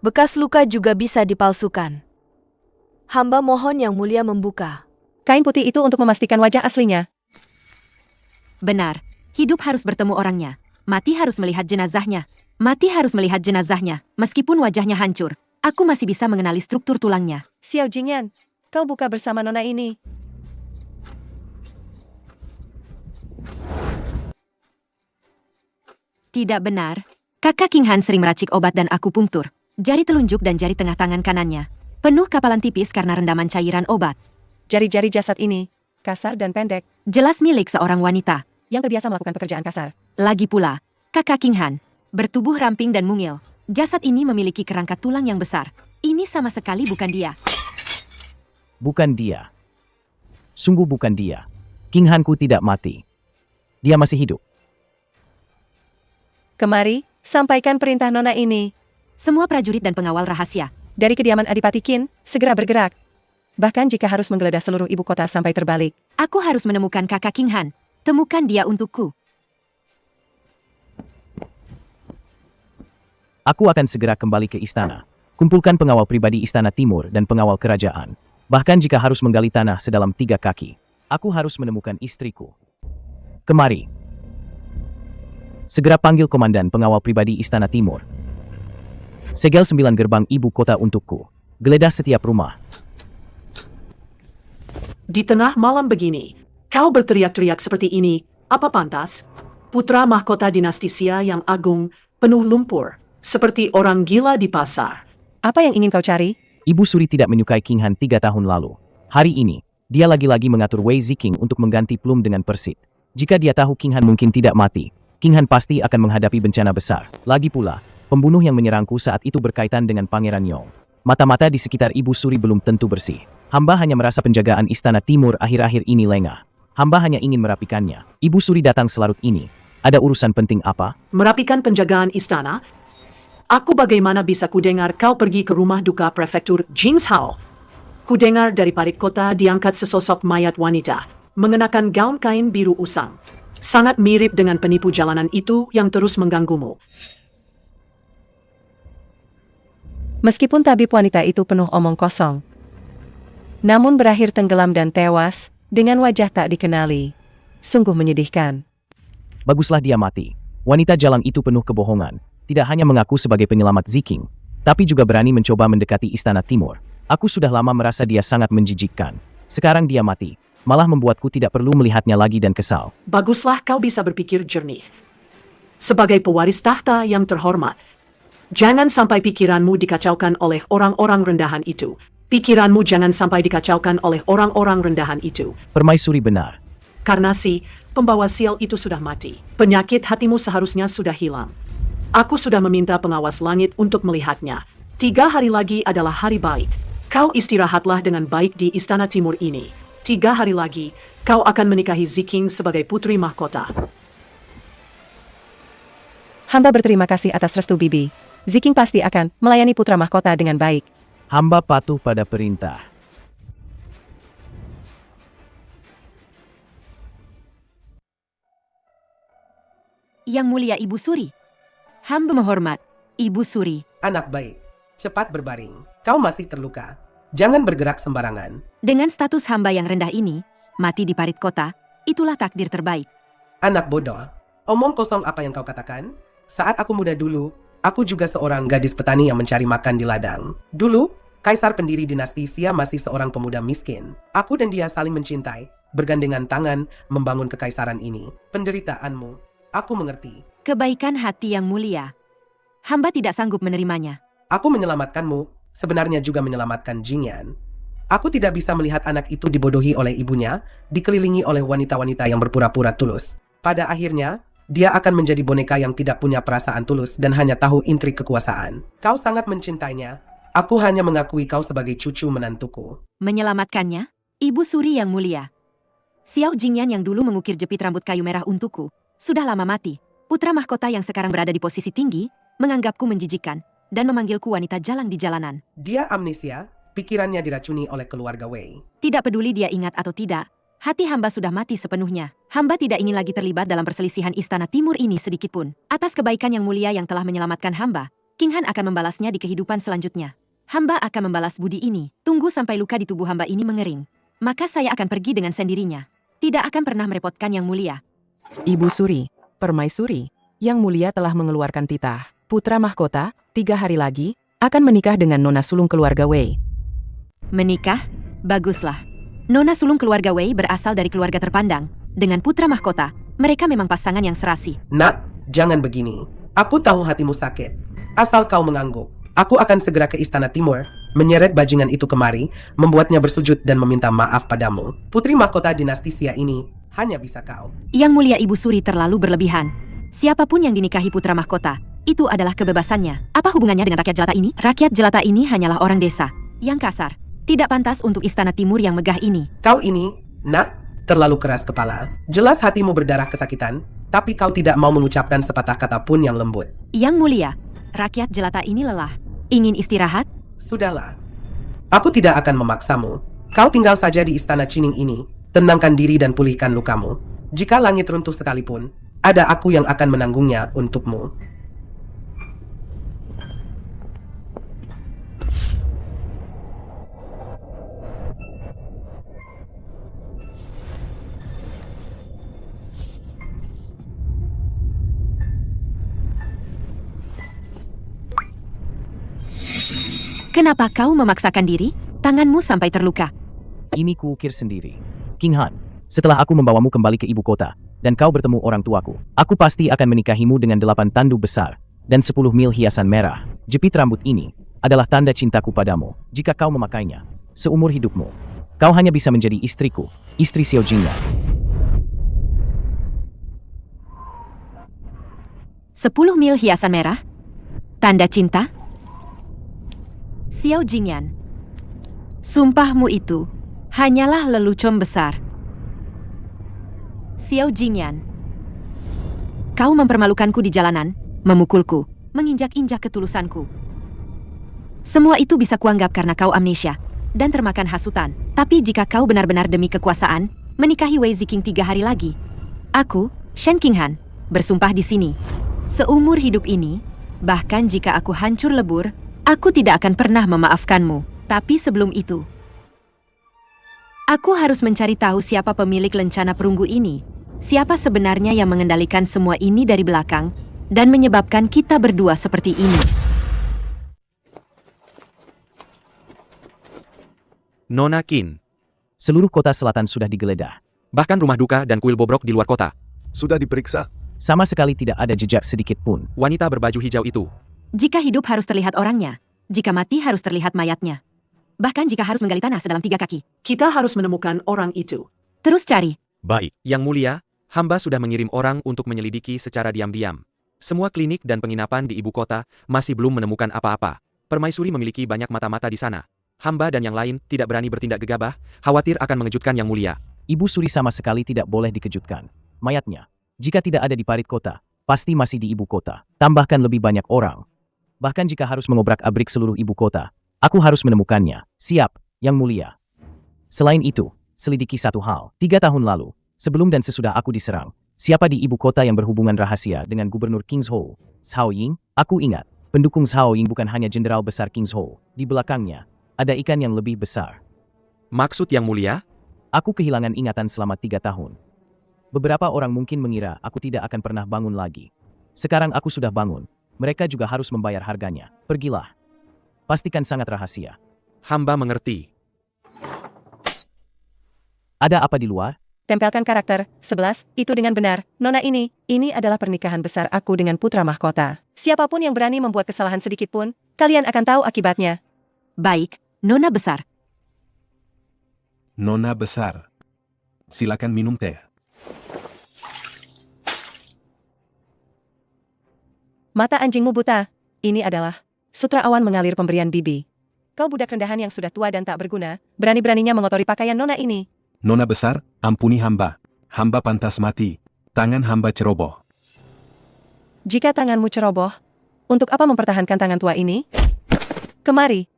Speaker 5: Bekas luka juga bisa dipalsukan. Hamba mohon Yang Mulia membuka.
Speaker 11: Kain putih itu untuk memastikan wajah aslinya.
Speaker 4: Benar, hidup harus bertemu orangnya. Mati harus melihat jenazahnya. Mati harus melihat jenazahnya. Meskipun wajahnya hancur, aku masih bisa mengenali struktur tulangnya.
Speaker 11: Xiao Jingyan, kau buka bersama nona ini.
Speaker 4: Tidak benar. Kakak King Han sering meracik obat dan akupunktur. Jari telunjuk dan jari tengah tangan kanannya penuh kapalan tipis karena rendaman cairan obat.
Speaker 11: Jari-jari jasad ini kasar dan pendek.
Speaker 4: Jelas milik seorang wanita
Speaker 11: yang terbiasa melakukan pekerjaan kasar.
Speaker 4: Lagi pula, kakak King Han bertubuh ramping dan mungil. Jasad ini memiliki kerangka tulang yang besar. Ini sama sekali bukan dia.
Speaker 6: Bukan dia. Sungguh bukan dia. King Han ku tidak mati. Dia masih hidup.
Speaker 11: Kemari, sampaikan perintah nona ini.
Speaker 4: Semua prajurit dan pengawal rahasia
Speaker 11: dari kediaman Adipati Qin, segera bergerak. Bahkan jika harus menggeledah seluruh ibu kota sampai terbalik.
Speaker 4: Aku harus menemukan kakak King Han. Temukan dia untukku.
Speaker 6: Aku akan segera kembali ke istana. Kumpulkan pengawal pribadi Istana Timur dan pengawal kerajaan. Bahkan jika harus menggali tanah sedalam 3 kaki. Aku harus menemukan istriku. Kemari. Segera panggil komandan pengawal pribadi Istana Timur. Segel 9 gerbang ibu kota untukku. Geledah setiap rumah.
Speaker 8: Di tengah malam begini, kau berteriak-teriak seperti ini, apa pantas? Putra mahkota dinasti Xia yang agung, penuh lumpur, seperti orang gila di pasar.
Speaker 11: Apa yang ingin kau cari?
Speaker 6: Ibu Suri tidak menyukai King Han 3 tahun lalu. Hari ini, dia lagi-lagi mengatur Wei Ziking untuk mengganti Plum dengan Persit. Jika dia tahu King Han mungkin tidak mati, King Han pasti akan menghadapi bencana besar. Lagi pula, pembunuh yang menyerangku saat itu berkaitan dengan Pangeran Yong. Mata-mata di sekitar Ibu Suri belum tentu bersih. Hamba hanya merasa penjagaan Istana Timur akhir-akhir ini lengah. Hamba hanya ingin merapikannya. Ibu Suri datang selarut ini. Ada urusan penting apa?
Speaker 8: Merapikan penjagaan istana? Aku bagaimana bisa kudengar kau pergi ke rumah duka prefektur Jingzhou? Kudengar dari parit kota diangkat sesosok mayat wanita, mengenakan gaun kain biru usang. Sangat mirip dengan penipu jalanan itu yang terus mengganggumu.
Speaker 11: Meskipun tabib wanita itu penuh omong kosong, namun berakhir tenggelam dan tewas dengan wajah tak dikenali. Sungguh menyedihkan.
Speaker 6: Baguslah dia mati. Wanita jalang itu penuh kebohongan. Tidak hanya mengaku sebagai penyelamat Ziking, tapi juga berani mencoba mendekati Istana Timur. Aku sudah lama merasa dia sangat menjijikkan. Sekarang dia mati, malah membuatku tidak perlu melihatnya lagi dan kesal.
Speaker 8: Baguslah kau bisa berpikir jernih. Sebagai pewaris tahta yang terhormat, jangan sampai pikiranmu dikacaukan oleh orang-orang rendahan itu. Pikiranmu jangan sampai dikacaukan oleh orang-orang rendahan itu.
Speaker 6: Permaisuri benar.
Speaker 8: Karena si pembawa sial itu sudah mati. Penyakit hatimu seharusnya sudah hilang. Aku sudah meminta pengawas langit untuk melihatnya. 3 hari lagi adalah hari baik. Kau istirahatlah dengan baik di Istana Timur ini. 3 hari lagi, kau akan menikahi Ziking sebagai putri mahkota.
Speaker 11: Hamba berterima kasih atas restu Bibi. Ziking pasti akan melayani putra mahkota dengan baik.
Speaker 6: Hamba patuh pada perintah.
Speaker 4: Yang Mulia Ibu Suri. Hamba menghormat, Ibu Suri.
Speaker 10: Anak baik, cepat berbaring. Kau masih terluka. Jangan bergerak sembarangan.
Speaker 4: Dengan status hamba yang rendah ini, mati di parit kota, itulah takdir terbaik.
Speaker 10: Anak bodoh, omong kosong apa yang kau katakan? Saat aku muda dulu, aku juga seorang gadis petani yang mencari makan di ladang. Dulu, Kaisar pendiri dinasti Xia masih seorang pemuda miskin. Aku dan dia saling mencintai, bergandengan tangan membangun kekaisaran ini. Penderitaanmu, aku mengerti.
Speaker 4: Kebaikan hati yang mulia. Hamba tidak sanggup menerimanya.
Speaker 10: Aku menyelamatkanmu, sebenarnya juga menyelamatkan Jingyan. Aku tidak bisa melihat anak itu dibodohi oleh ibunya, dikelilingi oleh wanita-wanita yang berpura-pura tulus. Pada akhirnya, dia akan menjadi boneka yang tidak punya perasaan tulus dan hanya tahu intrik kekuasaan. Kau sangat mencintainya. Aku hanya mengakui kau sebagai cucu menantuku.
Speaker 4: Menyelamatkannya, Ibu Suri yang mulia. Xiao Jingyan yang dulu mengukir jepit rambut kayu merah untukku, sudah lama mati. Putra mahkota yang sekarang berada di posisi tinggi, menganggapku menjijikan, dan memanggilku wanita jalang di jalanan.
Speaker 10: Dia amnesia, pikirannya diracuni oleh keluarga Wei.
Speaker 4: Tidak peduli dia ingat atau tidak, hati hamba sudah mati sepenuhnya. Hamba tidak ingin lagi terlibat dalam perselisihan Istana Timur ini sedikitpun. Atas kebaikan yang mulia yang telah menyelamatkan hamba, King Han akan membalasnya di kehidupan selanjutnya. Hamba akan membalas budi ini. Tunggu sampai luka di tubuh hamba ini mengering. Maka saya akan pergi dengan sendirinya. Tidak akan pernah merepotkan yang mulia.
Speaker 11: Ibu Suri, Permaisuri, Yang Mulia telah mengeluarkan titah. Putra mahkota, 3 hari lagi, akan menikah dengan nona sulung keluarga Wei.
Speaker 4: Menikah? Baguslah. Nona sulung keluarga Wei berasal dari keluarga terpandang. Dengan putra mahkota, mereka memang pasangan yang serasi.
Speaker 10: Nak, jangan begini. Aku tahu hatimu sakit. Asal kau mengangguk. Aku akan segera ke Istana Timur, menyeret bajingan itu kemari, membuatnya bersujud dan meminta maaf padamu. Putri mahkota dinasti Xia ini hanya bisa kau.
Speaker 4: Yang Mulia Ibu Suri terlalu berlebihan. Siapapun yang dinikahi putra mahkota, itu adalah kebebasannya. Apa hubungannya dengan rakyat jelata ini? Rakyat jelata ini hanyalah orang desa yang kasar. Tidak pantas untuk Istana Timur yang megah ini.
Speaker 10: Kau ini, nak, terlalu keras kepala. Jelas hatimu berdarah kesakitan, tapi kau tidak mau mengucapkan sepatah kata pun yang lembut.
Speaker 4: Yang Mulia, rakyat jelata ini lelah. Ingin istirahat?
Speaker 10: Sudahlah. Aku tidak akan memaksamu. Kau tinggal saja di Istana Cining ini, tenangkan diri dan pulihkan lukamu. Jika langit runtuh sekalipun, ada aku yang akan menanggungnya untukmu.
Speaker 4: Kenapa kau memaksakan diri? Tanganmu sampai terluka.
Speaker 6: Ini kuukir sendiri. King Han, setelah aku membawamu kembali ke ibu kota, dan kau bertemu orang tuaku, aku pasti akan menikahimu dengan 8 tandu besar, dan 10 mil hiasan merah. Jepit rambut ini adalah tanda cintaku padamu. Jika kau memakainya, seumur hidupmu, kau hanya bisa menjadi istriku, istri Xiao Jingyan.
Speaker 4: 10 mil hiasan merah? Tanda cinta? Xiao Jingyan, sumpahmu itu hanyalah lelucon besar. Xiao Jingyan, kau mempermalukanku di jalanan, memukulku, menginjak-injak ketulusanku. Semua itu bisa kuanggap karena kau amnesia dan termakan hasutan. Tapi jika kau benar-benar demi kekuasaan, menikahi Wei Ziking 3 hari lagi, aku, Shen King Han, bersumpah di sini. Seumur hidup ini, bahkan jika aku hancur lebur, aku tidak akan pernah memaafkanmu. Tapi sebelum itu, aku harus mencari tahu siapa pemilik lencana perunggu ini. Siapa sebenarnya yang mengendalikan semua ini dari belakang dan menyebabkan kita berdua seperti ini.
Speaker 13: Nona Qin.
Speaker 6: Seluruh kota selatan sudah digeledah.
Speaker 13: Bahkan rumah duka dan kuil bobrok di luar kota.
Speaker 14: Sudah diperiksa.
Speaker 6: Sama sekali tidak ada jejak sedikit pun.
Speaker 13: Wanita berbaju hijau itu.
Speaker 4: Jika hidup harus terlihat orangnya, jika mati harus terlihat mayatnya. Bahkan jika harus menggali tanah sedalam 3 kaki.
Speaker 8: Kita harus menemukan orang itu.
Speaker 4: Terus cari.
Speaker 3: Baik.
Speaker 2: Yang Mulia, hamba sudah mengirim orang untuk menyelidiki secara diam-diam. Semua klinik dan penginapan di ibu kota masih belum menemukan apa-apa. Permaisuri memiliki banyak mata-mata di sana. Hamba dan yang lain tidak berani bertindak gegabah, khawatir akan mengejutkan Yang Mulia.
Speaker 6: Ibu Suri sama sekali tidak boleh dikejutkan. Mayatnya, jika tidak ada di parit kota, pasti masih di ibu kota. Tambahkan lebih banyak orang. Bahkan jika harus mengobrak-abrik seluruh ibu kota, aku harus menemukannya. Siap, Yang Mulia. Selain itu, selidiki satu hal. 3 tahun lalu, sebelum dan sesudah aku diserang, siapa di ibu kota yang berhubungan rahasia dengan Gubernur Kingshou? Zhao Ying? Aku ingat, pendukung Zhao Ying bukan hanya jenderal besar Kingshou. Di belakangnya, ada ikan yang lebih besar.
Speaker 2: Maksud Yang Mulia?
Speaker 6: Aku kehilangan ingatan selama 3 tahun. Beberapa orang mungkin mengira aku tidak akan pernah bangun lagi. Sekarang aku sudah bangun. Mereka juga harus membayar harganya. Pergilah. Pastikan sangat rahasia.
Speaker 2: Hamba mengerti.
Speaker 6: Ada apa di luar?
Speaker 11: Tempelkan karakter 11, itu dengan benar. Nona ini adalah pernikahan besar aku dengan putra mahkota. Siapapun yang berani membuat kesalahan sedikit pun, kalian akan tahu akibatnya.
Speaker 4: Baik, Nona besar.
Speaker 1: Nona besar. Silakan minum teh.
Speaker 11: Mata anjingmu buta. Ini adalah sutra awan mengalir pemberian bibi. Kau budak rendahan yang sudah tua dan tak berguna, berani-beraninya mengotori pakaian Nona ini.
Speaker 1: Nona besar, ampuni hamba. Hamba pantas mati. Tangan hamba ceroboh.
Speaker 11: Jika tanganmu ceroboh, untuk apa mempertahankan tangan tua ini? Kemari.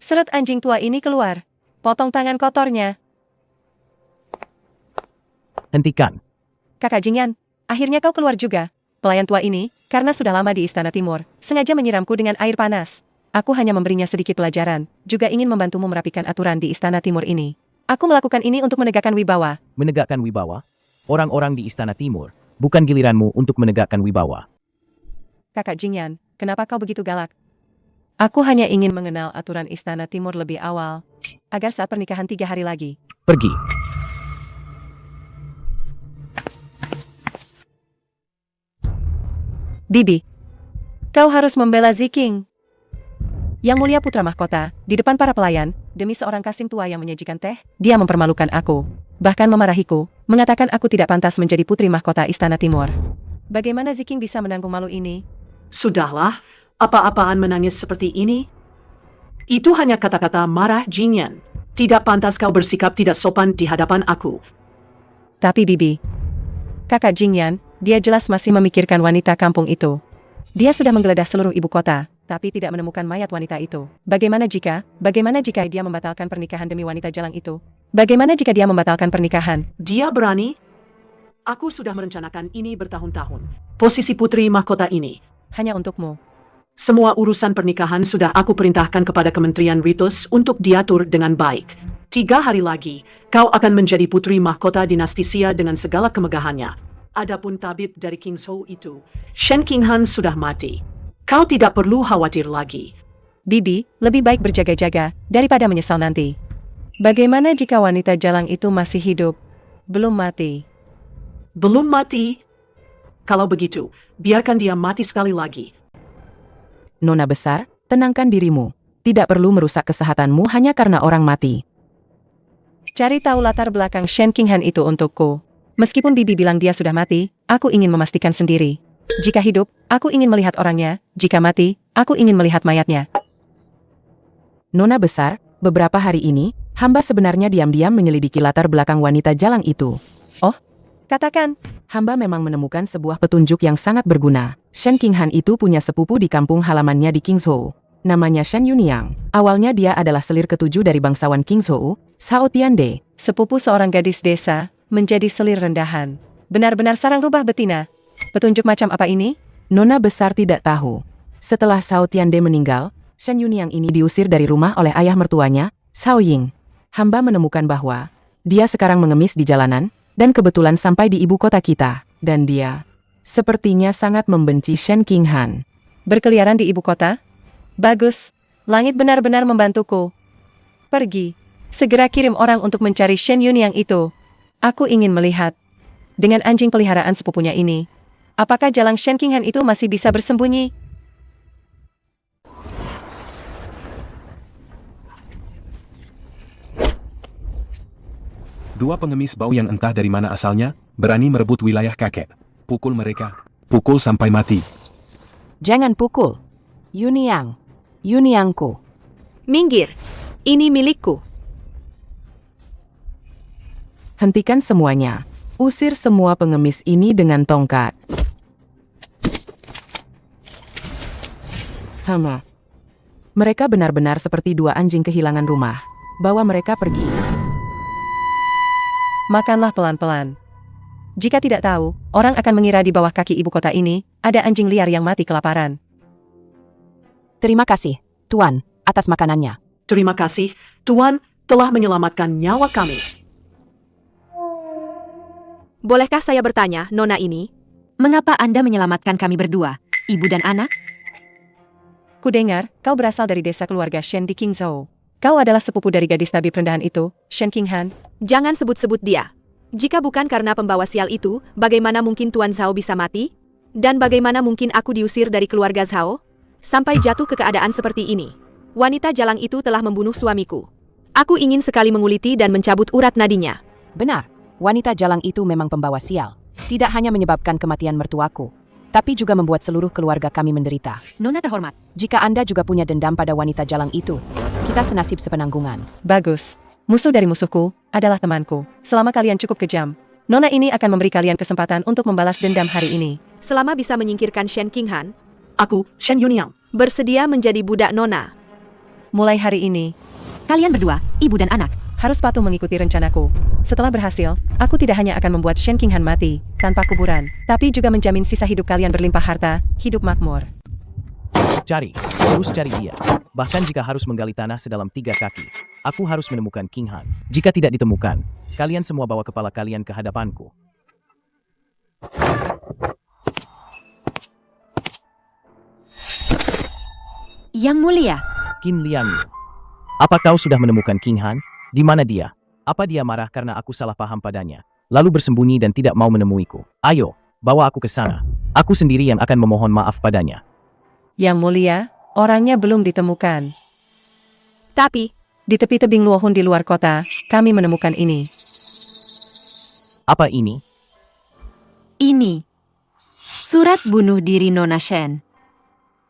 Speaker 11: Seret anjing tua ini keluar. Potong tangan kotornya.
Speaker 6: Hentikan.
Speaker 11: Kakak Jingyan, akhirnya kau keluar juga. Pelayan tua ini, karena sudah lama di Istana Timur, sengaja menyiramku dengan air panas. Aku hanya memberinya sedikit pelajaran, juga ingin membantumu merapikan aturan di Istana Timur ini. Aku melakukan ini untuk menegakkan wibawa.
Speaker 6: Menegakkan wibawa? Orang-orang di Istana Timur, bukan giliranmu untuk menegakkan wibawa.
Speaker 11: Kakak Jingyan, kenapa kau begitu galak? Aku hanya ingin mengenal aturan Istana Timur lebih awal, agar saat pernikahan 3 hari lagi.
Speaker 6: Pergi.
Speaker 11: Bibi, kau harus membela Ziking. Yang mulia putra mahkota, di depan para pelayan, demi seorang kasim tua yang menyajikan teh, dia mempermalukan aku. Bahkan memarahiku, mengatakan aku tidak pantas menjadi putri mahkota Istana Timur. Bagaimana Ziking bisa menanggung malu ini?
Speaker 8: Sudahlah, apa-apaan menangis seperti ini? Itu hanya kata-kata marah Jingyan. Tidak pantas kau bersikap tidak sopan di hadapan aku.
Speaker 11: Tapi Bibi, kakak Jingyan, dia jelas masih memikirkan wanita kampung itu. Dia sudah menggeledah seluruh ibu kota, tapi tidak menemukan mayat wanita itu. Bagaimana jika dia membatalkan pernikahan demi wanita jalang itu? Bagaimana jika dia membatalkan pernikahan?
Speaker 8: Dia berani? Aku sudah merencanakan ini bertahun-tahun. Posisi putri mahkota ini.
Speaker 11: Hanya untukmu.
Speaker 8: Semua urusan pernikahan sudah aku perintahkan kepada Kementerian Ritus untuk diatur dengan baik. 3 hari lagi, kau akan menjadi putri mahkota dinasti Xia dengan segala kemegahannya. Adapun tabib dari King Zhou itu, Shen Qinghan sudah mati. Kau tidak perlu khawatir lagi.
Speaker 11: Bibi, lebih baik berjaga-jaga daripada menyesal nanti. Bagaimana jika wanita jalang itu masih hidup? Belum mati.
Speaker 8: Belum mati? Kalau begitu, biarkan dia mati sekali lagi.
Speaker 12: Nona besar, tenangkan dirimu. Tidak perlu merusak kesehatanmu hanya karena orang mati.
Speaker 11: Cari tahu latar belakang Shen Qinghan itu untukku. Meskipun Bibi bilang dia sudah mati, aku ingin memastikan sendiri. Jika hidup, aku ingin melihat orangnya. Jika mati, aku ingin melihat mayatnya.
Speaker 12: Nona besar, beberapa hari ini, hamba sebenarnya diam-diam menyelidiki latar belakang wanita jalang itu.
Speaker 11: Oh, katakan.
Speaker 12: Hamba memang menemukan sebuah petunjuk yang sangat berguna. Shen Qinghan itu punya sepupu di kampung halamannya di Qingzhou. Namanya Shen Yunyang. Awalnya dia adalah selir ketujuh dari bangsawan Qingzhou, Sao Tiande.
Speaker 11: Sepupu seorang gadis desa, menjadi selir rendahan. Benar-benar sarang rubah betina. Petunjuk macam apa ini?
Speaker 12: Nona besar tidak tahu. Setelah Sao Tiande meninggal, Shen Yunyang ini diusir dari rumah oleh ayah mertuanya, Sao Ying. Hamba menemukan bahwa dia sekarang mengemis di jalanan, dan kebetulan sampai di ibu kota kita. Dan dia sepertinya sangat membenci Shen Qinghan.
Speaker 11: Berkeliaran di ibu kota? Bagus. Langit benar-benar membantuku. Pergi. Segera kirim orang untuk mencari Shen Yunyang itu. Aku ingin melihat. Dengan anjing peliharaan sepupunya ini, apakah jalang Shen Qinghan itu masih bisa bersembunyi?
Speaker 1: Dua pengemis bau yang entah dari mana asalnya, berani merebut wilayah kakek. Pukul mereka. Pukul sampai mati.
Speaker 12: Jangan pukul. Yunyang. Yunyangku.
Speaker 5: Minggir. Ini milikku.
Speaker 12: Hentikan semuanya. Usir semua pengemis ini dengan tongkat. Mereka benar-benar seperti dua anjing kehilangan rumah. Bawa mereka pergi.
Speaker 11: Makanlah pelan-pelan. Jika tidak tahu, orang akan mengira di bawah kaki ibu kota ini, ada anjing liar yang mati kelaparan.
Speaker 12: Terima kasih, Tuan, atas makanannya.
Speaker 8: Terima kasih, Tuan telah menyelamatkan nyawa kami.
Speaker 5: Bolehkah saya bertanya, Nona ini?
Speaker 4: Mengapa Anda menyelamatkan kami berdua, ibu dan anak?
Speaker 11: Kudengar, kau berasal dari desa keluarga Shen di Qingzhou. Kau adalah sepupu dari gadis tabib rendahan itu, Shen Qinghan.
Speaker 5: Jangan sebut-sebut dia. Jika bukan karena pembawa sial itu, bagaimana mungkin Tuan Zhao bisa mati? Dan bagaimana mungkin aku diusir dari keluarga Zhao? Sampai jatuh ke keadaan seperti ini. Wanita jalang itu telah membunuh suamiku. Aku ingin sekali menguliti dan mencabut urat nadinya.
Speaker 12: Benar, wanita jalang itu memang pembawa sial. Tidak hanya menyebabkan kematian mertuaku, tapi juga membuat seluruh keluarga kami menderita.
Speaker 4: Nona terhormat.
Speaker 12: Jika Anda juga punya dendam pada wanita jalang itu, kita senasib sepenanggungan.
Speaker 11: Bagus. Musuh dari musuhku adalah temanku. Selama kalian cukup kejam, Nona ini akan memberi kalian kesempatan untuk membalas dendam hari ini.
Speaker 5: Selama bisa menyingkirkan Shen Qinghan,
Speaker 8: aku, Shen Yunyang,
Speaker 5: bersedia menjadi budak Nona.
Speaker 11: Mulai hari ini,
Speaker 4: Kalian berdua, ibu dan anak,
Speaker 11: harus patuh mengikuti rencanaku. Setelah berhasil, aku tidak hanya akan membuat Shen Qinghan mati, tanpa kuburan, tapi juga menjamin sisa hidup kalian berlimpah harta, hidup makmur.
Speaker 6: Cari, terus cari dia. Bahkan jika harus menggali tanah sedalam 3 kaki, aku harus menemukan King Han. Jika tidak ditemukan, kalian semua bawa kepala kalian ke hadapanku.
Speaker 4: Yang Mulia.
Speaker 6: Qin Liangyu, apa kau sudah menemukan King Han? Di mana dia? Apa dia marah karena aku salah paham padanya, lalu bersembunyi dan tidak mau menemuiku? Ayo, bawa aku ke sana. Aku sendiri yang akan memohon maaf padanya.
Speaker 11: Yang Mulia, orangnya belum ditemukan.
Speaker 5: Tapi,
Speaker 11: Di tepi tebing Luohun di luar kota, kami menemukan ini.
Speaker 6: Apa ini?
Speaker 4: Ini. Surat bunuh diri Nona Shen.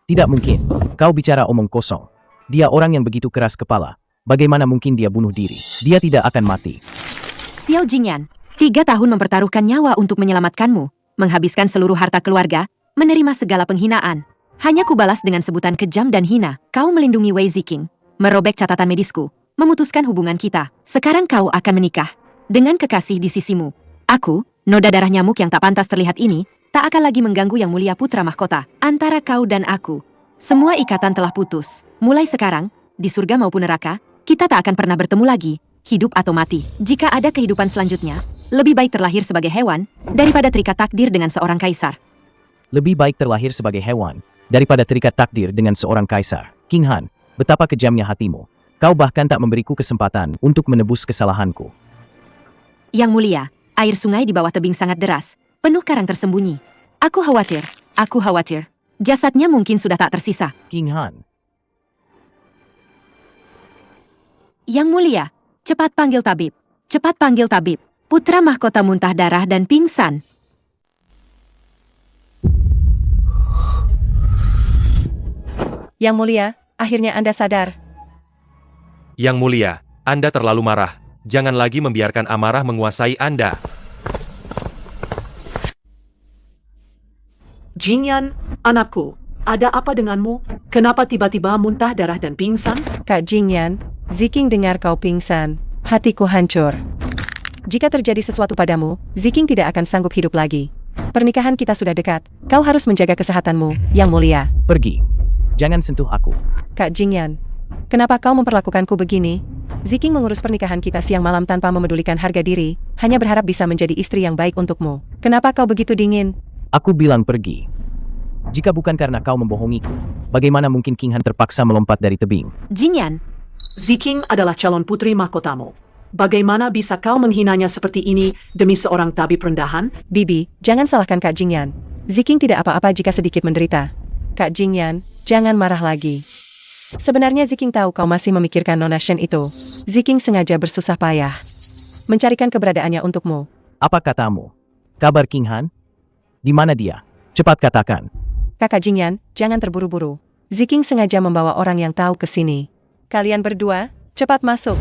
Speaker 6: Tidak mungkin. Kau bicara omong kosong. Dia orang yang begitu keras kepala. Bagaimana mungkin dia bunuh diri? Dia tidak akan mati.
Speaker 4: Xiao Jingyan, 3 tahun mempertaruhkan nyawa untuk menyelamatkanmu, menghabiskan seluruh harta keluarga, menerima segala penghinaan. Hanya kubalas dengan sebutan kejam dan hina. Kau melindungi Wei Ziking, merobek catatan medisku, memutuskan hubungan kita. Sekarang kau akan menikah dengan kekasih di sisimu. Aku, noda darah nyamuk yang tak pantas terlihat ini, tak akan lagi mengganggu Yang Mulia Putra Mahkota. Antara kau dan aku, semua ikatan telah putus. Mulai sekarang, di surga maupun neraka, kita tak akan pernah bertemu lagi, hidup atau mati. Jika ada kehidupan selanjutnya, lebih baik terlahir sebagai hewan, daripada terikat takdir dengan seorang kaisar.
Speaker 6: Lebih baik terlahir sebagai hewan, daripada terikat takdir dengan seorang kaisar. King Han, betapa kejamnya hatimu. Kau bahkan tak memberiku kesempatan untuk menebus kesalahanku.
Speaker 4: Yang Mulia, air sungai di bawah tebing sangat deras, penuh karang tersembunyi. Aku khawatir. Jasadnya mungkin sudah tak tersisa.
Speaker 6: King Han,
Speaker 4: Yang Mulia, cepat panggil tabib. Putra Mahkota muntah darah dan pingsan.
Speaker 11: Yang Mulia, akhirnya Anda sadar.
Speaker 3: Yang Mulia, Anda terlalu marah. Jangan lagi membiarkan amarah menguasai Anda.
Speaker 8: Jingyan, anakku, ada apa denganmu? Kenapa tiba-tiba muntah darah dan pingsan?
Speaker 11: Kak Jingyan, Ziking dengar kau pingsan. Hatiku hancur. Jika terjadi sesuatu padamu, Ziking tidak akan sanggup hidup lagi. Pernikahan kita sudah dekat. Kau harus menjaga kesehatanmu, Yang Mulia.
Speaker 6: pergi. Jangan sentuh aku.
Speaker 11: Kak Jingyan, kenapa kau memperlakukanku begini? Ziking mengurus pernikahan kita siang malam tanpa memedulikan harga diri, hanya berharap bisa menjadi istri yang baik untukmu. Kenapa kau begitu dingin?
Speaker 6: Aku bilang pergi. Jika bukan karena kau membohongiku, bagaimana mungkin King Han terpaksa melompat dari tebing?
Speaker 4: Jingyan,
Speaker 8: Ziking adalah calon putri mahkotamu. Bagaimana bisa kau menghinanya seperti ini demi seorang tabib rendahan?
Speaker 11: Bibi, jangan salahkan Kak Jingyan. Ziking tidak apa-apa jika sedikit menderita. Kak Jingyan, jangan marah lagi. Sebenarnya Ziking tahu kau masih memikirkan Nona Shen itu. Ziking sengaja bersusah payah mencarikan keberadaannya untukmu.
Speaker 6: Apa katamu? Kabar King Han? Di mana dia? Cepat katakan.
Speaker 11: Kakak Jingyan, jangan terburu-buru. Ziking sengaja membawa orang yang tahu ke sini. Kalian berdua, cepat masuk.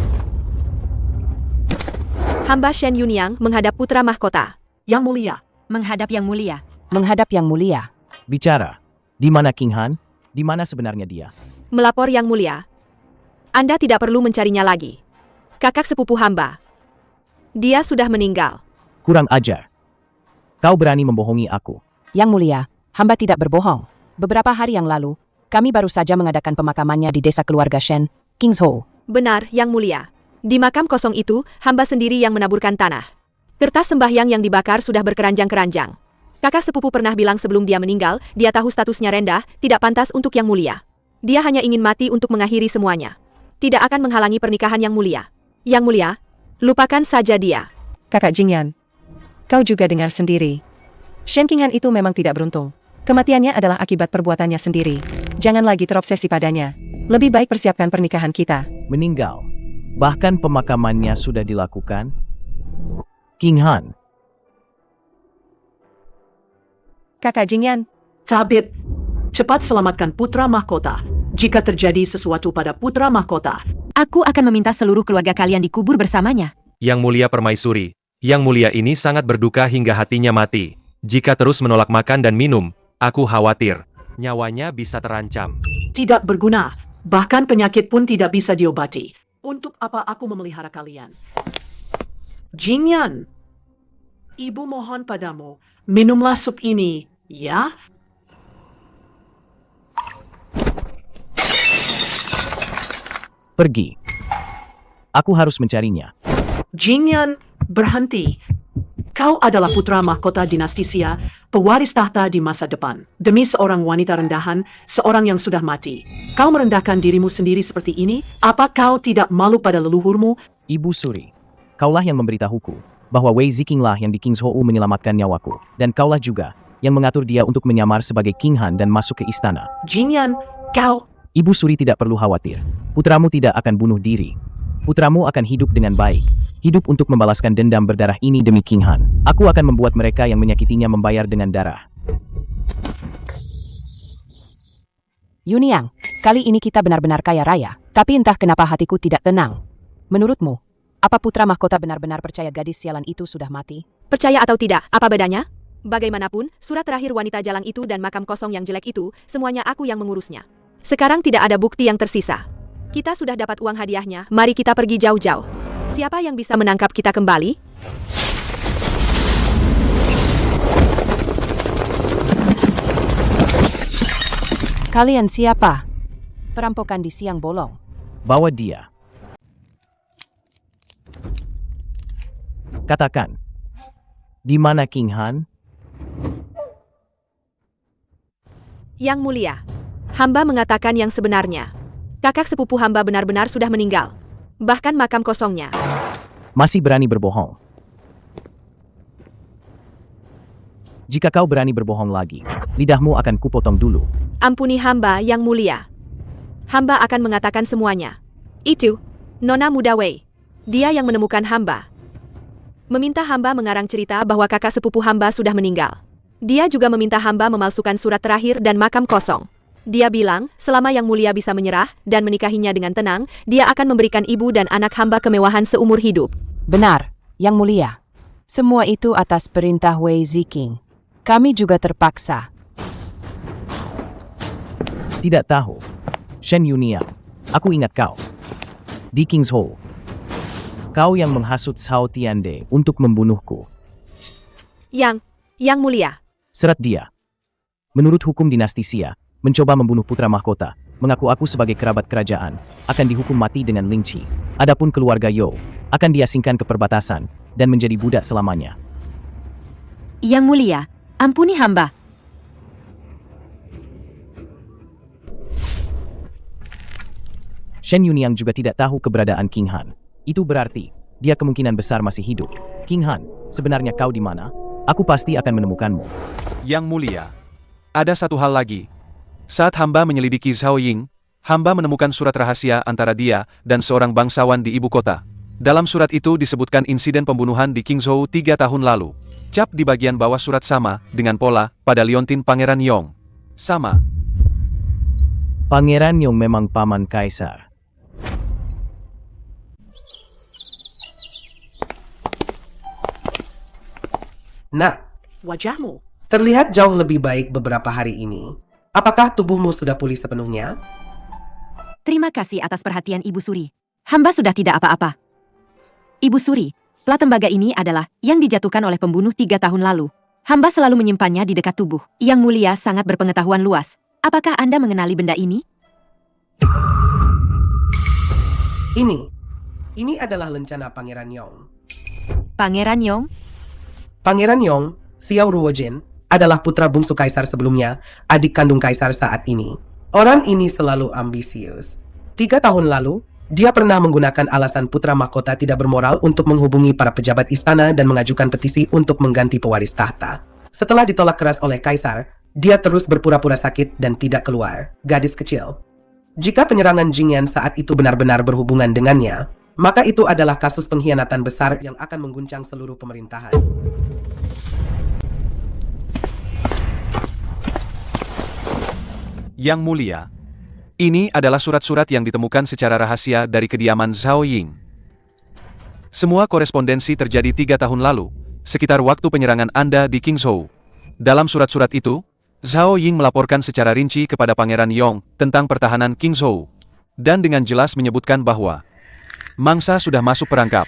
Speaker 5: hamba Shen Yunyang menghadap Putra Mahkota.
Speaker 8: Yang Mulia,
Speaker 4: menghadap Yang Mulia.
Speaker 12: Menghadap Yang Mulia.
Speaker 6: Bicara. Di mana King Han? Di mana sebenarnya dia?
Speaker 5: Melapor Yang Mulia. Anda tidak perlu mencarinya lagi. Kakak sepupu hamba. Dia sudah meninggal.
Speaker 6: Kurang ajar. Kau berani membohongi aku.
Speaker 12: Yang Mulia, hamba tidak berbohong. Beberapa hari yang lalu, kami baru saja mengadakan pemakamannya di desa keluarga Shen, Kingzhou.
Speaker 5: Benar, Yang Mulia. Di makam kosong itu, hamba sendiri yang menaburkan tanah. Kertas sembahyang yang dibakar sudah berkeranjang-keranjang. Kakak sepupu pernah bilang sebelum dia meninggal, dia tahu statusnya rendah, tidak pantas untuk Yang Mulia. Dia hanya ingin mati untuk mengakhiri semuanya. Tidak akan menghalangi pernikahan Yang Mulia. Yang Mulia, lupakan saja dia.
Speaker 11: Kakak Jingyan, kau juga dengar sendiri. Shen Qinghan itu memang tidak beruntung. Kematiannya adalah akibat perbuatannya sendiri. Jangan lagi terobsesi padanya. Lebih baik persiapkan pernikahan kita.
Speaker 6: Meninggal. Bahkan pemakamannya sudah dilakukan. King Han.
Speaker 11: Kakak Jingyan,
Speaker 8: tabib, cepat selamatkan Putra Mahkota. Jika terjadi sesuatu pada Putra Mahkota,
Speaker 4: aku akan meminta seluruh keluarga kalian dikubur bersamanya.
Speaker 3: Yang Mulia Permaisuri, Yang Mulia ini sangat berduka hingga hatinya mati. Jika terus menolak makan dan minum, aku khawatir nyawanya bisa terancam.
Speaker 8: tidak berguna. Bahkan penyakit pun tidak bisa diobati. Untuk apa aku memelihara kalian? Jingyan, ibu mohon padamu, minumlah sup ini, ya?
Speaker 6: Pergi. Aku harus mencarinya.
Speaker 8: Jingyan, berhenti. Kau adalah putra mahkota dinasti Xia, pewaris tahta di masa depan. Demi seorang wanita rendahan, seorang yang sudah mati. Kau merendahkan dirimu sendiri seperti ini? Apa kau tidak malu pada leluhurmu?
Speaker 6: Ibu Suri, kaulah yang memberitahuku bahwa Wei Ziking lah yang di King's Hou menyelamatkan nyawaku. Dan kaulah juga yang mengatur dia untuk menyamar sebagai King Han dan masuk ke istana.
Speaker 8: Jingyan, kau...
Speaker 6: Ibu Suri tidak perlu khawatir. Putramu tidak akan bunuh diri. Putramu akan hidup dengan baik. Hidup untuk membalaskan dendam berdarah ini demi King Han. Aku akan membuat mereka yang menyakitinya membayar dengan darah.
Speaker 12: Yuniang, kali ini kita benar-benar kaya raya. Tapi entah kenapa hatiku tidak tenang. Menurutmu, apa putra mahkota benar-benar percaya gadis sialan itu sudah mati?
Speaker 4: Percaya atau tidak, apa bedanya? Bagaimanapun, surat terakhir wanita jalang itu dan makam kosong yang jelek itu, semuanya aku yang mengurusnya. Sekarang tidak ada bukti yang tersisa. Kita sudah dapat uang hadiahnya, mari kita pergi jauh-jauh. Siapa yang bisa menangkap kita kembali?
Speaker 12: Kalian siapa? Perampokan di siang bolong.
Speaker 6: Bawa dia. Katakan, di mana King Han?
Speaker 4: Yang Mulia, hamba mengatakan yang sebenarnya. Kakak sepupu hamba benar-benar sudah meninggal. Bahkan makam kosongnya.
Speaker 6: Masih berani berbohong. Jika kau berani berbohong lagi, lidahmu akan kupotong dulu.
Speaker 4: Ampuni hamba yang mulia. Hamba akan mengatakan semuanya. Itu, Nona Muda Wei. Dia yang menemukan hamba. Meminta hamba mengarang cerita bahwa kakak sepupu hamba sudah meninggal. Dia juga meminta hamba memalsukan surat terakhir dan makam kosong. Dia bilang, selama yang mulia bisa menyerah dan menikahinya dengan tenang, dia akan memberikan ibu dan anak hamba kemewahan seumur hidup.
Speaker 12: Benar, yang mulia. Semua itu atas perintah Wei Ziking. Kami juga terpaksa.
Speaker 6: Tidak tahu. Shen Yuniang, aku ingat kau. Di King's Hou. Kau yang menghasut Cao Tiande untuk membunuhku.
Speaker 4: Yang mulia.
Speaker 6: Serat dia. Menurut hukum dinasti Xia, mencoba membunuh putra mahkota, mengaku aku sebagai kerabat kerajaan, akan dihukum mati dengan lingci. Adapun keluarga Yo, akan diasingkan ke perbatasan dan menjadi budak selamanya.
Speaker 4: Yang mulia, ampuni hamba.
Speaker 6: Shen Yuniang juga tidak tahu keberadaan King Han. Itu berarti, dia kemungkinan besar masih hidup. King Han, sebenarnya kau di mana? Aku pasti akan menemukanmu.
Speaker 2: Yang mulia, ada satu hal lagi. Saat hamba menyelidiki Zhao Ying, hamba menemukan surat rahasia antara dia dan seorang bangsawan di ibu kota. Dalam surat itu disebutkan insiden pembunuhan di King's Hou 3 tahun lalu. Cap di bagian bawah surat sama, dengan pola, pada liontin Pangeran Yong. Sama.
Speaker 6: Pangeran Yong memang paman kaisar.
Speaker 10: Nak,
Speaker 8: Wajahmu.
Speaker 10: terlihat jauh lebih baik beberapa hari ini. Apakah tubuhmu sudah pulih sepenuhnya?
Speaker 4: Terima kasih atas perhatian Ibu Suri. Hamba sudah tidak apa-apa. Ibu Suri, plat tembaga ini adalah yang dijatuhkan oleh pembunuh 3 tahun lalu. Hamba selalu menyimpannya di dekat tubuh. Yang mulia sangat berpengetahuan luas. Apakah Anda mengenali benda ini?
Speaker 10: Ini adalah lencana Pangeran Yong.
Speaker 4: Pangeran Yong?
Speaker 10: Pangeran Yong, Xiao Ruojin, adalah putra bungsu kaisar sebelumnya, adik kandung kaisar saat ini. Orang ini selalu ambisius. 3 tahun lalu, dia pernah menggunakan alasan putra mahkota tidak bermoral untuk menghubungi para pejabat istana dan mengajukan petisi untuk mengganti pewaris tahta. Setelah ditolak keras oleh kaisar, dia terus berpura-pura sakit dan tidak keluar. Gadis kecil. Jika penyerangan Jingyan saat itu benar-benar berhubungan dengannya, maka itu adalah kasus pengkhianatan besar yang akan mengguncang seluruh pemerintahan.
Speaker 2: Yang mulia, ini adalah surat-surat yang ditemukan secara rahasia dari kediaman Zhao Ying. Semua korespondensi terjadi 3 tahun lalu, sekitar waktu penyerangan Anda di King's Hou. Dalam surat-surat itu, Zhao Ying melaporkan secara rinci kepada Pangeran Yong tentang pertahanan King's Hou. dan dengan jelas menyebutkan bahwa mangsa sudah masuk perangkap.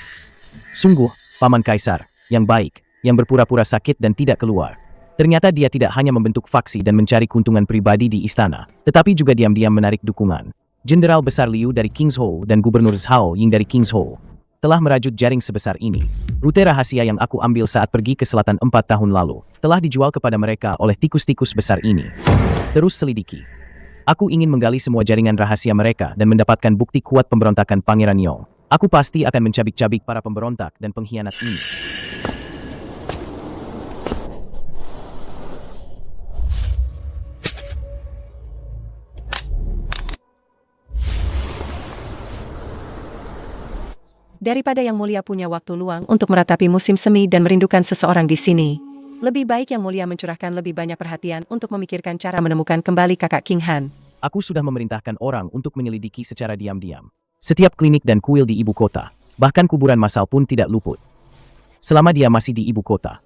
Speaker 6: Sungguh, Paman Kaisar, yang baik, yang berpura-pura sakit dan tidak keluar. Ternyata dia tidak hanya membentuk faksi dan mencari keuntungan pribadi di istana, tetapi juga diam-diam menarik dukungan. Jenderal Besar Liu dari King's Hall dan Gubernur Zhao Ying dari King's Hall telah merajut jaring sebesar ini. Rute rahasia yang aku ambil saat pergi ke selatan 4 tahun lalu telah dijual kepada mereka oleh tikus-tikus besar ini. Terus selidiki. Aku ingin menggali semua jaringan rahasia mereka dan mendapatkan bukti kuat pemberontakan Pangeran Yong. Aku pasti akan mencabik-cabik para pemberontak dan pengkhianat ini.
Speaker 11: Daripada Yang Mulia punya waktu luang untuk meratapi musim semi dan merindukan seseorang di sini, lebih baik Yang Mulia mencurahkan lebih banyak perhatian untuk memikirkan cara menemukan kembali kakak King Han.
Speaker 6: Aku sudah memerintahkan orang untuk menyelidiki secara diam-diam setiap klinik dan kuil di ibu kota, bahkan kuburan massal pun tidak luput. Selama dia masih di ibu kota,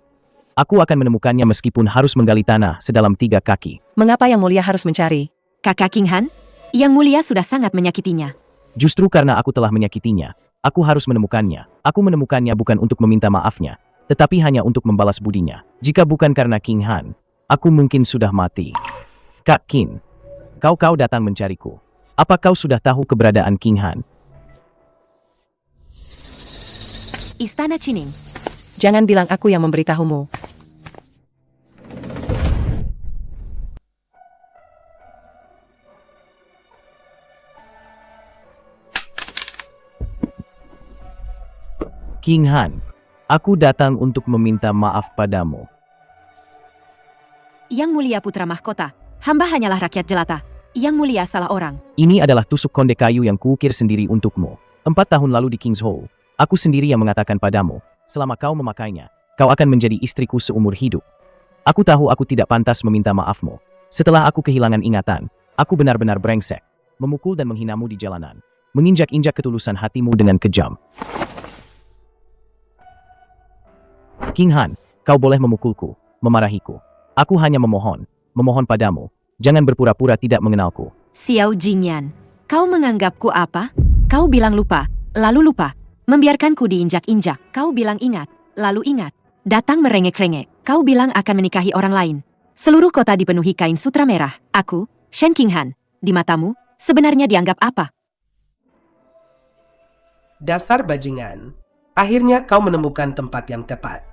Speaker 6: aku akan menemukannya meskipun harus menggali tanah sedalam 3 kaki.
Speaker 11: Mengapa Yang Mulia harus mencari
Speaker 4: Kakak King Han? Yang Mulia sudah sangat menyakitinya.
Speaker 6: Justru karena aku telah menyakitinya, aku harus menemukannya. Aku menemukannya bukan untuk meminta maafnya, tetapi hanya untuk membalas budinya. Jika bukan karena King Han, aku mungkin sudah mati. Kak Qin, kau datang mencariku. Apa kau sudah tahu keberadaan King Han?
Speaker 4: Istana Qining.
Speaker 11: Jangan bilang aku yang memberitahumu.
Speaker 6: King Han, aku datang untuk meminta maaf padamu.
Speaker 4: Yang Mulia Putra Mahkota, hamba hanyalah rakyat jelata. Yang Mulia salah orang.
Speaker 6: Ini adalah tusuk konde kayu yang kuukir sendiri untukmu. 4 tahun lalu di King's Hall, aku sendiri yang mengatakan padamu, selama kau memakainya, kau akan menjadi istriku seumur hidup. Aku tahu aku tidak pantas meminta maafmu. Setelah aku kehilangan ingatan, aku benar-benar brengsek, memukul dan menghinamu di jalanan, menginjak-injak ketulusan hatimu dengan kejam. King Han, kau boleh memukulku, memarahiku. Aku hanya memohon padamu, jangan berpura-pura tidak mengenalku.
Speaker 4: Xiao Jingyan, kau menganggapku apa? Kau bilang lupa, lalu lupa. Membiarkanku diinjak-injak, kau bilang ingat, lalu ingat. Datang merengek-rengek, kau bilang akan menikahi orang lain. Seluruh kota dipenuhi kain sutra merah. Aku, Shen King Han, di matamu, sebenarnya dianggap apa?
Speaker 10: Dasar bajingan. Akhirnya kau menemukan tempat yang tepat.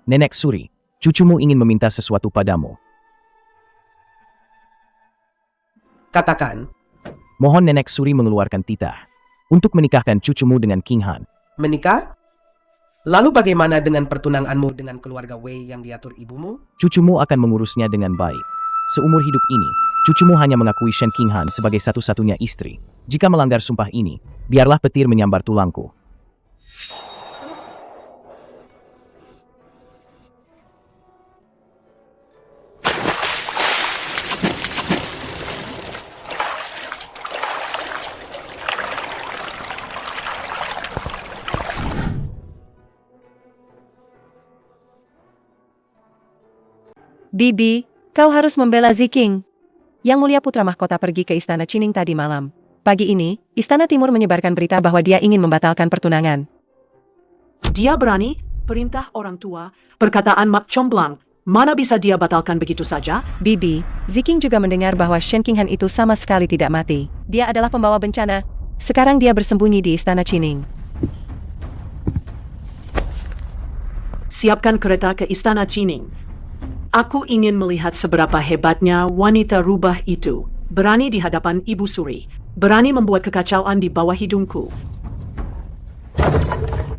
Speaker 6: Nenek Suri, cucumu ingin meminta sesuatu padamu.
Speaker 10: Katakan.
Speaker 6: Mohon Nenek Suri mengeluarkan titah untuk menikahkan cucumu dengan King Han.
Speaker 10: Menikah? Lalu bagaimana dengan pertunanganmu dengan keluarga Wei yang diatur ibumu?
Speaker 6: Cucumu akan mengurusnya dengan baik. Seumur hidup ini, cucumu hanya mengakui Shen King Han sebagai satu-satunya istri. Jika melanggar sumpah ini, biarlah petir menyambar tulangku.
Speaker 11: Bibi, kau harus membela Ziking. Yang Mulia Putra Mahkota pergi ke Istana Qining tadi malam. Pagi ini, Istana Timur menyebarkan berita bahwa dia ingin membatalkan pertunangan.
Speaker 8: Dia berani? Perintah orang tua, perkataan Mak Comblang, mana bisa dia batalkan begitu saja?
Speaker 11: Bibi, Ziking juga mendengar bahwa Shen King Han itu sama sekali tidak mati. Dia adalah pembawa bencana. Sekarang dia bersembunyi di Istana Qining.
Speaker 8: Siapkan kereta ke Istana Qining. Aku ingin melihat seberapa hebatnya wanita rubah itu. Berani di hadapan Ibu Suri. Berani membuat kekacauan di bawah hidungku.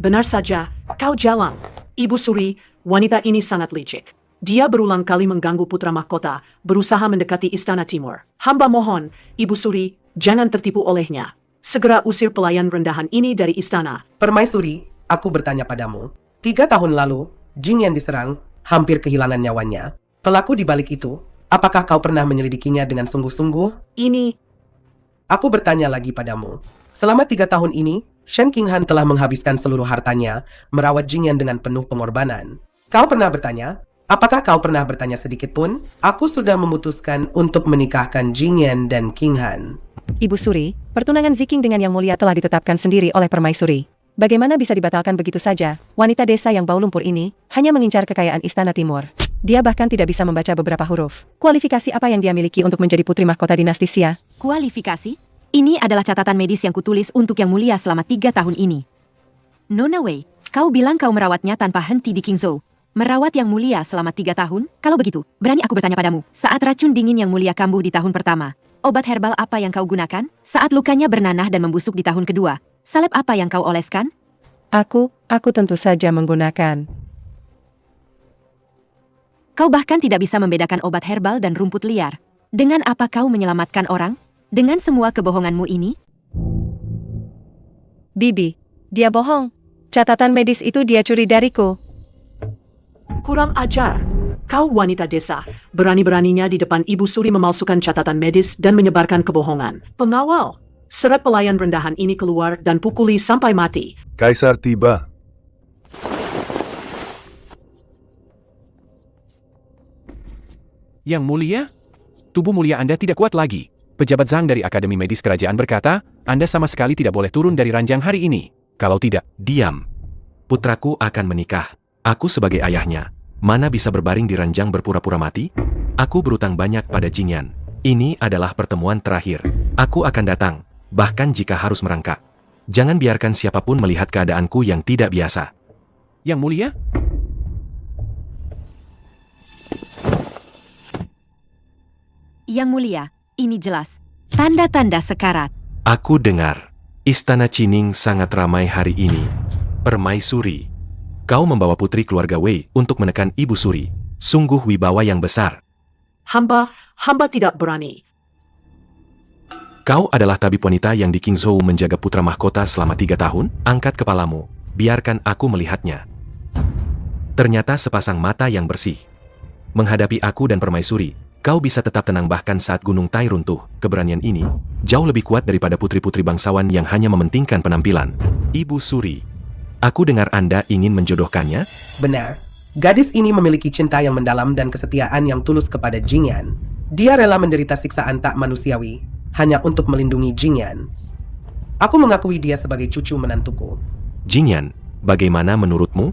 Speaker 8: Benar saja, kau jalang. Ibu Suri, wanita ini sangat licik. Dia berulang kali mengganggu putra mahkota, berusaha mendekati Istana Timur. Hamba mohon, Ibu Suri, jangan tertipu olehnya. Segera usir pelayan rendahan ini dari istana.
Speaker 10: Permaisuri, aku bertanya padamu. 3 tahun lalu, Jing yang diserang, hampir kehilangan nyawanya. Pelaku di balik itu, apakah kau pernah menyelidikinya dengan sungguh-sungguh? Aku bertanya lagi padamu. Selama 3 tahun ini, Shen King Han telah menghabiskan seluruh hartanya, merawat Jing Yan dengan penuh pengorbanan. Kau pernah bertanya, Apakah kau pernah bertanya sedikit pun? Aku sudah memutuskan untuk menikahkan Jingyan dan King Han.
Speaker 11: Ibu Suri, pertunangan Ziking dengan Yang Mulia telah ditetapkan sendiri oleh permaisuri. Bagaimana bisa dibatalkan begitu saja? Wanita desa yang bau lumpur ini hanya mengincar kekayaan Istana Timur. Dia bahkan tidak bisa membaca beberapa huruf. Kualifikasi apa yang dia miliki untuk menjadi putri mahkota dinasti Xia?
Speaker 4: Kualifikasi? Ini adalah catatan medis yang kutulis untuk Yang Mulia selama 3 tahun ini. Nona Wei, kau bilang kau merawatnya tanpa henti di Qingzhou. Merawat Yang Mulia selama 3 tahun? Kalau begitu, berani aku bertanya padamu. Saat racun dingin Yang Mulia kambuh di tahun pertama, obat herbal apa yang kau gunakan? Saat lukanya bernanah dan membusuk di tahun kedua, salep apa yang kau oleskan?
Speaker 11: Aku tentu saja menggunakan.
Speaker 4: Kau bahkan tidak bisa membedakan obat herbal dan rumput liar. Dengan apa kau menyelamatkan orang? Dengan semua kebohonganmu ini?
Speaker 11: Bibi, dia bohong. Catatan medis itu dia curi dariku.
Speaker 8: Kurang ajar. Kau wanita desa, berani-beraninya di depan Ibu Suri memalsukan catatan medis dan menyebarkan kebohongan. Pengawal, seret pelayan rendahan ini keluar dan pukuli sampai mati.
Speaker 14: Kaisar tiba.
Speaker 2: Yang Mulia? Tubuh mulia Anda tidak kuat lagi. Pejabat Zhang dari Akademi Medis Kerajaan berkata, Anda sama sekali tidak boleh turun dari ranjang hari ini. Kalau tidak,
Speaker 1: Diam. Putraku akan menikah. Aku sebagai ayahnya, mana bisa berbaring di ranjang berpura-pura mati? Aku berutang banyak pada Jingyan. Ini adalah pertemuan terakhir. Aku akan datang, bahkan jika harus merangkak. Jangan biarkan siapapun melihat keadaanku yang tidak biasa.
Speaker 2: Yang Mulia?
Speaker 4: Yang Mulia, ini jelas. Tanda-tanda sekarat.
Speaker 1: Aku dengar, Istana Qining sangat ramai hari ini. Permaisuri, kau membawa putri keluarga Wei untuk menekan Ibu Suri. Sungguh wibawa yang besar.
Speaker 8: Hamba tidak berani.
Speaker 1: Kau adalah tabib wanita yang di Qingzhou menjaga putra mahkota selama 3 tahun? Angkat kepalamu, biarkan aku melihatnya. Ternyata sepasang mata yang bersih. Menghadapi aku dan permaisuri, kau bisa tetap tenang bahkan saat Gunung Tai runtuh. Keberanian ini jauh lebih kuat daripada putri-putri bangsawan yang hanya mementingkan penampilan. Ibu Suri, aku dengar Anda ingin menjodohkannya?
Speaker 10: Benar. Gadis ini memiliki cinta yang mendalam dan kesetiaan yang tulus kepada Jingyan. Dia rela menderita siksaan tak manusiawi hanya untuk melindungi Jingyan. Aku mengakui dia sebagai cucu menantuku.
Speaker 1: Jingyan, bagaimana menurutmu?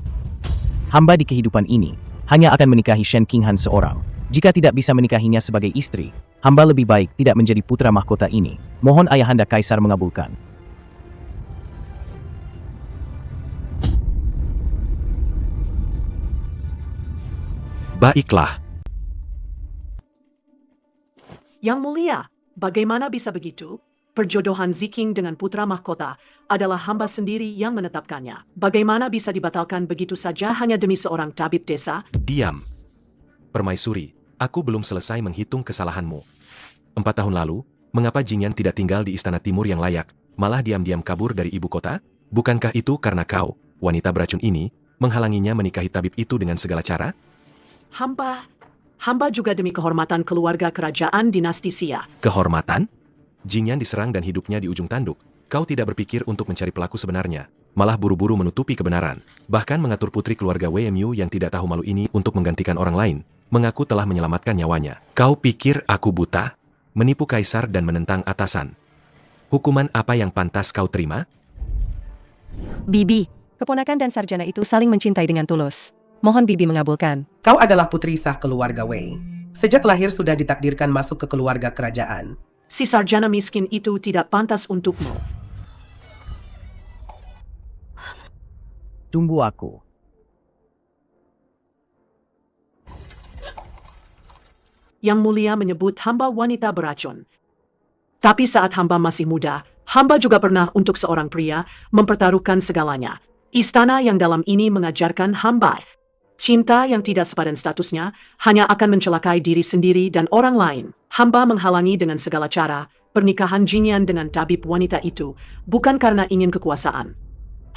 Speaker 6: Hamba di kehidupan ini hanya akan menikahi Shen Qinghan seorang. Jika tidak bisa menikahinya sebagai istri, hamba lebih baik tidak menjadi putra mahkota ini. Mohon ayahanda kaisar mengabulkan.
Speaker 1: Baiklah.
Speaker 8: Yang Mulia, bagaimana bisa begitu? Perjodohan Ziking dengan putra mahkota adalah hamba sendiri yang menetapkannya. Bagaimana bisa dibatalkan begitu saja hanya demi seorang tabib desa?
Speaker 1: Diam. Permaisuri, aku belum selesai menghitung kesalahanmu. 4 tahun lalu, mengapa Jingyan tidak tinggal di Istana Timur yang layak, malah diam-diam kabur dari ibu kota? Bukankah itu karena kau, wanita beracun ini, menghalanginya menikahi tabib itu dengan segala cara?
Speaker 8: Hamba juga demi kehormatan keluarga kerajaan dinasti Xia.
Speaker 1: Kehormatan? Jingyan diserang dan hidupnya di ujung tanduk. Kau tidak berpikir untuk mencari pelaku sebenarnya, malah buru-buru menutupi kebenaran. Bahkan mengatur putri keluarga WMU yang tidak tahu malu ini untuk menggantikan orang lain, mengaku telah menyelamatkan nyawanya. Kau pikir aku buta? Menipu kaisar dan menentang atasan. Hukuman apa yang pantas kau terima?
Speaker 4: Bibi.
Speaker 11: Keponakan dan sarjana itu saling mencintai dengan tulus. Mohon Bibi mengabulkan.
Speaker 10: Kau adalah putri sah keluarga Wei. Sejak lahir sudah ditakdirkan masuk ke keluarga kerajaan.
Speaker 8: Si sarjana miskin itu tidak pantas untukmu.
Speaker 6: Tunggu aku.
Speaker 8: Yang Mulia menyebut hamba wanita beracun. Tapi saat hamba masih muda, hamba juga pernah untuk seorang pria mempertaruhkan segalanya. Istana yang dalam ini mengajarkan hamba. Cinta yang tidak sepadan statusnya hanya akan mencelakai diri sendiri dan orang lain. Hamba menghalangi dengan segala cara pernikahan Jingyan dengan tabib wanita itu, bukan karena ingin kekuasaan.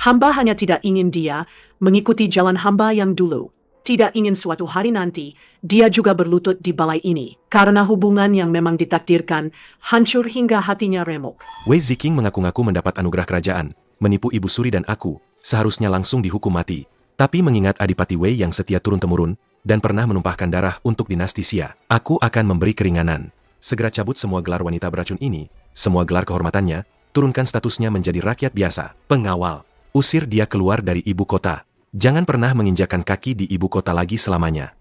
Speaker 8: Hamba hanya tidak ingin dia mengikuti jalan hamba yang dulu. Tidak ingin suatu hari nanti, dia juga berlutut di balai ini. Karena hubungan yang memang ditakdirkan, hancur hingga hatinya remuk.
Speaker 1: Wei Ziking mengaku-ngaku mendapat anugerah kerajaan, menipu Ibu Suri dan aku, seharusnya langsung dihukum mati. Tapi mengingat Adipati Wei yang setia turun-temurun, dan pernah menumpahkan darah untuk dinasti Xia. Aku akan memberi keringanan. Segera cabut semua gelar wanita beracun ini, semua gelar kehormatannya, turunkan statusnya menjadi rakyat biasa. Pengawal, usir dia keluar dari ibu kota. Jangan pernah menginjakan kaki di ibu kota lagi selamanya.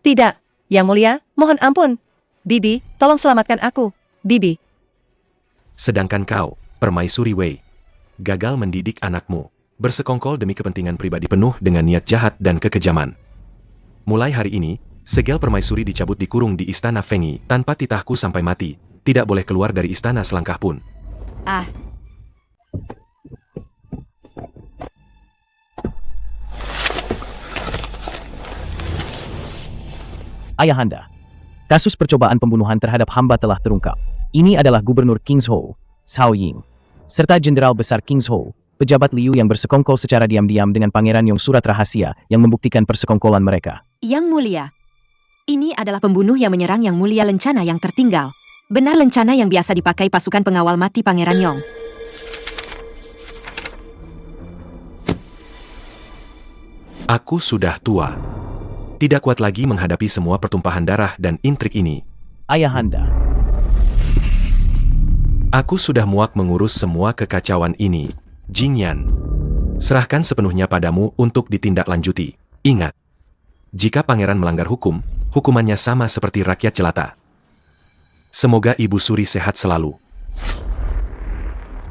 Speaker 11: Tidak, Yang Mulia, mohon ampun. Bibi, tolong selamatkan aku. Bibi.
Speaker 1: Sedangkan kau, Permaisuri Wei, gagal mendidik anakmu, bersekongkol demi kepentingan pribadi penuh dengan niat jahat dan kekejaman. Mulai hari ini, segel permaisuri dicabut dikurung di istana Fengyi tanpa titahku sampai mati, tidak boleh keluar dari istana selangkah pun.
Speaker 4: Ah,
Speaker 6: Ayahanda, kasus percobaan pembunuhan terhadap hamba telah terungkap. Ini adalah Gubernur Kingzhou, Cao Ying, serta Jenderal Besar Kingzhou, pejabat Liu yang bersekongkol secara diam-diam dengan Pangeran Yong surat rahasia yang membuktikan persekongkolan mereka.
Speaker 4: Yang Mulia, ini adalah pembunuh yang menyerang Yang Mulia lencana yang tertinggal. Benar lencana yang biasa dipakai pasukan pengawal mati Pangeran Yong.
Speaker 1: Aku sudah tua. Tidak kuat lagi menghadapi semua pertumpahan darah dan intrik ini.
Speaker 6: Ayahanda,
Speaker 1: Aku sudah muak mengurus semua kekacauan ini. Jingyan, serahkan sepenuhnya padamu untuk ditindaklanjuti. Ingat, jika pangeran melanggar hukum, hukumannya sama seperti rakyat jelata. Semoga Ibu Suri sehat selalu.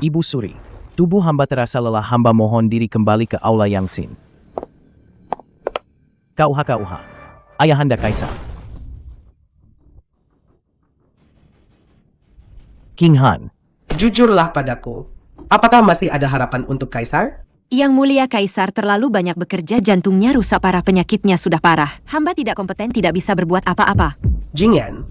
Speaker 6: Ibu Suri, tubuh hamba terasa lelah, hamba mohon diri kembali ke Aula Yangxin. KUH, Ayahanda Kaisar. King Han,
Speaker 10: Jujurlah padaku, apakah masih ada harapan untuk Kaisar?
Speaker 4: Yang Mulia Kaisar terlalu banyak bekerja, jantungnya rusak parah, penyakitnya sudah parah. Hamba tidak kompeten, tidak bisa berbuat apa-apa.
Speaker 10: Jingyan,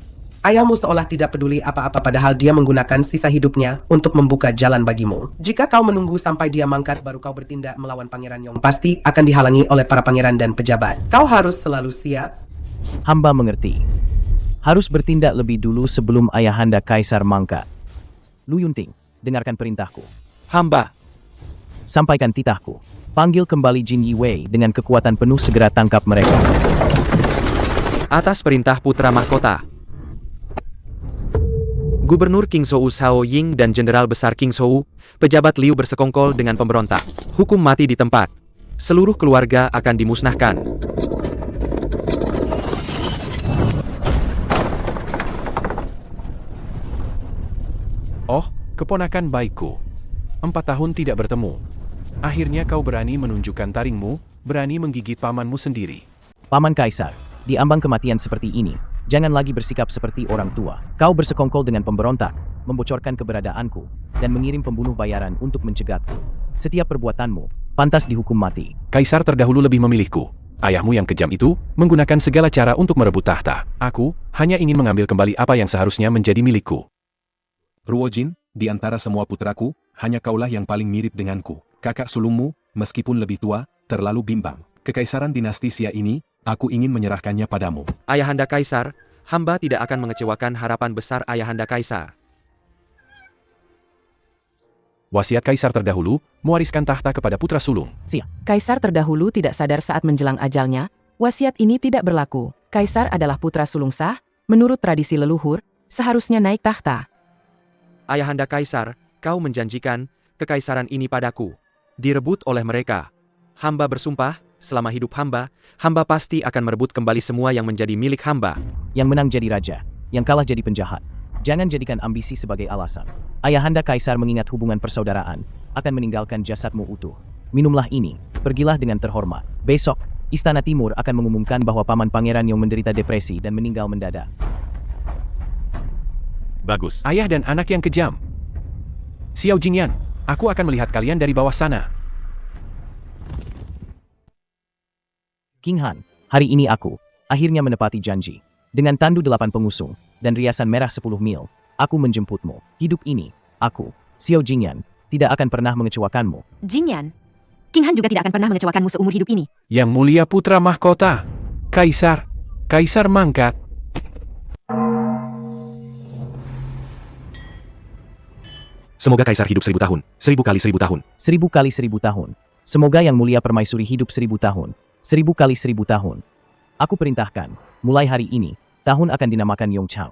Speaker 10: ayahmu seolah tidak peduli apa-apa padahal dia menggunakan sisa hidupnya untuk membuka jalan bagimu. Jika kau menunggu sampai dia mangkat baru kau bertindak melawan Pangeran Yong, pasti akan dihalangi oleh para pangeran dan pejabat. Kau harus selalu siap.
Speaker 6: hamba mengerti. Harus bertindak lebih dulu sebelum Ayahanda Kaisar mangkat. Lu Yunting, dengarkan perintahku.
Speaker 13: Hamba.
Speaker 6: Sampaikan titahku. Panggil kembali Jin Yiwei dengan kekuatan penuh, segera tangkap mereka.
Speaker 13: Atas perintah Putra Mahkota, Gubernur Kingzhou Cao Ying dan Jenderal Besar Kingzhou, pejabat Liu bersekongkol dengan pemberontak. Hukum mati di tempat. Seluruh keluarga akan dimusnahkan.
Speaker 2: Oh, keponakan baikku. 4 tahun tidak bertemu. Akhirnya kau berani menunjukkan taringmu, berani menggigit pamanmu sendiri.
Speaker 6: Paman Kaisar, di ambang kematian seperti ini, jangan lagi bersikap seperti orang tua. Kau bersekongkol dengan pemberontak, membocorkan keberadaanku, dan mengirim pembunuh bayaran untuk mencegahku. Setiap perbuatanmu pantas dihukum mati.
Speaker 2: Kaisar terdahulu lebih memilihku. Ayahmu yang kejam itu menggunakan segala cara untuk merebut tahta. Aku hanya ingin mengambil kembali apa yang seharusnya menjadi milikku.
Speaker 1: Ruojin, di antara semua putraku, hanya kaulah yang paling mirip denganku. Kakak sulungmu, meskipun lebih tua, terlalu bimbang. Kekaisaran dinasti Xia ini, aku ingin menyerahkannya padamu.
Speaker 13: Ayahanda Kaisar, hamba tidak akan mengecewakan harapan besar Ayahanda Kaisar.
Speaker 2: Wasiat Kaisar terdahulu mewariskan tahta kepada putra sulung.
Speaker 12: Kaisar terdahulu tidak sadar saat menjelang ajalnya, wasiat ini tidak berlaku. Kaisar adalah putra sulung sah, menurut tradisi leluhur, seharusnya naik tahta.
Speaker 13: Ayahanda Kaisar, kau menjanjikan kekaisaran ini padaku. Direbut oleh mereka. Hamba bersumpah, selama hidup hamba, hamba pasti akan merebut kembali semua yang menjadi milik hamba.
Speaker 6: Yang menang jadi raja, yang kalah jadi penjahat. Jangan jadikan ambisi sebagai alasan. Ayahanda Kaisar mengingat hubungan persaudaraan, akan meninggalkan jasadmu utuh. Minumlah ini, pergilah dengan terhormat. Besok, Istana Timur akan mengumumkan bahwa Paman Pangeran yang menderita depresi dan meninggal mendadak.
Speaker 3: Bagus.
Speaker 2: Ayah dan anak yang kejam. Xiao Jingyan, aku akan melihat kalian dari bawah sana.
Speaker 6: King Han, hari ini aku akhirnya menepati janji. Dengan tandu 8 pengusung dan riasan merah 10 mil, aku menjemputmu. Hidup ini, aku, Xiao Jingyan, tidak akan pernah mengecewakanmu.
Speaker 4: Jingyan, King Han juga tidak akan pernah mengecewakanmu seumur hidup ini.
Speaker 2: Yang Mulia Putra Mahkota, Kaisar, Kaisar mangkat.
Speaker 1: Semoga Kaisar hidup 1000 tahun, 1000 kali 1000 tahun.
Speaker 6: 1000 kali 1000 tahun. Semoga Yang Mulia Permaisuri hidup 1000 tahun. 1000 kali 1000 tahun. Aku perintahkan, mulai hari ini, tahun akan dinamakan Yongchang.